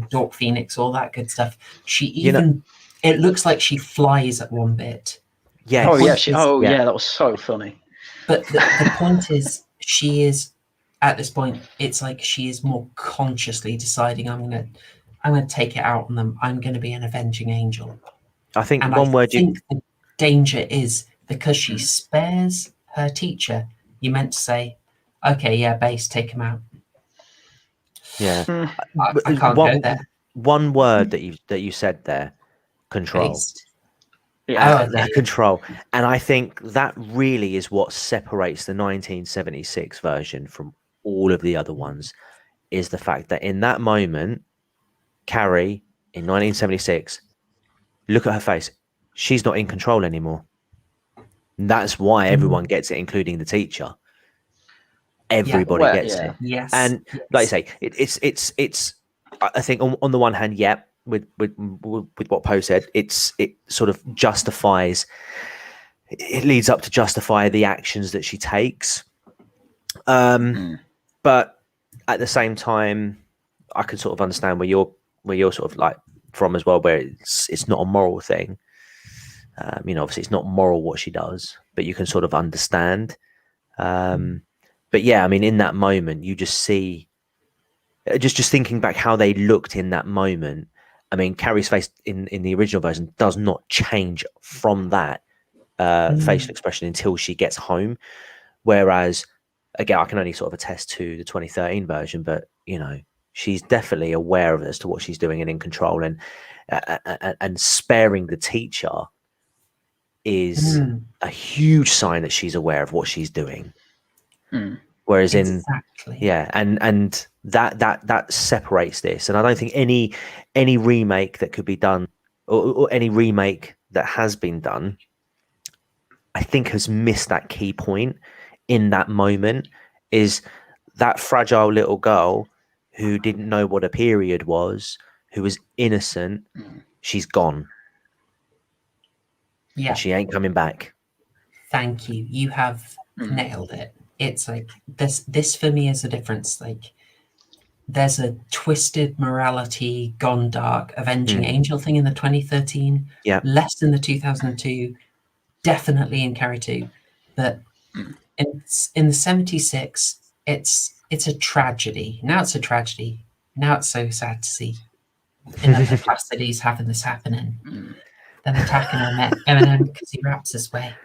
Dork Phoenix, all that good stuff. She even, it looks like she flies at one bit. Yeah. That was so funny. But the point is, she is, at this point, it's like she is more consciously deciding, I'm going to take it out on them. I'm going to be an avenging angel. I think the danger is because she spares her teacher. You meant to say, okay, yeah, Base, take him out. Yeah. I can't go there. One word that you said there, control. Based. Control. And I think that really is what separates the 1976 version from all of the other ones, is the fact that in that moment, Carrie in 1976, look at her face, she's not in control anymore. And that's why everyone gets it, including the teacher. Everybody gets it. Yes. And like I say, it's I think on the one hand, with what Poe said, it sort of justifies, it leads up to justify the actions that she takes. But at the same time, I can sort of understand where you're sort of like from as well, where it's not a moral thing. Obviously it's not moral what she does, but you can sort of understand. But yeah, I mean, in that moment, you just see, just thinking back how they looked in that moment. I mean, Carrie's face in the original version does not change from that facial expression until she gets home. Whereas, again, I can only sort of attest to the 2013 version, but she's definitely aware of as to what she's doing and in control, and sparing the teacher is a huge sign that she's aware of what she's doing. Whereas and that separates this, and I don't think any remake that could be done, or any remake that has been done, I think has missed that key point in that moment. Is that fragile little girl who didn't know what a period was, who was innocent, she's gone. Yeah. And she ain't coming back. Thank you. You have nailed it. It's like this for me is a difference. Like, there's a twisted morality, gone dark, avenging angel thing in the 2013. Yeah. Less in the 2002. Definitely in Carrie 2. But in the 76, it's a tragedy. Now it's a tragedy. Now it's so sad to see the Cassidy's having this happening. Then attacking Eminem because he raps this way.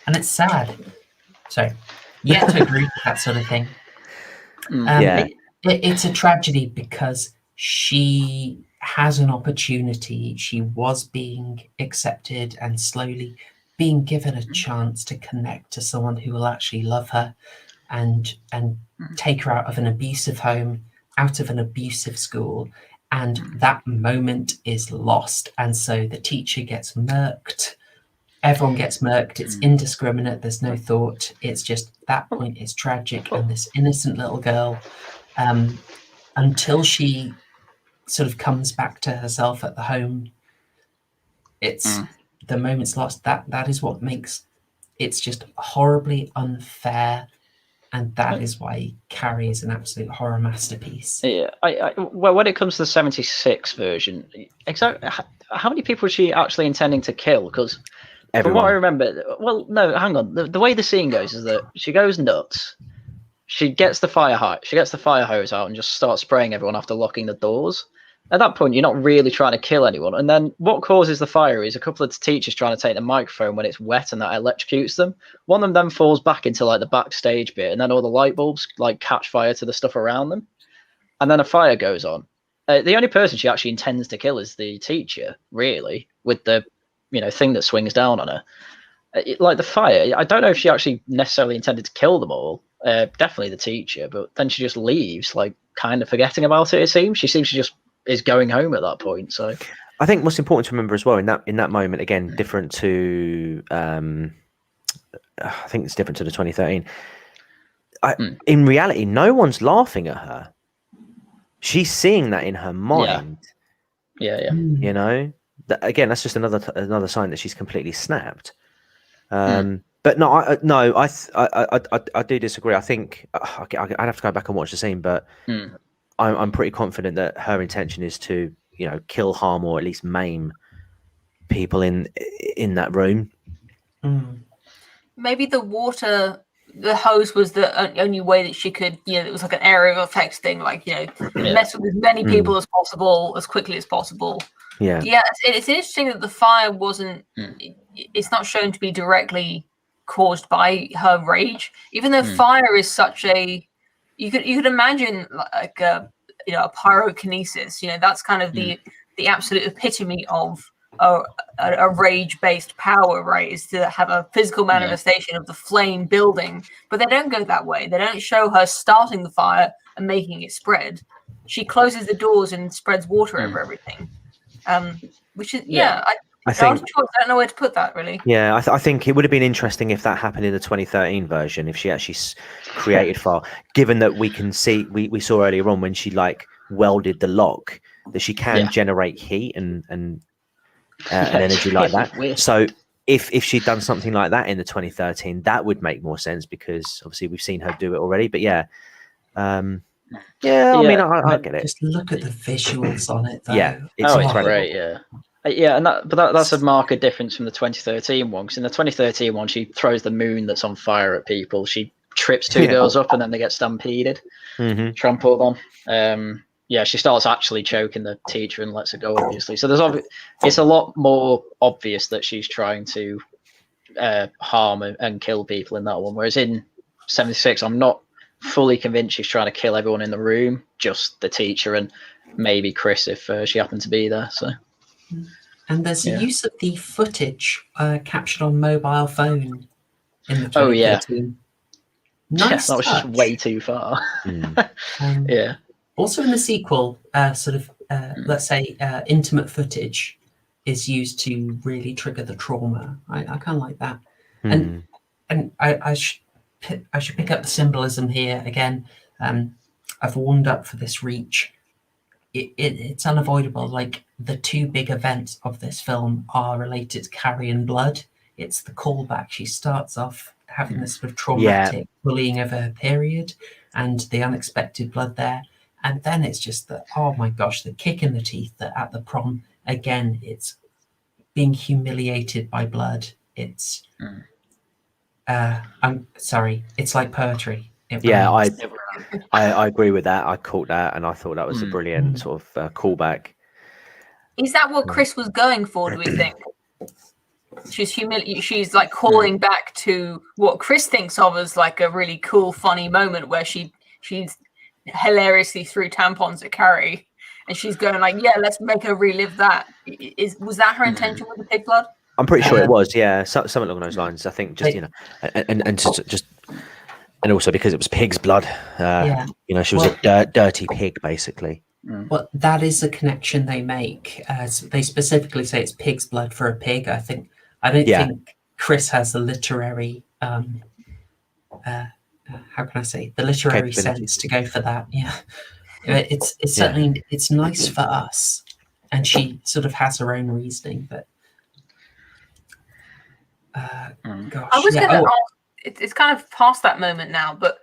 And it's sad. So you have to agree with that sort of thing. It's a tragedy because she has an opportunity. She was being accepted and slowly being given a chance to connect to someone who will actually love her and take her out of an abusive home, out of an abusive school. And that moment is lost. And so the teacher gets murked. Everyone gets murked. It's indiscriminate. There's no thought. It's just that point is tragic. And this innocent little girl, until she sort of comes back to herself at the home, it's the moment's lost. That is what makes it's just horribly unfair. And that is why Carrie is an absolute horror masterpiece. Yeah, well, when it comes to the 76 version, exactly how many people is she actually intending to kill? Because from what I remember, well, no, hang on. The way the scene goes is that she goes nuts. She gets the fire hose out and just starts spraying everyone after locking the doors. At that point, you're not really trying to kill anyone. And then what causes the fire is a couple of teachers trying to take the microphone when it's wet and that electrocutes them. One of them then falls back into like the backstage bit, and then all the light bulbs like catch fire to the stuff around them. And then a fire goes on. The only person she actually intends to kill is the teacher, really, with the thing that swings down on her. Like the fire, I don't know if she actually necessarily intended to kill them all. Definitely the teacher, but then she just leaves, like kind of forgetting about it. It seems she just is going home at that point. So I think what's important to remember as well in that moment, again, different to I think it's different to the 2013. In reality, no one's laughing at her. She's seeing that in her mind. Yeah. You know, again, that's just another sign that she's completely snapped. But no, I do disagree. I think I'd have to go back and watch the scene, but I'm pretty confident that her intention is to, kill, harm, or at least maim people in that room. Maybe the hose was the only way that she could, it was like an aerial effects thing, like, mess with as many people as possible, as quickly as possible. Yeah. It's interesting that the fire wasn't, it's not shown to be directly caused by her rage, even though fire is such a, you could imagine like a pyrokinesis, that's kind of the absolute epitome of a rage-based power, right? Is to have a physical manifestation of the flame building, but they don't go that way. They don't show her starting the fire and making it spread. She closes the doors and spreads water over everything, which is I don't know where to put that, really. Yeah, I think it would have been interesting if that happened in the 2013 version, if she actually created fire, given that we can see, we saw earlier on when she like welded the lock, that she can generate heat and energy like that. So if she'd done something like that in the 2013, that would make more sense, because obviously we've seen her do it already. But I mean, I get it. Just look at the visuals on it, though. Yeah, it's great. Yeah, and that's a marked difference from the 2013 one. Because in the 2013 one, she throws the moon that's on fire at people. She trips two girls up, and then they get stampeded, trampled on. She starts actually choking the teacher and lets her go, obviously. So it's a lot more obvious that she's trying to harm and kill people in that one. Whereas in 76, I'm not fully convinced she's trying to kill everyone in the room, just the teacher and maybe Chris if she happened to be there. So. And there's a use of the footage captured on mobile phone in the 2013. Oh, yeah. Nice that was just way too far. Also in the sequel, let's say intimate footage is used to really trigger the trauma. I kind of like that. And I should pick up the symbolism here again. I've warmed up for this reach. It's unavoidable. Like, the two big events of this film are related to Carrie and blood. It's the callback. She starts off having this sort of traumatic bullying over her period and the unexpected blood there. And then it's just oh my gosh, the kick in the teeth that at the prom, again, it's being humiliated by blood. It's, I'm sorry, it's like poetry. I agree with that. I caught that, and I thought that was a brilliant sort of callback. Is that what Chris was going for, do we think? She's like calling back to what Chris thinks of as like a really cool, funny moment where she's hilariously threw tampons at Carrie, and she's going like, "Yeah, let's make her relive that." Was that her intention with the pig blood? I'm pretty sure it was, yeah, something along those lines. I think just and also because it was pig's blood. She was a dirty pig, basically. Well, that is a connection they make. They specifically say it's pig's blood for a pig. I don't think Chris has the literary how can I say, the literary sense to go for that. Yeah, it's certainly it's nice for us, and she sort of has her own reasoning. But gosh, I was going to ask. It's kind of past that moment now, but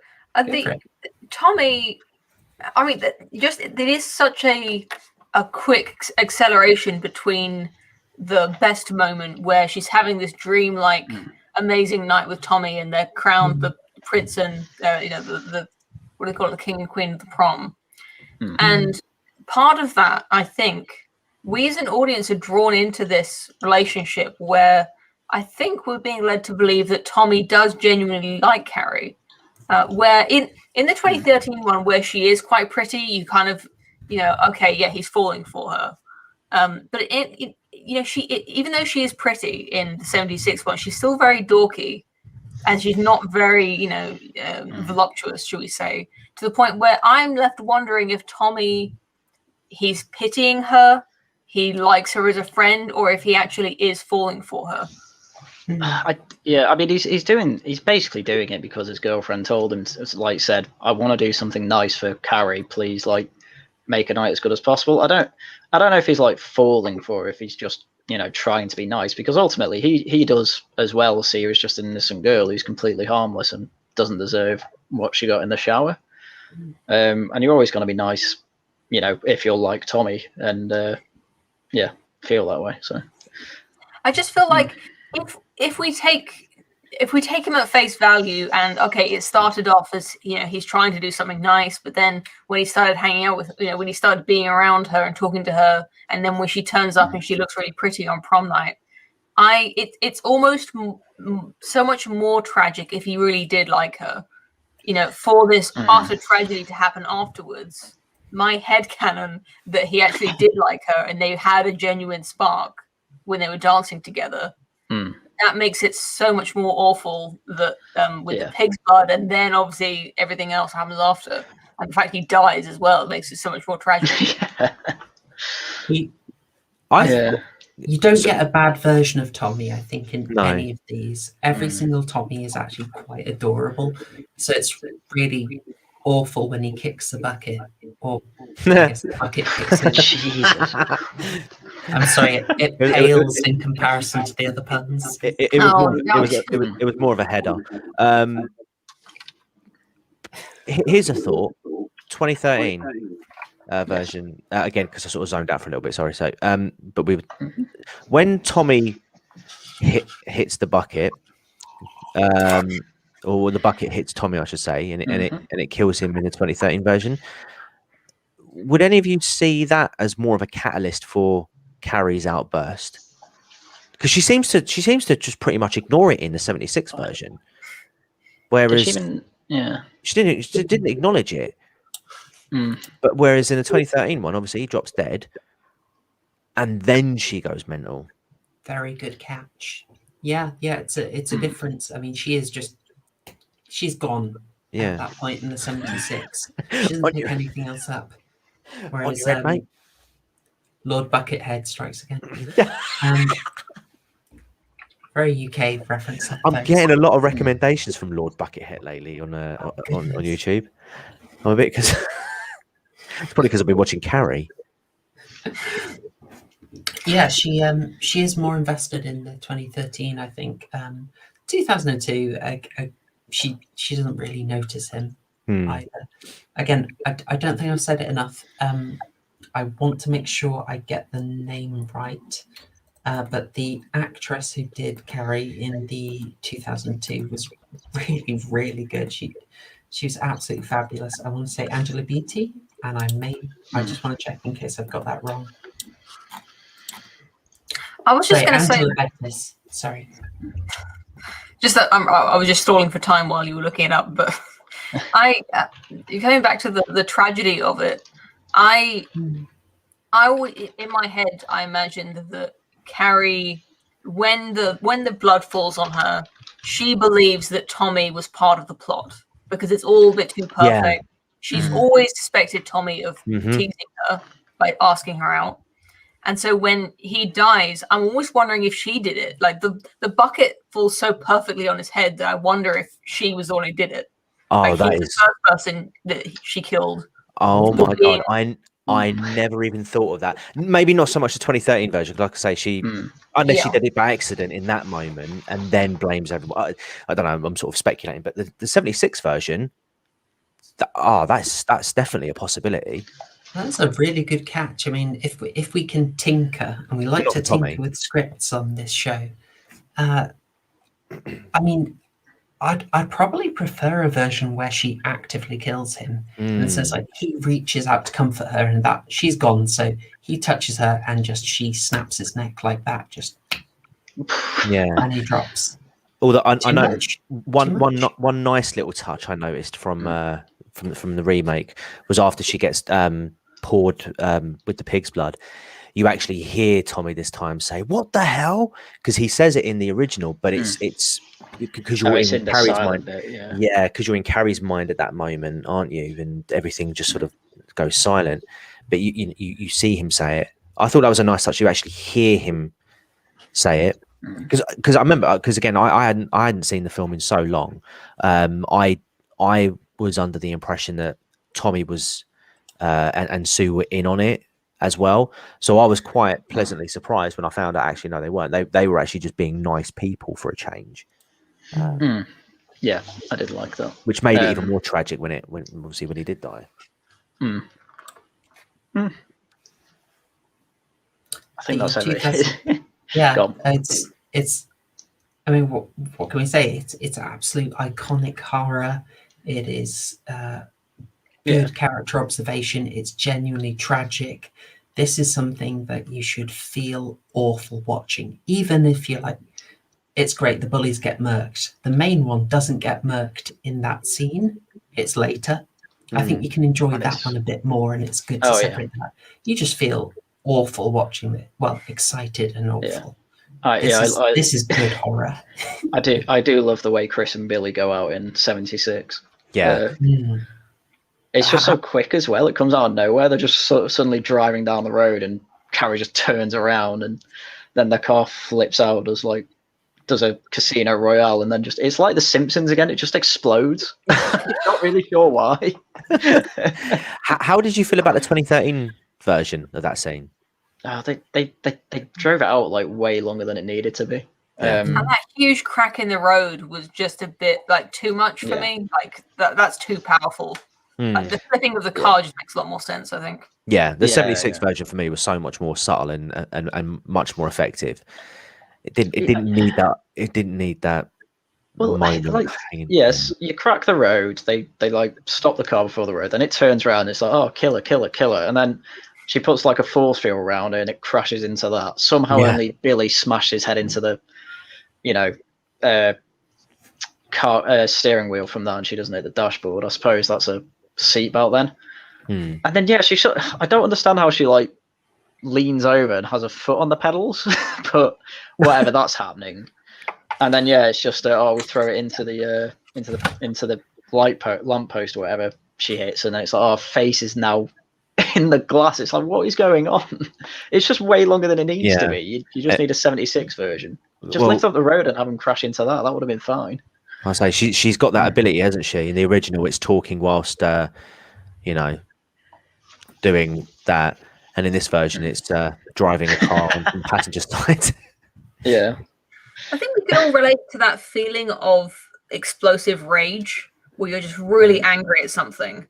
Tommy. I mean, there is such a quick acceleration between the best moment where she's having this dream-like amazing night with Tommy, and they're crowned the prince and the what do they call it, the king and queen of the prom. And part of that, I think, we as an audience are drawn into this relationship where I think we're being led to believe that Tommy does genuinely like Carrie. Where in the 2013 one, where she is quite pretty, you kind of, okay, yeah, he's falling for her. But even though she is pretty in the 76 one, she's still very dorky, and she's not very, voluptuous, shall we say, to the point where I'm left wondering if Tommy, he's pitying her, he likes her as a friend, or if he actually is falling for her. I mean, he's basically doing it because his girlfriend told him, said, I want to do something nice for Carrie, please, make a night as good as possible. I don't know if he's falling for her, if he's just trying to be nice, because ultimately he does as well see her as just an innocent girl who's completely harmless and doesn't deserve what she got in the shower. And you're always going to be nice, if you're like Tommy, and feel that way. So I just feel like if we take him at face value, and okay, it started off as he's trying to do something nice, but then when he started hanging out with when he started being around her and talking to her, and then when she turns up and she looks really pretty on prom night, it's almost so much more tragic if he really did like her, for this utter tragedy to happen afterwards. My headcanon that he actually did like her and they had a genuine spark when they were dancing together. That makes it so much more awful that with the pig's blood, and then obviously everything else happens after, and the fact he dies as well, it makes it so much more tragic. You don't get a bad version of Tommy, I think, in any of these. Every single Tommy is actually quite adorable, so it's really awful when he kicks the bucket, or I guess the bucket kicks him. Jesus. I'm sorry, it pales in comparison to the other puns. It was more of a header. Here's a thought: 2013 version again, because I sort of zoned out for a little bit. Sorry. So, but when Tommy hits the bucket, or the bucket hits Tommy, I should say, and it kills him in the 2013 version. Would any of you see that as more of a catalyst for Carrie's outburst? Because she seems to just pretty much ignore it in the 76 version, whereas she didn't acknowledge it. But whereas in the 2013 one, obviously he drops dead, and then she goes mental. Very good catch. Yeah, it's a difference. I mean, she's gone at that point in the 76. She doesn't pick anything else up. Whereas Lord Buckethead strikes again. Very UK reference. I'm getting a lot of recommendations from Lord Buckethead lately on YouTube. I'm a bit because it's probably because I've been watching Carrie. Yeah, she is more invested in the 2013. I think 2002. She doesn't really notice him either. Again, I don't think I've said it enough. I want to make sure I get the name right. But the actress who did Carrie in the 2002 was really, really good. She was absolutely fabulous. I want to say Angela Beattie, and I just want to check in case I've got that wrong. I was just going to say, sorry. Just that I was just stalling for time while you were looking it up, but Coming back to the tragedy of it, I in my head I imagined that Carrie, when the blood falls on her, she believes that Tommy was part of the plot because it's all a bit too perfect. Yeah. She's always suspected Tommy of Mhm. teasing her by asking her out. And so when he dies, I'm always wondering if she did it. Like the bucket falls so perfectly on his head that I wonder if she was the one who did it. Oh, Like, that he's is. the first person that she killed. Oh my being- god, I never even thought of that. Maybe not so much the 2013 version. Like I say, unless she Yeah. did it by accident in that moment and then blames everyone. I don't know. I'm sort of speculating, but the 76 version. That's definitely a possibility. That's a really good catch. I mean, if we can tinker, and we like Not to for Tommy. tinker with scripts on this show, I mean, I'd probably prefer a version where she actively kills him, and so it's like he reaches out to comfort her, and that she's gone, so he touches her, and just she snaps his neck like that, just Yeah. and he drops. Although I Too know much. one nice little touch I noticed from the remake was after she gets poured with the pig's blood. You actually hear Tommy this time say, "What the hell?" Because he says it in the original, but it's because you're in the Carrie's silent mind. bit, yeah. Yeah, because you're in Carrie's mind at that moment, aren't you? And everything just sort of goes silent. But you see him say it. I thought that was a nice touch. You actually hear him say it. Because I remember, because again, I hadn't seen the film in so long. I was under the impression that Tommy was and Sue were in on it as well. So I was quite pleasantly surprised when I found out actually no, they weren't. They were actually just being nice people for a change. Yeah, I did like that. Which made it even more tragic when obviously when he did die. I think that's everything. Yeah, it's. I mean, what can we say? It's absolute iconic horror. It is good character observation. It's genuinely tragic. This is something that you should feel awful watching, even if you're like, it's great. The bullies get murked. The main one doesn't get murked in that scene. It's later. I think you can enjoy that one a bit more, and it's good to separate that. You just feel awful watching it. Well, excited and awful. This is good horror. I do love the way Chris and Billy go out in 76. Yeah. It's just so quick as well. It comes out of nowhere. They're just sort of suddenly driving down the road, and Carrie just turns around, and then the car flips out, does a Casino Royale, and then it's like The Simpsons again. It just explodes. Not really sure why. How did you feel about the 2013 version of that scene? They drove it out like way longer than it needed to be. And that huge crack in the road was just a bit like too much for me. Like that's too powerful. Like, the flipping of the car just makes a lot more sense, I think. Yeah, the 76 version for me was so much more subtle and much more effective. It didn't need that. It didn't need that. Well, moment. Yes, you crack the road. They like stop the car before the road. Then it turns around. And it's like, oh, killer, killer, killer. And then she puts like a force field around it, and it crashes into that. Somehow only Billy smashed his head into the, car steering wheel from that, and she doesn't hit the dashboard. I suppose that's a seatbelt then. And then she should. I don't understand how she like leans over and has a foot on the pedals, but whatever, that's happening. And then it's just we throw it into the lamp post or whatever she hits, and then it's like our face is now in the glass. It's like, what is going on? It's just way longer than it needs to be. You just need a 76 version. Just lift up the road and have them crash into that. That would have been fine. I say she's got that ability, hasn't she? In the original, it's talking whilst doing that, and in this version, it's driving a car on passenger side. Yeah. I think we can all relate to that feeling of explosive rage where you're just really angry at something.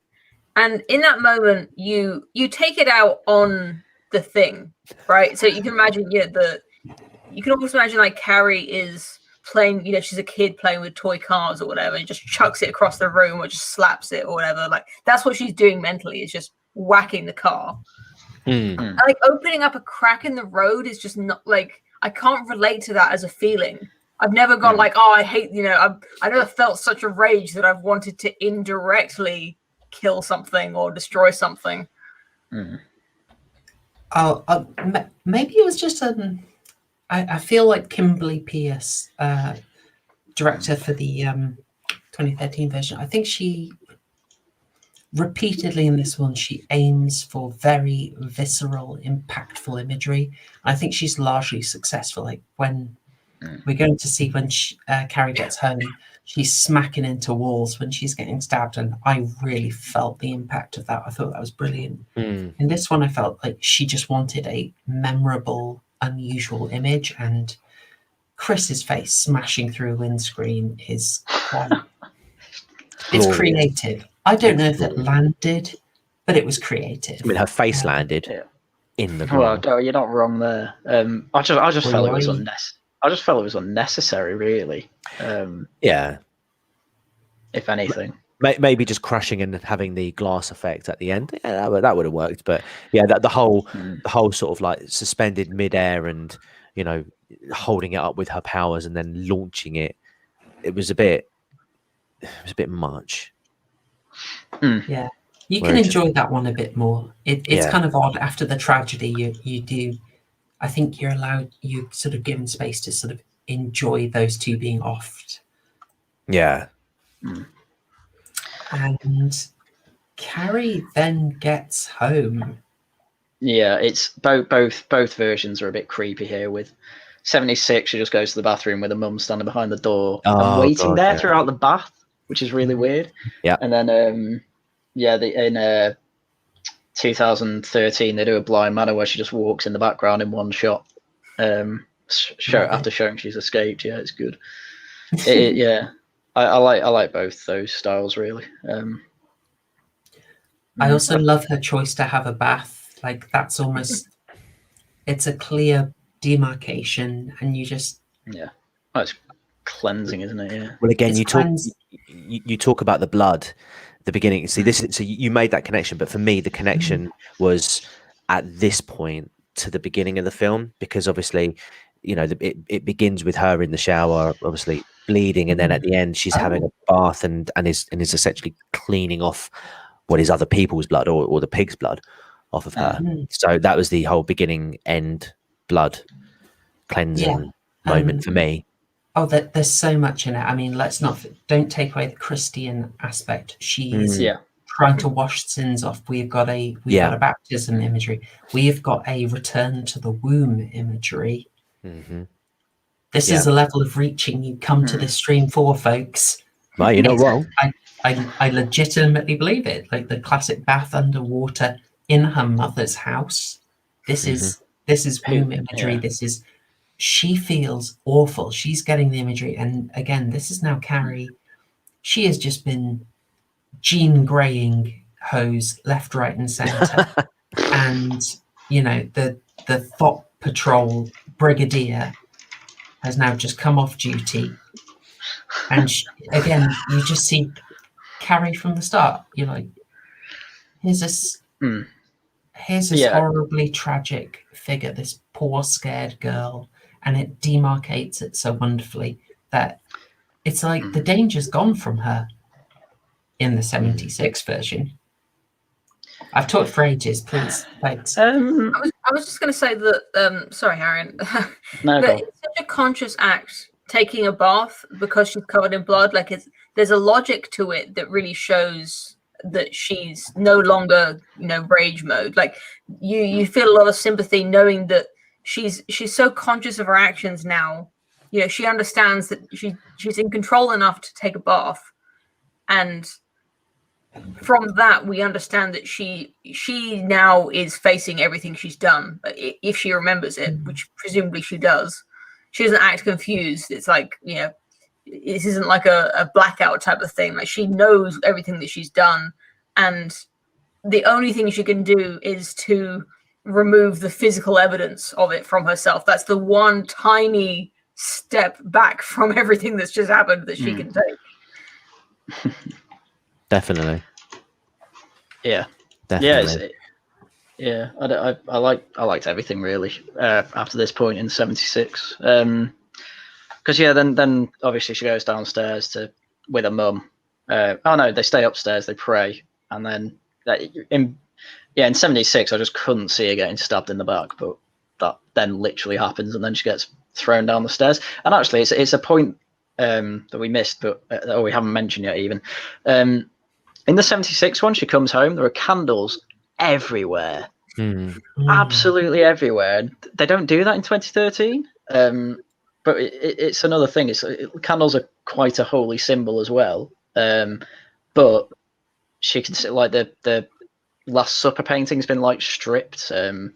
And in that moment, you take it out on the thing, right? So you can imagine, you can almost imagine like Carrie is playing, she's a kid playing with toy cars or whatever, and just chucks it across the room or just slaps it or whatever. Like that's what she's doing mentally, is just whacking the car. Like opening up a crack in the road is just not like, I can't relate to that as a feeling. I've never gone like, oh, I hate, I never felt such a rage that I've wanted to indirectly kill something or destroy something. Maybe it was just I feel like Kimberly Pierce, director for the 2013 version, I think she repeatedly in this one, she aims for very visceral, impactful imagery. I think she's largely successful. Like when we're going to see when Carrie gets home, she's smacking into walls when she's getting stabbed, and I really felt the impact of that. I thought that was brilliant. In this one, I felt like she just wanted a memorable, unusual image, and Chris's face smashing through a windscreen is quite... it's creative. I don't know if it landed, but it was creative. I mean, her face landed in the ground. Well, you're not wrong there. I just felt it was unnecessary. I just felt it was unnecessary, really. Yeah. If anything, maybe just crashing and having the glass effect at the end. Yeah, that would have worked. But yeah, the whole sort of like suspended midair and holding it up with her powers and then launching it. It was a bit much. Yeah, you can enjoy that one a bit more. It's kind of odd after the tragedy. You do. I think you're sort of given space to sort of enjoy those two being offed. Yeah. And Carrie then gets home. Yeah, it's both versions are a bit creepy here. With 76, she just goes to the bathroom with her mum standing behind the door and waiting throughout the bath, which is really weird. Yeah. And then in 2013 they do a Blind Manor where she just walks in the background in one shot, after showing she's escaped. Yeah, it's good. I like both those styles really. I also love her choice to have a bath. Like that's almost, it's a clear demarcation, and you just it's cleansing, isn't it? Yeah. Well, again, you talk about the blood. The beginning. See this. So you made that connection, but for me, the connection was at this point to the beginning of the film, because obviously, it begins with her in the shower, obviously bleeding, and then at the end, she's having a bath and is essentially cleaning off what is other people's blood or the pig's blood off of her. So that was the whole beginning end blood cleansing moment for me. Oh, there's so much in it. I mean, don't take away the Christian aspect. She's trying to wash sins off. We've got a baptism imagery. We've got a return to the womb imagery. This is a level of reaching you come to this stream for, folks. Well, you're not wrong. I legitimately believe it. Like the classic bath underwater in her mother's house. This is womb imagery. This is... She feels awful. She's getting the imagery. And again, this is now Carrie. She has just been Jean Greying hose left, right, and center. And, the Thought Patrol Brigadier has now just come off duty. And again, you just see Carrie from the start. You're like, here's this horribly tragic figure, this poor, scared girl. And it demarcates it so wonderfully that it's like the danger's gone from her in the 76 version. I've talked for ages, please. Thanks. I was just going to say that, sorry, Haryan, that it's such a conscious act, taking a bath because she's covered in blood. Like there's a logic to it that really shows that she's no longer, rage mode. Like you feel a lot of sympathy knowing that she's so conscious of her actions now. She understands that she's in control enough to take a bath, and from that we understand that she now is facing everything she's done, if she remembers it, which presumably she does. She doesn't act confused. It's like, this isn't like a blackout type of thing. Like she knows everything that she's done, and the only thing she can do is to remove the physical evidence of it from herself. That's the one tiny step back from everything that's just happened that she can take. Definitely. Yeah. Definitely. I liked everything really after this point in 76. because then obviously she goes downstairs with her mum. Oh no, they stay upstairs, they pray, and then in 76 I just couldn't see her getting stabbed in the back, but that then literally happens, and then she gets thrown down the stairs. And actually it's a point that we missed, but or we haven't mentioned yet even. In the 76 one, she comes home, there are candles everywhere. Absolutely everywhere. They don't do that in 2013. But it's another thing. Candles are quite a holy symbol as well. But she can see, like, the Last Supper painting's been like stripped. I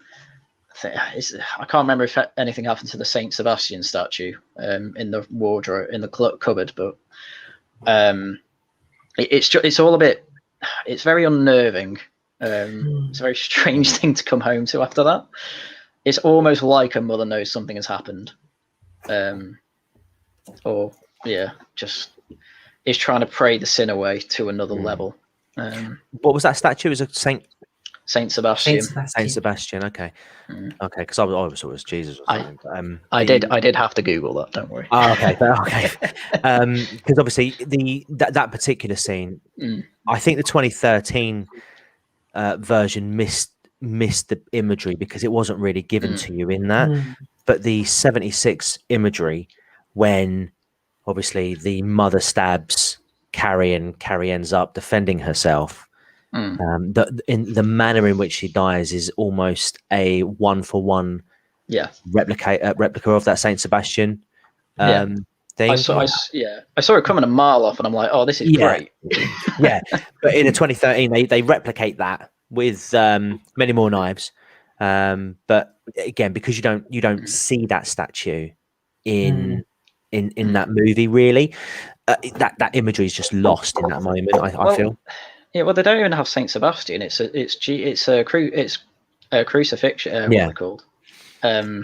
can't remember if anything happened to the Saint Sebastian statue in the wardrobe, in the cupboard, but it's all a bit. It's very unnerving. It's a very strange thing to come home to after that. It's almost like a mother knows something has happened, just is trying to pray the sin away to another level. What was that statue? It was a Saint Sebastian. Saint Sebastian. Okay, okay. Because I always thought it was Jesus. Or something. I did have to Google that. Don't worry. Oh, okay, okay. Because obviously that particular scene, I think the 2013 version missed the imagery because it wasn't really given to you in that. But the 76 imagery, when obviously the mother stabs Carrie and Carrie ends up defending herself. In the manner in which she dies is almost a one-for-one replica of that Saint Sebastian thing. I saw it coming a mile off, and I'm like, oh, this is great. But in the 2013, they replicate that with many more knives. But again, because you don't see that statue in that movie, really, that imagery is just lost in that moment. I feel. Yeah, well, they don't even have Saint Sebastian. It's a crucifixion. What are they called? I know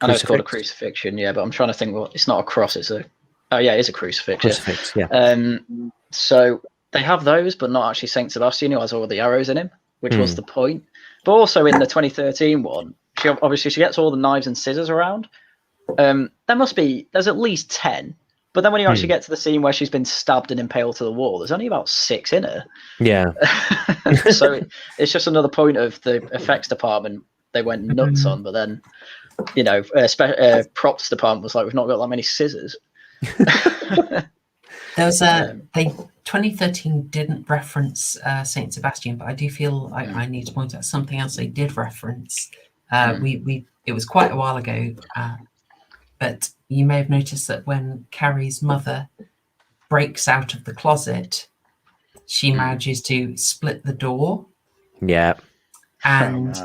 it's called a crucifixion. Yeah, but I'm trying to think. Well, it's not a cross. It's a crucifix. Crucifix. So they have those, but not actually Saint Sebastian, who has all the arrows in him, which was the point. But also in the 2013 one, she gets all the knives and scissors around. There's at least 10. But then when you actually get to the scene where she's been stabbed and impaled to the wall, there's only about 6 in her. Yeah. So it's just another point of the effects department they went nuts on. But then, props department was like, we've not got that many scissors. There was 2013 didn't reference Saint Sebastian, but I do feel I need to point out something else they did reference. It was quite a while ago, but you may have noticed that when Carrie's mother breaks out of the closet, she manages to split the door. Yeah. And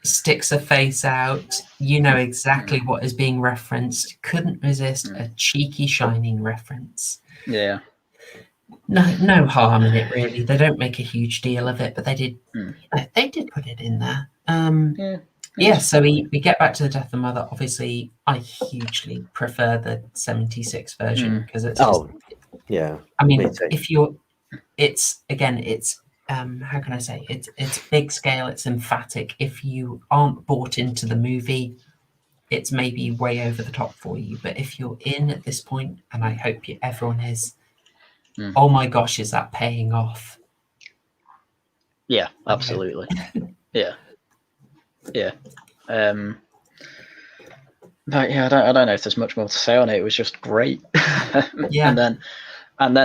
sticks her face out. You know exactly what is being referenced. Couldn't resist a cheeky Shining reference. Yeah. No harm in it, really. They don't make a huge deal of it, but they did. They did put it in there. So we get back to the death of the mother. Obviously, I hugely prefer the 76 version because it's I mean, how can I say? It's big scale. It's emphatic. If you aren't bought into the movie, it's maybe way over the top for you. But if you're in at this point, and I hope everyone is, oh my gosh, is that paying off? Yeah, absolutely. Yeah. But I don't know if there's much more to say on it. It was just great. And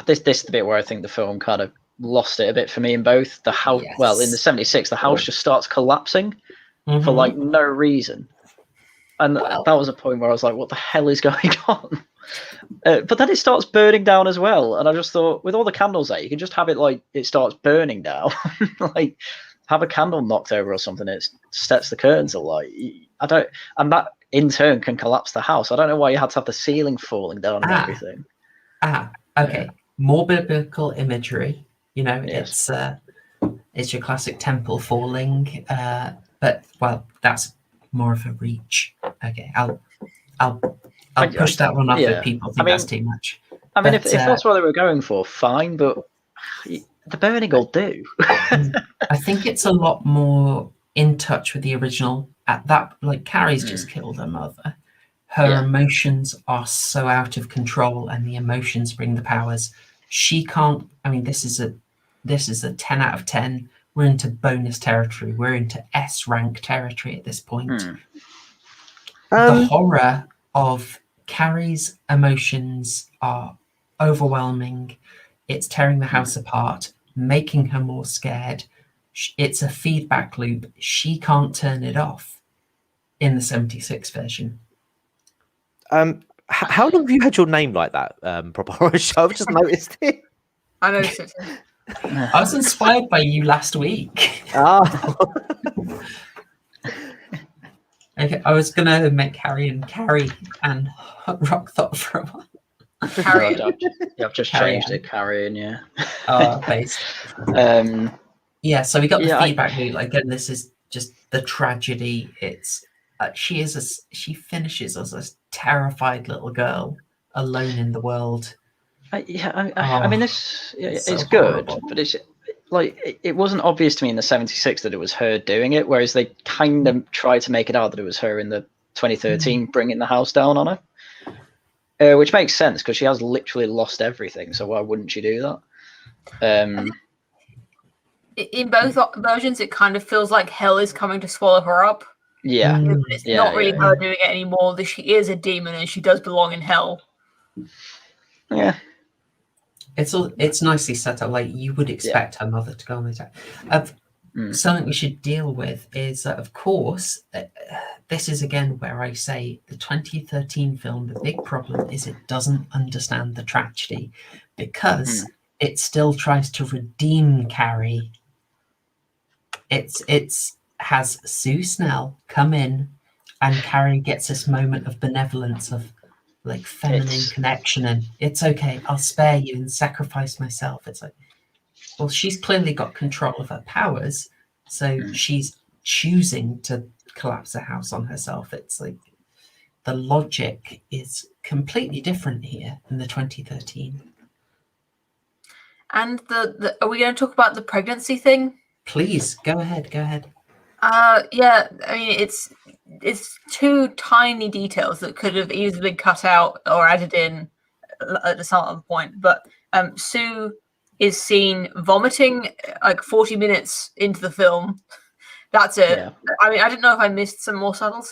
this is the bit where I think the film kind of lost it a bit for me in both. The house, well, in the 76, the house just starts collapsing for like no reason. And that was a point where I was like, what the hell is going on? But then it starts burning down as well. And I just thought, with all the candles there, you can just have it like it starts burning down. Like, have a candle knocked over or something. It sets the curtains alight. And that in turn can collapse the house. I don't know why you had to have the ceiling falling down and everything. Okay. More biblical imagery. It's your classic temple falling. But that's more of a reach. Okay, I'll push that one off if people think that's too much. I mean, if that's what they were going for, fine. But the burning will do. I think it's a lot more in touch with the original. At that, like Carrie's just killed her mother. Her emotions are so out of control, and the emotions bring the powers. She can't. I mean, this is a 10 out of 10. We're into bonus territory. We're into S rank territory at this point. The horror of Carrie's emotions are overwhelming. It's tearing the house apart, making her more scared. It's a feedback loop. She can't turn it off in the 76 version. How long have you had your name like that, Proper Horror Show? I've just noticed it. I noticed it. I was inspired by you last week. Okay, I was going to make Haryan Carrie and Rock Thought for a while. Carrie. I've just changed it, Carrie, and yeah. Based. Yeah, so we got the feedback loop. Again, this is just the tragedy. It's she finishes as a terrified little girl alone in the world. I mean, this it's so good, horrible. but it's like it wasn't obvious to me in the 76 that it was her doing it, whereas they kind of tried to make it out that it was her in the 2013 bringing the house down on her, which makes sense because she has literally lost everything. So why wouldn't she do that? In both versions, it kind of feels like hell is coming to swallow her up. Yeah, It's not really her doing it anymore. That she is a demon and she does belong in hell. Yeah. It's nicely set up. Like you would expect her mother to go on the attack. Something we should deal with is that, of course, this is again where I say the 2013 film. The big problem is it doesn't understand the tragedy because it still tries to redeem Carrie. It's has Sue Snell come in, and Carrie gets this moment of benevolence of like feminine connection, and it's okay, I'll spare you and sacrifice myself. It's like, well, she's clearly got control of her powers, so she's choosing to collapse the house on herself. It's like the logic is completely different here in the 2013. And are we going to talk about the pregnancy thing? Please go ahead. Yeah, I mean it's two tiny details that could have easily been cut out or added in at some other point. But Sue is seen vomiting like 40 minutes into the film. That's it. Yeah. I mean, I don't know if I missed some more subtle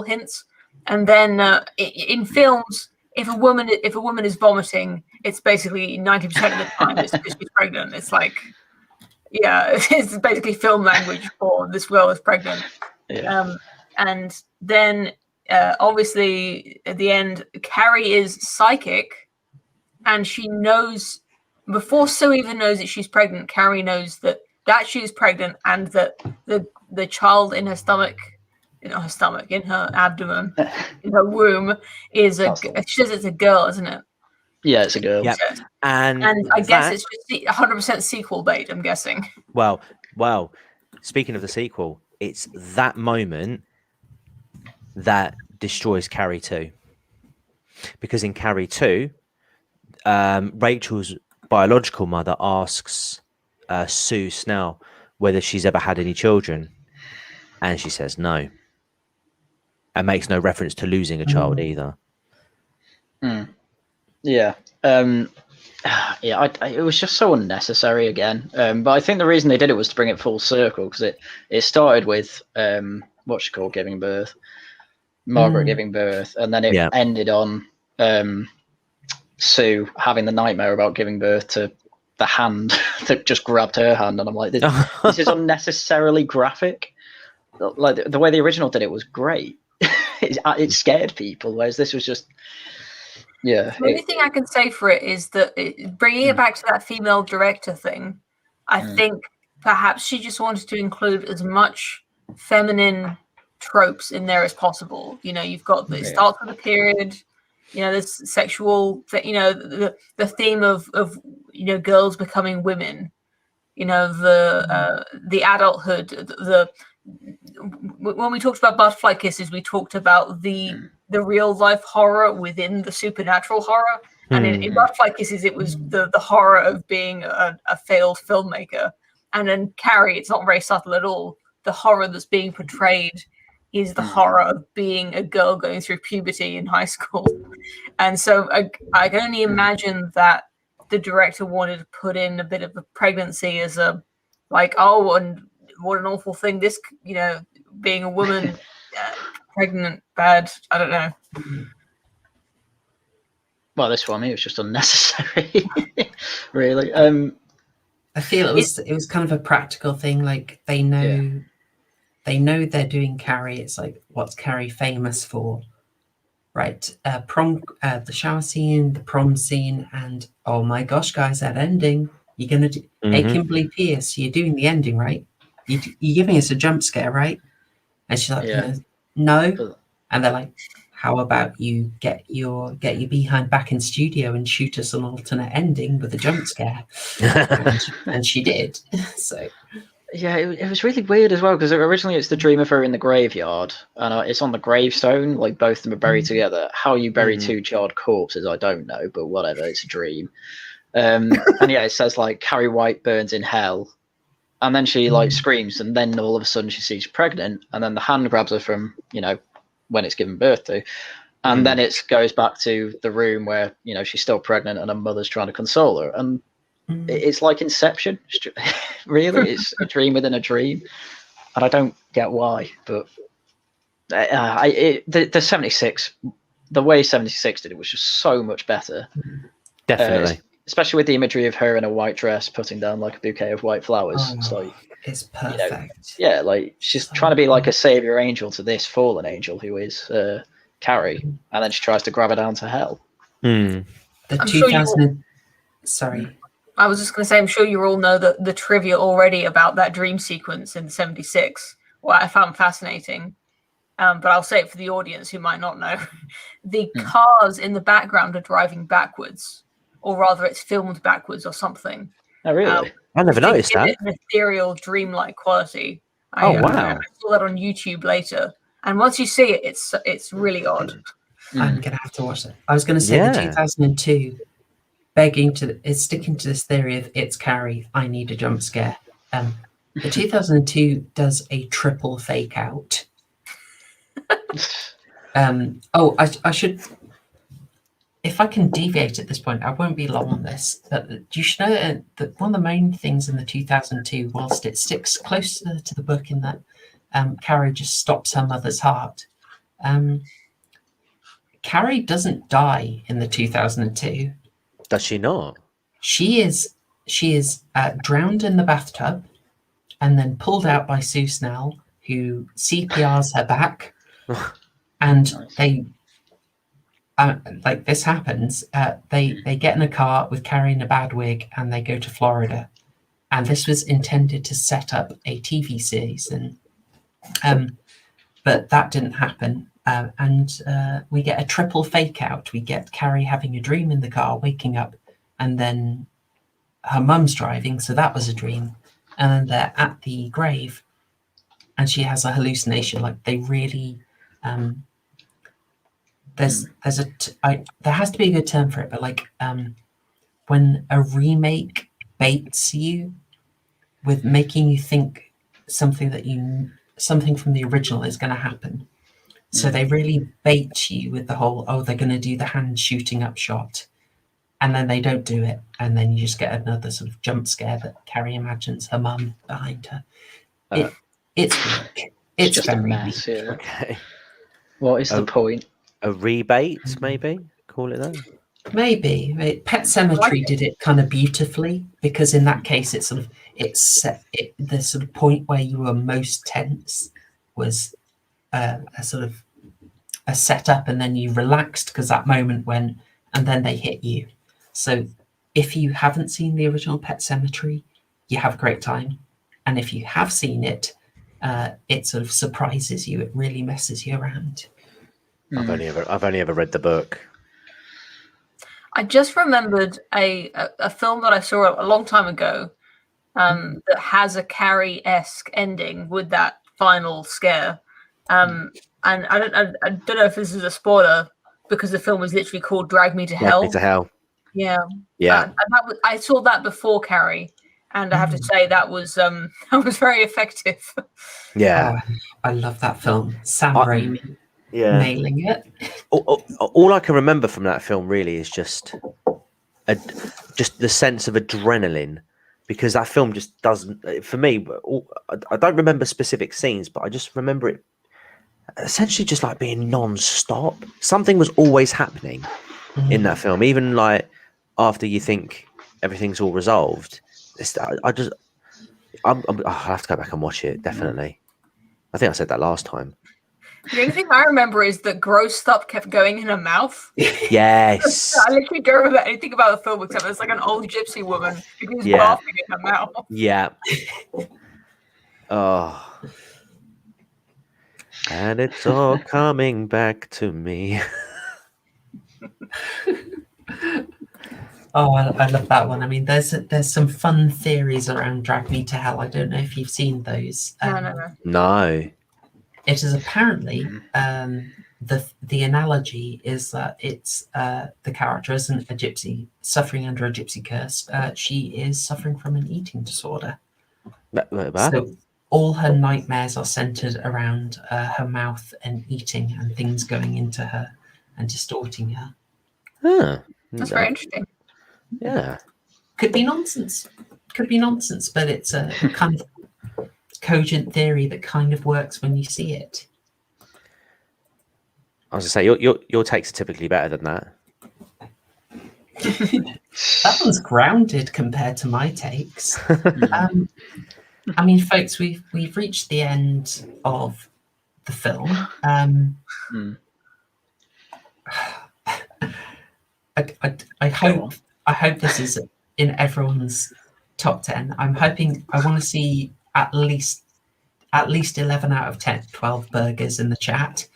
hints. And then in films, if a woman is vomiting, it's basically 90% of the time it's because she's pregnant. It's like, yeah, it's basically film language for this girl is pregnant. Yeah. And then obviously at the end, Carrie is psychic, and she knows before Sue even knows that she's pregnant. Carrie knows that she's pregnant, and that the child in her stomach, in her abdomen, in her womb is she says it's a girl, isn't it? Yeah, it's a girl. Yep. And I guess it's just 100% sequel bait, I'm guessing. Well, speaking of the sequel, it's that moment that destroys Carrie 2. Because in Carrie 2, Rachel's biological mother asks Sue Snell whether she's ever had any children. And she says no. And makes no reference to losing a child either. Yeah. It was just so unnecessary again. But I think the reason they did it was to bring it full circle, because it started with giving birth, Margaret giving birth, and then it ended on Sue having the nightmare about giving birth to the hand that just grabbed her hand, and I'm like, this is unnecessarily graphic. Like the way the original did it was great. It scared people, whereas this was just. Yeah. The only thing I can say for it is that bringing it back to that female director thing, I think perhaps she just wanted to include as much feminine tropes in there as possible. You know, you've got it starts with a period, you know, this sexual, you know, the theme of girls becoming women, you know, the adulthood, when we talked about Butterfly Kisses, we talked about the real life horror within the supernatural horror. And in Butterfly Kisses, it was the horror of being a failed filmmaker. And in Carrie, it's not very subtle at all. The horror that's being portrayed is the horror of being a girl going through puberty in high school. And so I can only imagine that the director wanted to put in a bit of a pregnancy as a, like, oh, and what an awful thing this, being a woman, pregnant, bad, I don't know. Well, this one, it was just unnecessary, really. I feel it was kind of a practical thing. Like they know they're doing Carrie. It's like, what's Carrie famous for? Right, prom, the shower scene, the prom scene, and oh my gosh, guys, that ending! You're gonna do. Hey, Kimberly Pierce, you're doing the ending, right? You're giving us a jump scare, right? And she's like, no. And they're like, how about you get your behind back in studio and shoot us an alternate ending with a jump scare? and she did. So. Yeah, it was really weird as well, because originally it's the dream of her in the graveyard, and it's on the gravestone, like both of them are buried together. How you bury two charred corpses, I don't know, but whatever, it's a dream. And yeah, it says like Carrie White burns in hell, and then she like screams, and then all of a sudden she sees pregnant, and then the hand grabs her from when it's given birth to, and then it goes back to the room where she's still pregnant and her mother's trying to console her, and it's like Inception. Really, it's a dream within a dream, and I don't get why. But the 76, the way 76 did it was just so much better. Definitely, especially with the imagery of her in a white dress putting down like a bouquet of white flowers. It's perfect. Like she's trying to be like a savior angel to this fallen angel who is Carrie, and then she tries to grab her down to hell. The 2000. Sorry. I was just going to say, I'm sure you all know the trivia already about that dream sequence in 76, what I found fascinating. But I'll say it for the audience who might not know. The cars in the background are driving backwards, or rather it's filmed backwards or something. Oh, really? I never noticed that. An ethereal, dreamlike quality. Wow. I saw that on YouTube later. And once you see it, it's really odd. I'm going to have to watch it. I was going to say the 2002... sticking to this theory of it's Carrie, I need a jump scare. The 2002 does a triple fake out. I should, if I can deviate at this point, I won't be long on this, but you should know that one of the main things in the 2002, whilst it sticks closer to the book in that Carrie just stops her mother's heart, Carrie doesn't die in the 2002. Does she not? She is drowned in the bathtub and then pulled out by Sue Snell, who CPRs her back. And they, like this happens, they get in a car with Carrie in a bad wig and they go to Florida. And this was intended to set up a TV season. But that didn't happen. And we get a triple fake out. We get Carrie having a dream in the car, waking up, and then her mum's driving, so that was a dream. And then they're at the grave, and she has a hallucination. Like they really, there has to be a good term for it, but like when a remake baits you with making you think something from the original is going to happen. So they really bait you with the whole, they're going to do the hand shooting up shot. And then they don't do it. And then you just get another sort of jump scare that Carrie imagines her mum behind her. It's weak. It's just very a mess, weak. yeah. Okay. What is the point? A rebate, maybe? Call it that? Maybe. Pet Cemetery did it kind of beautifully, because in that case the sort of point where you were most tense was a sort of a setup, and then you relaxed because that moment went, and then they hit you. So if you haven't seen the original Pet Cemetery, you have a great time. And if you have seen it, it sort of surprises you. It really messes you around. I've only ever read the book. I just remembered a film that I saw a long time ago that has a Carrie-esque ending with that final scare. And I don't know if this is a spoiler, because the film was literally called Drag Me to Hell. Drag Me to Hell. Yeah. Yeah. I saw that before Carrie, and I have to say that was very effective. Yeah. Oh, I love that film. Sam I- Raimi Yeah. nailing it. All I can remember from that film really is just the sense of adrenaline, because that film just doesn't, for me, I don't remember specific scenes, but I just remember it essentially just like being non-stop. Something was always happening in that film, even like after you think everything's all resolved. I'll have to go back and watch it, definitely. I think I said that last time. The only thing I remember is that gross stuff kept going in her mouth. Yes. I literally don't remember anything about the film except it's like an old gypsy woman who's Yeah. barfing in her mouth. Yeah. Oh. And it's all coming back to me. Oh, I love that one. I mean, there's some fun theories around Drag Me to Hell. I don't know if you've seen those. No. No. It is apparently the analogy is that it's the character isn't a gypsy suffering under a gypsy curse. She is suffering from an eating disorder. So all her nightmares are centered around her mouth and eating and things going into her and distorting her. Huh. That's very interesting. Yeah. Could be nonsense, but it's a kind of cogent theory that kind of works when you see it. I was gonna say your takes are typically better than that. That one's grounded compared to my takes. I mean, folks, we've reached the end of the film. I hope this is in everyone's top 10. I want to see at least 11 out of 10, 12 burgers in the chat.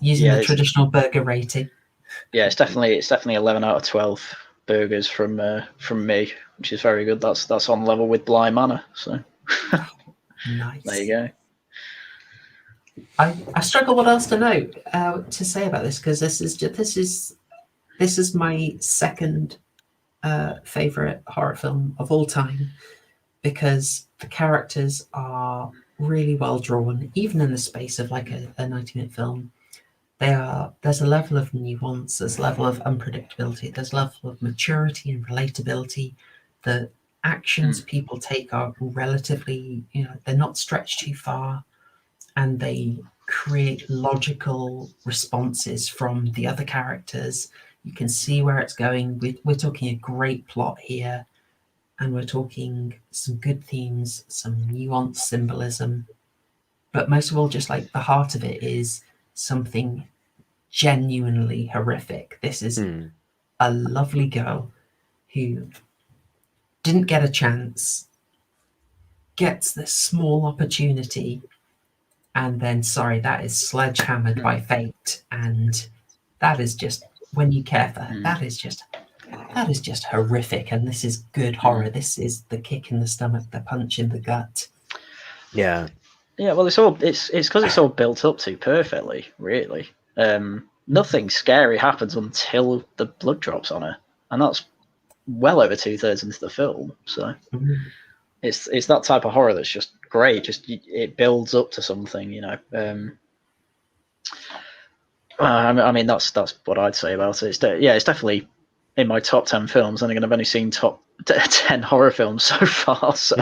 Using the traditional burger rating. Yeah, it's definitely 11 out of 12 burgers from me, which is very good. That's on level with Bly Manor. So Nice. There you go. I struggle what else to know to say about this, because this is my second favorite horror film of all time, because the characters are really well drawn, even in the space of like a 90-minute film. There's a level of nuance, there's a level of unpredictability, there's a level of maturity and relatability. The actions people take are relatively, they're not stretched too far, and they create logical responses from the other characters. You can see where it's going. We're talking a great plot here, and we're talking some good themes, some nuanced symbolism, but most of all, just like the heart of it is something genuinely horrific. This is a lovely girl who didn't get a chance, gets this small opportunity, and then, that is sledgehammered by fate. And that is just, when you care for her, that is just horrific. And this is good horror. This is the kick in the stomach, the punch in the gut. Yeah. Yeah, well, it's because it's all built up to perfectly, really. Nothing scary happens until the blood drops on her, and that's well over 2/3 into the film. So it's that type of horror that's just great. Just it builds up to something, I mean, that's what I'd say about it. It's definitely in my top 10 films. And again, I've only seen top 10 horror films so far. So.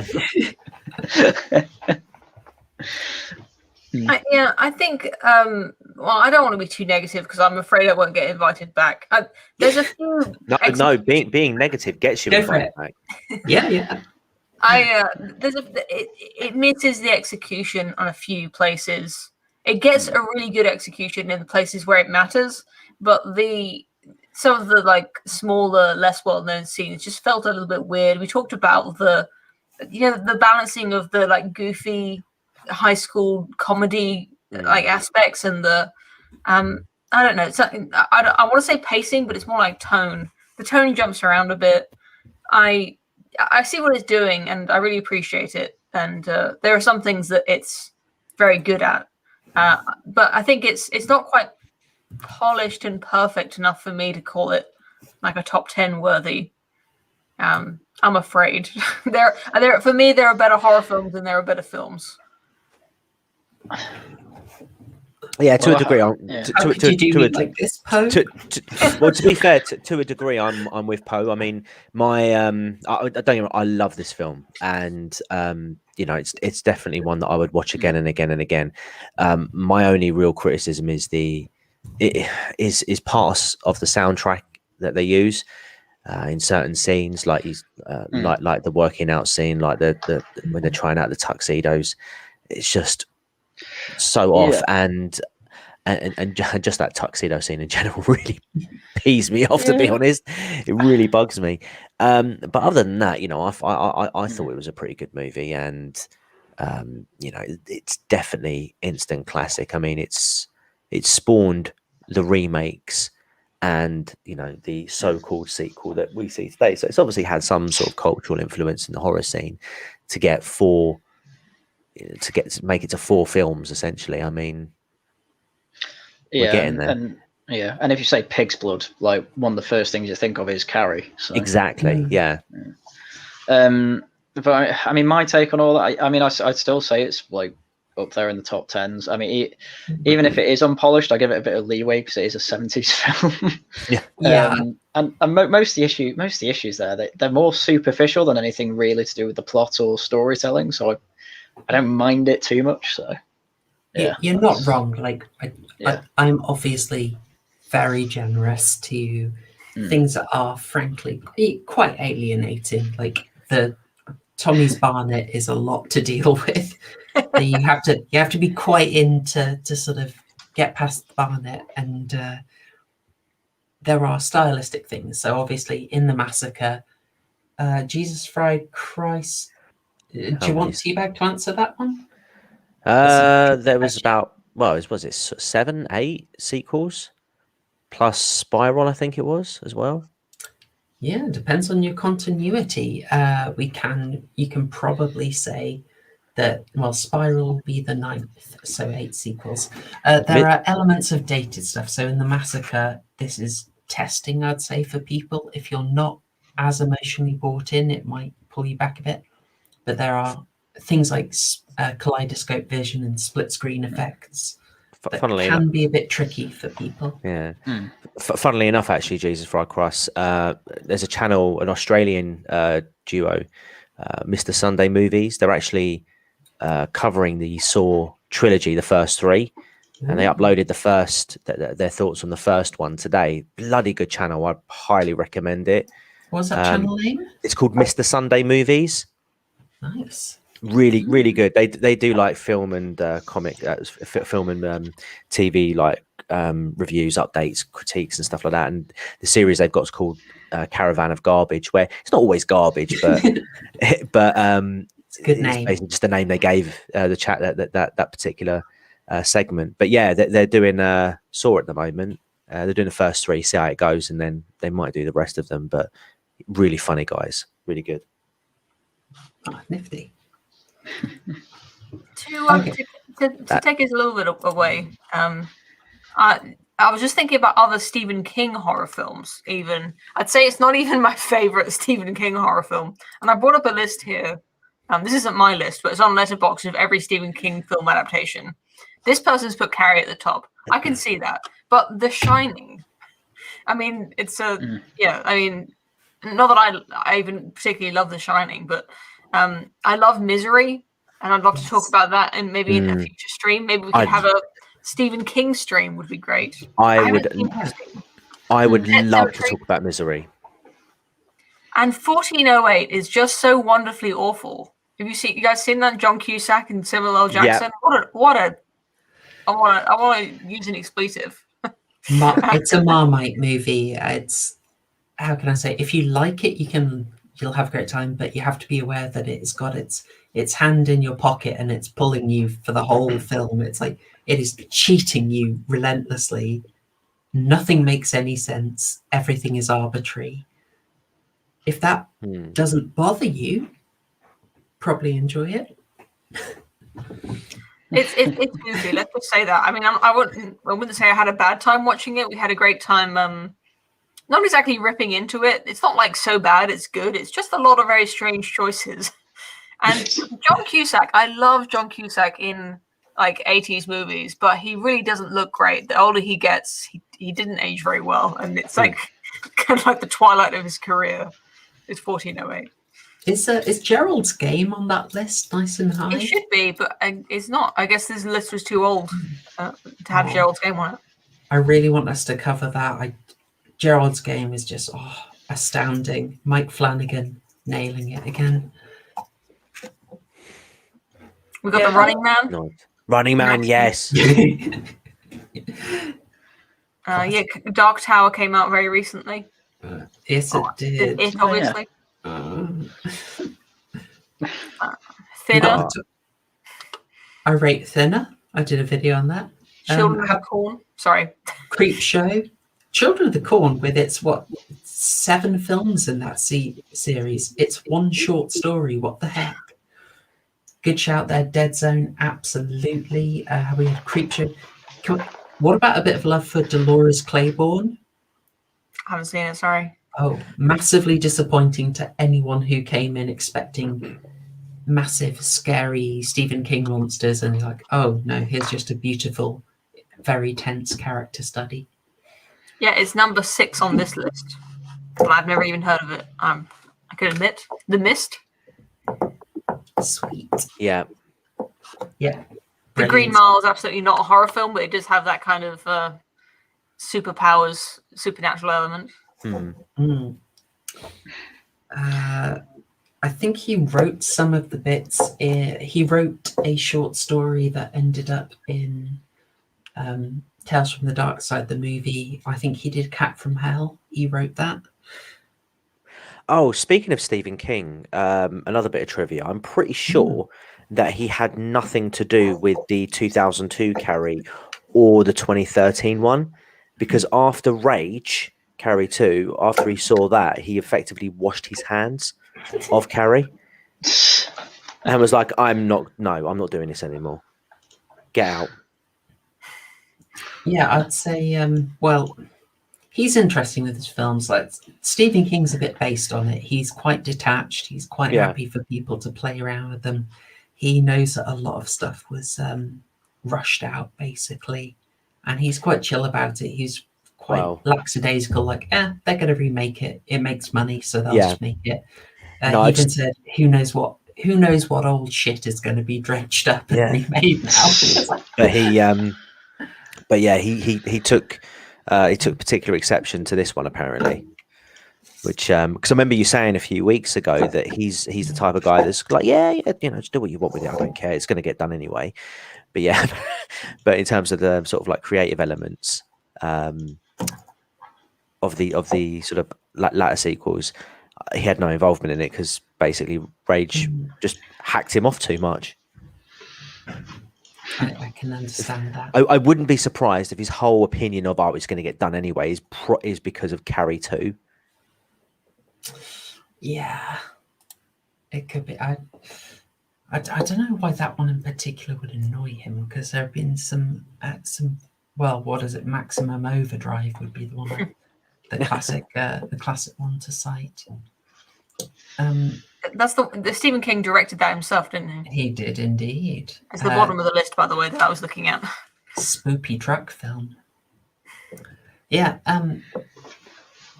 I think. Well, I don't want to be too negative because I'm afraid I won't get invited back. There's a few. No. Being negative gets you invited back. Yeah. It misses the execution on a few places. It gets a really good execution in the places where it matters, but some of the like smaller, less well-known scenes just felt a little bit weird. We talked about the balancing of the like goofy high school comedy like aspects and the I don't know, something I want to say pacing, but it's more like tone. The tone jumps around a bit. I see what it's doing and I really appreciate it, and there are some things that it's very good at, but I think it's not quite polished and perfect enough for me to call it like a top 10 worthy I'm afraid there for me there are better horror films than there are better films. Yeah, to a degree. How could you do it like this, Poe? Well, to be fair, to a degree, I'm with Poe. I mean, my I don't get me wrong, I love this film, and you know, it's definitely one that I would watch again and again and again. My only real criticism is is parts of the soundtrack that they use in certain scenes, like like the working out scene, like the when they're trying out the tuxedos. It's just so off, and just that tuxedo scene in general really pees me off, to be honest. It really bugs me. But other than that, you know, I thought it was a pretty good movie, and you know, it's definitely instant classic. I mean, it spawned the remakes and, you know, the so-called sequel that we see today. So it's obviously had some sort of cultural influence in the horror scene to make it to 4 films essentially. I mean, we're getting there. And if you say pig's blood, like, one of the first things you think of is Carrie. So. Exactly. Yeah. But I mean, my take on all that, I mean, I'd still say it's like up there in the top 10s. I mean, even if it is unpolished, I give it a bit of leeway because it is a 70s film. And most of the issues there, they're more superficial than anything really to do with the plot or storytelling. So I don't mind it too much. So you're not wrong. Like I'm obviously very generous to things that are frankly quite alienating. Like the Tommy's Barnet is a lot to deal with. You have to be quite into to sort of get past Barnet, and there are stylistic things. So obviously in the massacre, Jesus Fried Christ. Do you want Teabag to answer that one? There was about, well, was it 7, 8 sequels plus Spiral, I think it was, as well. Yeah, it depends on your continuity. You can probably say that, well, Spiral will be the 9th, so 8 sequels. There are elements of dated stuff. So in the massacre, this is testing, I'd say, for people. If you're not as emotionally bought in, it might pull you back a bit. But there are things like kaleidoscope vision and split screen effects that can be a bit tricky for people. Yeah. Funnily enough, actually, Jesus Fried Christ, there's a channel, an Australian duo, Mr. Sunday Movies. They're actually covering the Saw trilogy, the first 3, and they uploaded their thoughts on the first one today. Bloody good channel. I highly recommend it. What's that channel name? It's called Mr. Sunday Movies. Nice. Really good. They do like film and comic, film and TV, like reviews, updates, critiques and stuff like that. And the series they've got is called Caravan of Garbage, where it's not always garbage, but it's a good name. It's basically just the name they gave the chat that particular segment. But yeah, they're doing Saw at the moment. They're doing the first 3, see how it goes, and then they might do the rest of them. But really funny guys, really good. Oh, nifty. To take us a little bit away, I was just thinking about other Stephen King horror films. Even I'd say it's not even my favorite Stephen King horror film, and I brought up a list here. This isn't my list, but it's on Letterboxd of every Stephen King film adaptation. This person's put Carrie at the top. I can see that, but The Shining. I mean, it's I mean, not that I even particularly love The Shining, but I love Misery, and I'd love to talk about that, and maybe in a future stream. Maybe we could have a Stephen King stream. Would be great. I would love to talk about Misery. And 1408 is just so wonderfully awful. Have you guys seen that? John Cusack and Samuel L. Jackson. Yeah. I want to use an expletive. It's a Marmite movie. It's, how can I say? If you like it, you'll have a great time, but you have to be aware that it's got its hand in your pocket and it's pulling you for the whole film. It's like it is cheating you relentlessly. Nothing makes any sense. Everything is arbitrary. If that doesn't bother you, probably enjoy it. It's goofy. Let's just say that. I mean, I wouldn't say I had a bad time watching it. We had a great time not exactly ripping into it. It's not like so bad it's good. It's just a lot of very strange choices. And John Cusack, I love John Cusack in like 80s movies, but he really doesn't look great. The older he gets, he didn't age very well, and it's like kind of like the twilight of his career. It's 1408. Is Gerald's Game on that list nice and high? It should be, but it's not. I guess this list was too old to have Gerald's Game on it. I really want us to cover that. Gerald's Game is just astounding. Mike Flanagan nailing it again. We got The Running Man. No. Running Man, yes. Dark Tower came out very recently. Yes, it did. It obviously. Thinner. I rate Thinner. I did a video on that. Children of the Corn. Sorry. Creep Show. Children of the Corn, with its 7 films in that series. It's one short story. What the heck? Good shout there. Dead Zone, absolutely. We had Creep Show. What about a bit of love for Dolores Claiborne? I haven't seen it, sorry. Oh, massively disappointing to anyone who came in expecting massive, scary Stephen King monsters, and like, oh no, here's just a beautiful, very tense character study. Yeah, it's number 6 on this list, but I've never even heard of it. I can admit, The Mist. Sweet. Yeah. Yeah. The Green Mile is absolutely not a horror film, but it does have that kind of superpowers, supernatural element. I think he wrote some of the bits. He wrote a short story that ended up in Tales from the Dark Side, the movie. I think he did Cat from Hell. He wrote that. Oh, speaking of Stephen King, another bit of trivia. I'm pretty sure that he had nothing to do with the 2002 Carrie or the 2013 one, because after Rage, Carrie 2, after he saw that, he effectively washed his hands of Carrie and was like, I'm not doing this anymore. Get out. Yeah, I'd say, well, he's interesting with his films. Like Stephen King's a bit based on it. He's quite detached. He's quite happy for people to play around with them. He knows that a lot of stuff was rushed out, basically, and he's quite chill about it. He's quite lackadaisical, like, they're going to remake it. It makes money, so they'll just make it. He even said, who knows what old shit is going to be drenched up and remade now. He took particular exception to this one, apparently, which because I remember you saying a few weeks ago that he's the type of guy that's like, just do what you want with it. I don't care. It's going to get done anyway. But but in terms of the sort of like creative elements of the sort of latter sequels, he had no involvement in it because basically Rage just hacked him off too much. I can understand that. I wouldn't be surprised if his whole opinion of it's going to get done anyway is because of Carrie 2. Yeah, it could be. I don't know why that one in particular would annoy him, because there have been some. Well, what is it? Maximum Overdrive would be the one, the classic one to cite. That's the Stephen King directed that himself, didn't he? He did indeed. It's the bottom of the list, by the way, that I was looking at. Spoopy truck film. Yeah.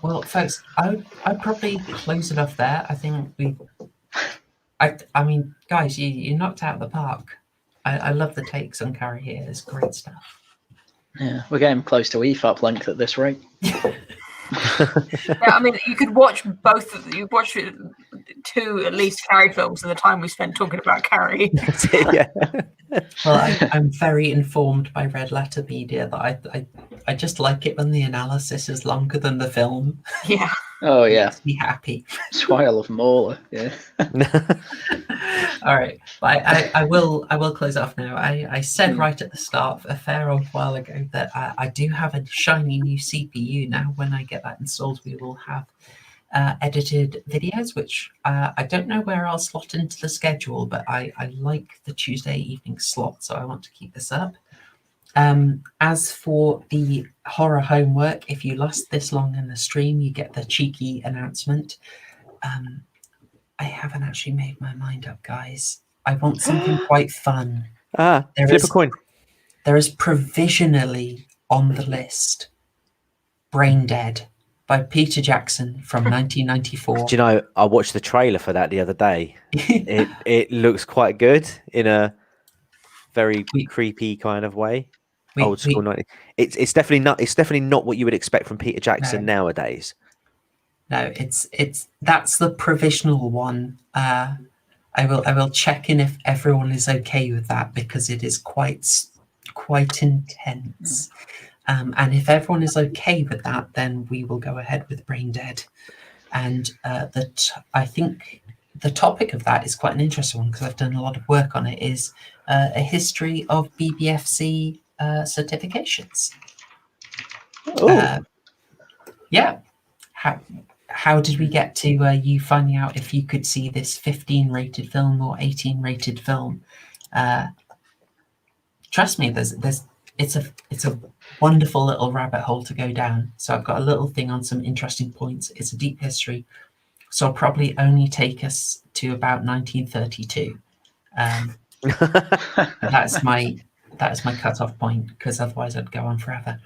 Well, folks, I'd probably close it off there. I think I mean, guys, you knocked out the park. I love the takes on Carrie here. It's great stuff. Yeah, we're getting close to EFAP length at this rate. I mean, you could watch both. You watch 2 at least Carrie films in the time we spent talking about Carrie. Well, I'm very informed by Red Letter Media that I just like it when the analysis is longer than the film. Yeah. Oh yeah. Makes me happy. That's why I love Mauler. Yeah. All right, but I will close off now. I said right at the start a fair old while ago that I do have a shiny new CPU now. When I get that installed, we will have edited videos, which I don't know where I'll slot into the schedule, but I like the Tuesday evening slot, so I want to keep this up. As for the horror homework, if you last this long in the stream, you get the cheeky announcement. I haven't actually made my mind up, guys. I want something quite fun. Flip a coin. There is provisionally on the list Brain Dead by Peter Jackson from 1994. Do you know, I watched the trailer for that the other day. It looks quite good in a very creepy kind of way. Old school 90s. It's definitely not what you would expect from Peter Jackson nowadays. No, that's the provisional one. I will check in if everyone is okay with that, because it is quite intense. And if everyone is okay with that, then we will go ahead with Brain Dead. And I think the topic of that is quite an interesting one, because I've done a lot of work on it, is a history of BBFC certifications. Yeah. How did we get to you finding out if you could see this 15 rated film or 18 rated film? Trust me, it's a wonderful little rabbit hole to go down. So I've got a little thing on some interesting points. It's a deep history, so I'll probably only take us to about 1932. That is my cutoff point, because otherwise I'd go on forever.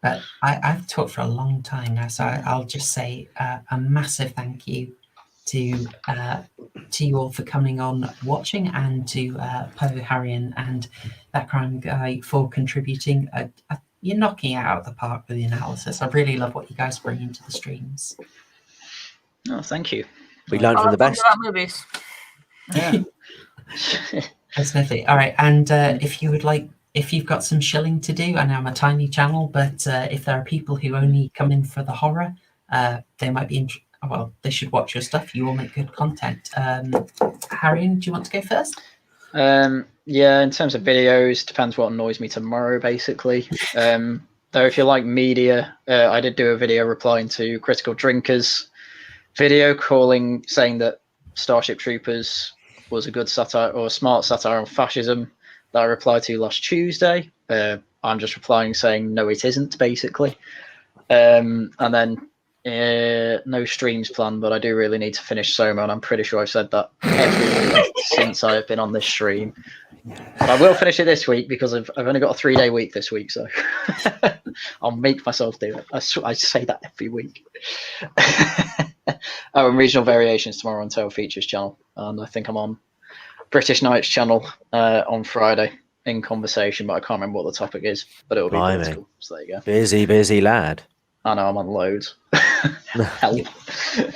But I've talked for a long time now, so I'll just say a massive thank you to you all for coming on, watching, and to Poe, Haryan, and That Crime Guy for contributing. You're knocking it out of the park with the analysis. I really love what you guys bring into the streams. Oh, thank you. We learned from the best. About movies. Yeah. Definitely. All right, and if you've got some shilling to do, I know I'm a tiny channel, but if there are people who only come in for the horror, they might be they should watch your stuff. You all make good content. Haryan, do you want to go first? Yeah, in terms of videos, depends what annoys me tomorrow, basically. Though if you like media, I did do a video replying to Critical Drinkers video, saying that Starship Troopers was a good satire, or a smart satire on fascism, that I replied to last Tuesday. I'm just replying saying no, it isn't, basically. And then no streams planned, but I do really need to finish Soma, and I'm pretty sure I've said that every week since I have been on this stream. But I will finish it this week, because I've only got a 3-day week this week, so I'll make myself do it. I say that every week. Oh, and Regional Variations tomorrow on Tail Features channel, and I think I'm on British Nights channel on Friday in conversation, but I can't remember what the topic is, but it'll be political. So there you go. Busy lad. I know, I'm on loads. Help.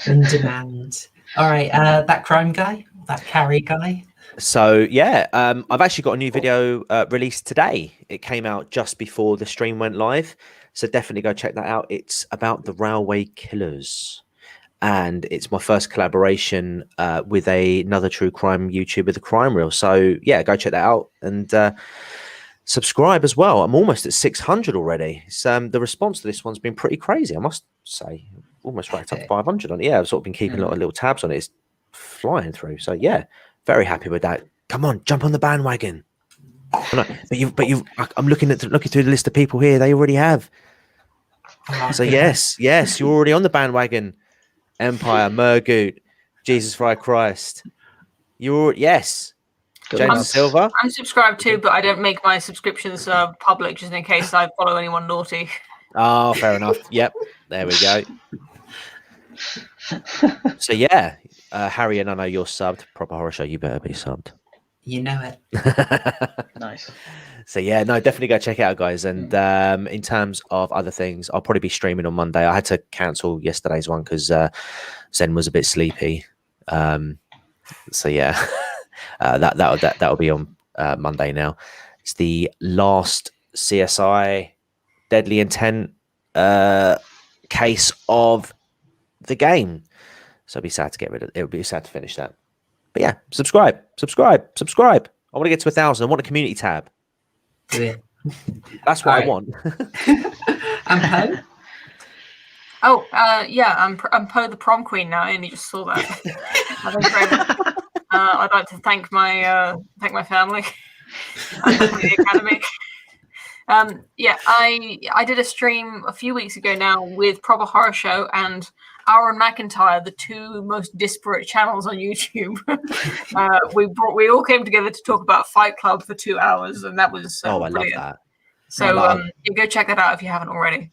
In demand. All right, That Crime Guy, That Carrie Guy. So yeah, I've actually got a new video released today. It came out just before the stream went live, so definitely go check that out. It's about the Railway Killers, and it's my first collaboration with another true crime YouTuber, The Crime Reel. So yeah, go check that out, and subscribe as well. I'm almost at 600 already. So the response to this one's been pretty crazy, I must say. Almost racked up 500 on it. Yeah, I've sort of been keeping a lot of little tabs on it. It's flying through. So yeah, very happy with that. Come on, jump on the bandwagon. I'm looking through the list of people here. They already have. So yes, you're already on the bandwagon. Empire, Murgoot, Jesus Christ. Yes. James Silver. I'm subscribed too, but I don't make my subscriptions public, just in case I follow anyone naughty. Oh, fair enough. Yep. There we go. So yeah, Haryan, I know you're subbed. Proper Horror Show, you better be subbed. You know it. Nice. So yeah, no, definitely go check it out, guys. And in terms of other things, I'll probably be streaming on Monday. I had to cancel yesterday's one because Zen was a bit sleepy. So yeah, that'll be on Monday now. It's the last CSI Deadly Intent case of the game. So it'll be sad to get rid of it. It'll be sad to finish that. But yeah, subscribe. I want to get to 1,000. I want a community tab. Do it. That's what I want. And Poe? Oh, yeah, I'm Poe the prom queen now. I only just saw that. I'd like to thank my family. and completely academic. Yeah, I did a stream a few weeks ago now with Proper Horror Show and Aaron McIntyre, the two most disparate channels on YouTube. We all came together to talk about Fight Club for 2 hours, and that was Oh, I love brilliant. that. So you go check that out if you haven't already.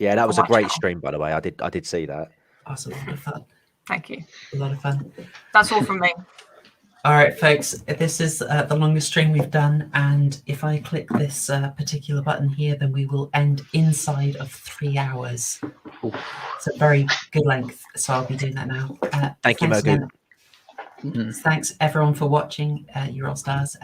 Yeah, that was a my great channel. stream, by the way. I did see that. Awesome, a lot of fun. Thank you. A lot of fun. That's all from me. All right, folks, this is the longest stream we've done, and if I click this particular button here, then we will end inside of 3 hours. It's a very good length, so I'll be doing that now. Thank you, thanks Mogu. again. Thanks everyone for watching. You're all stars.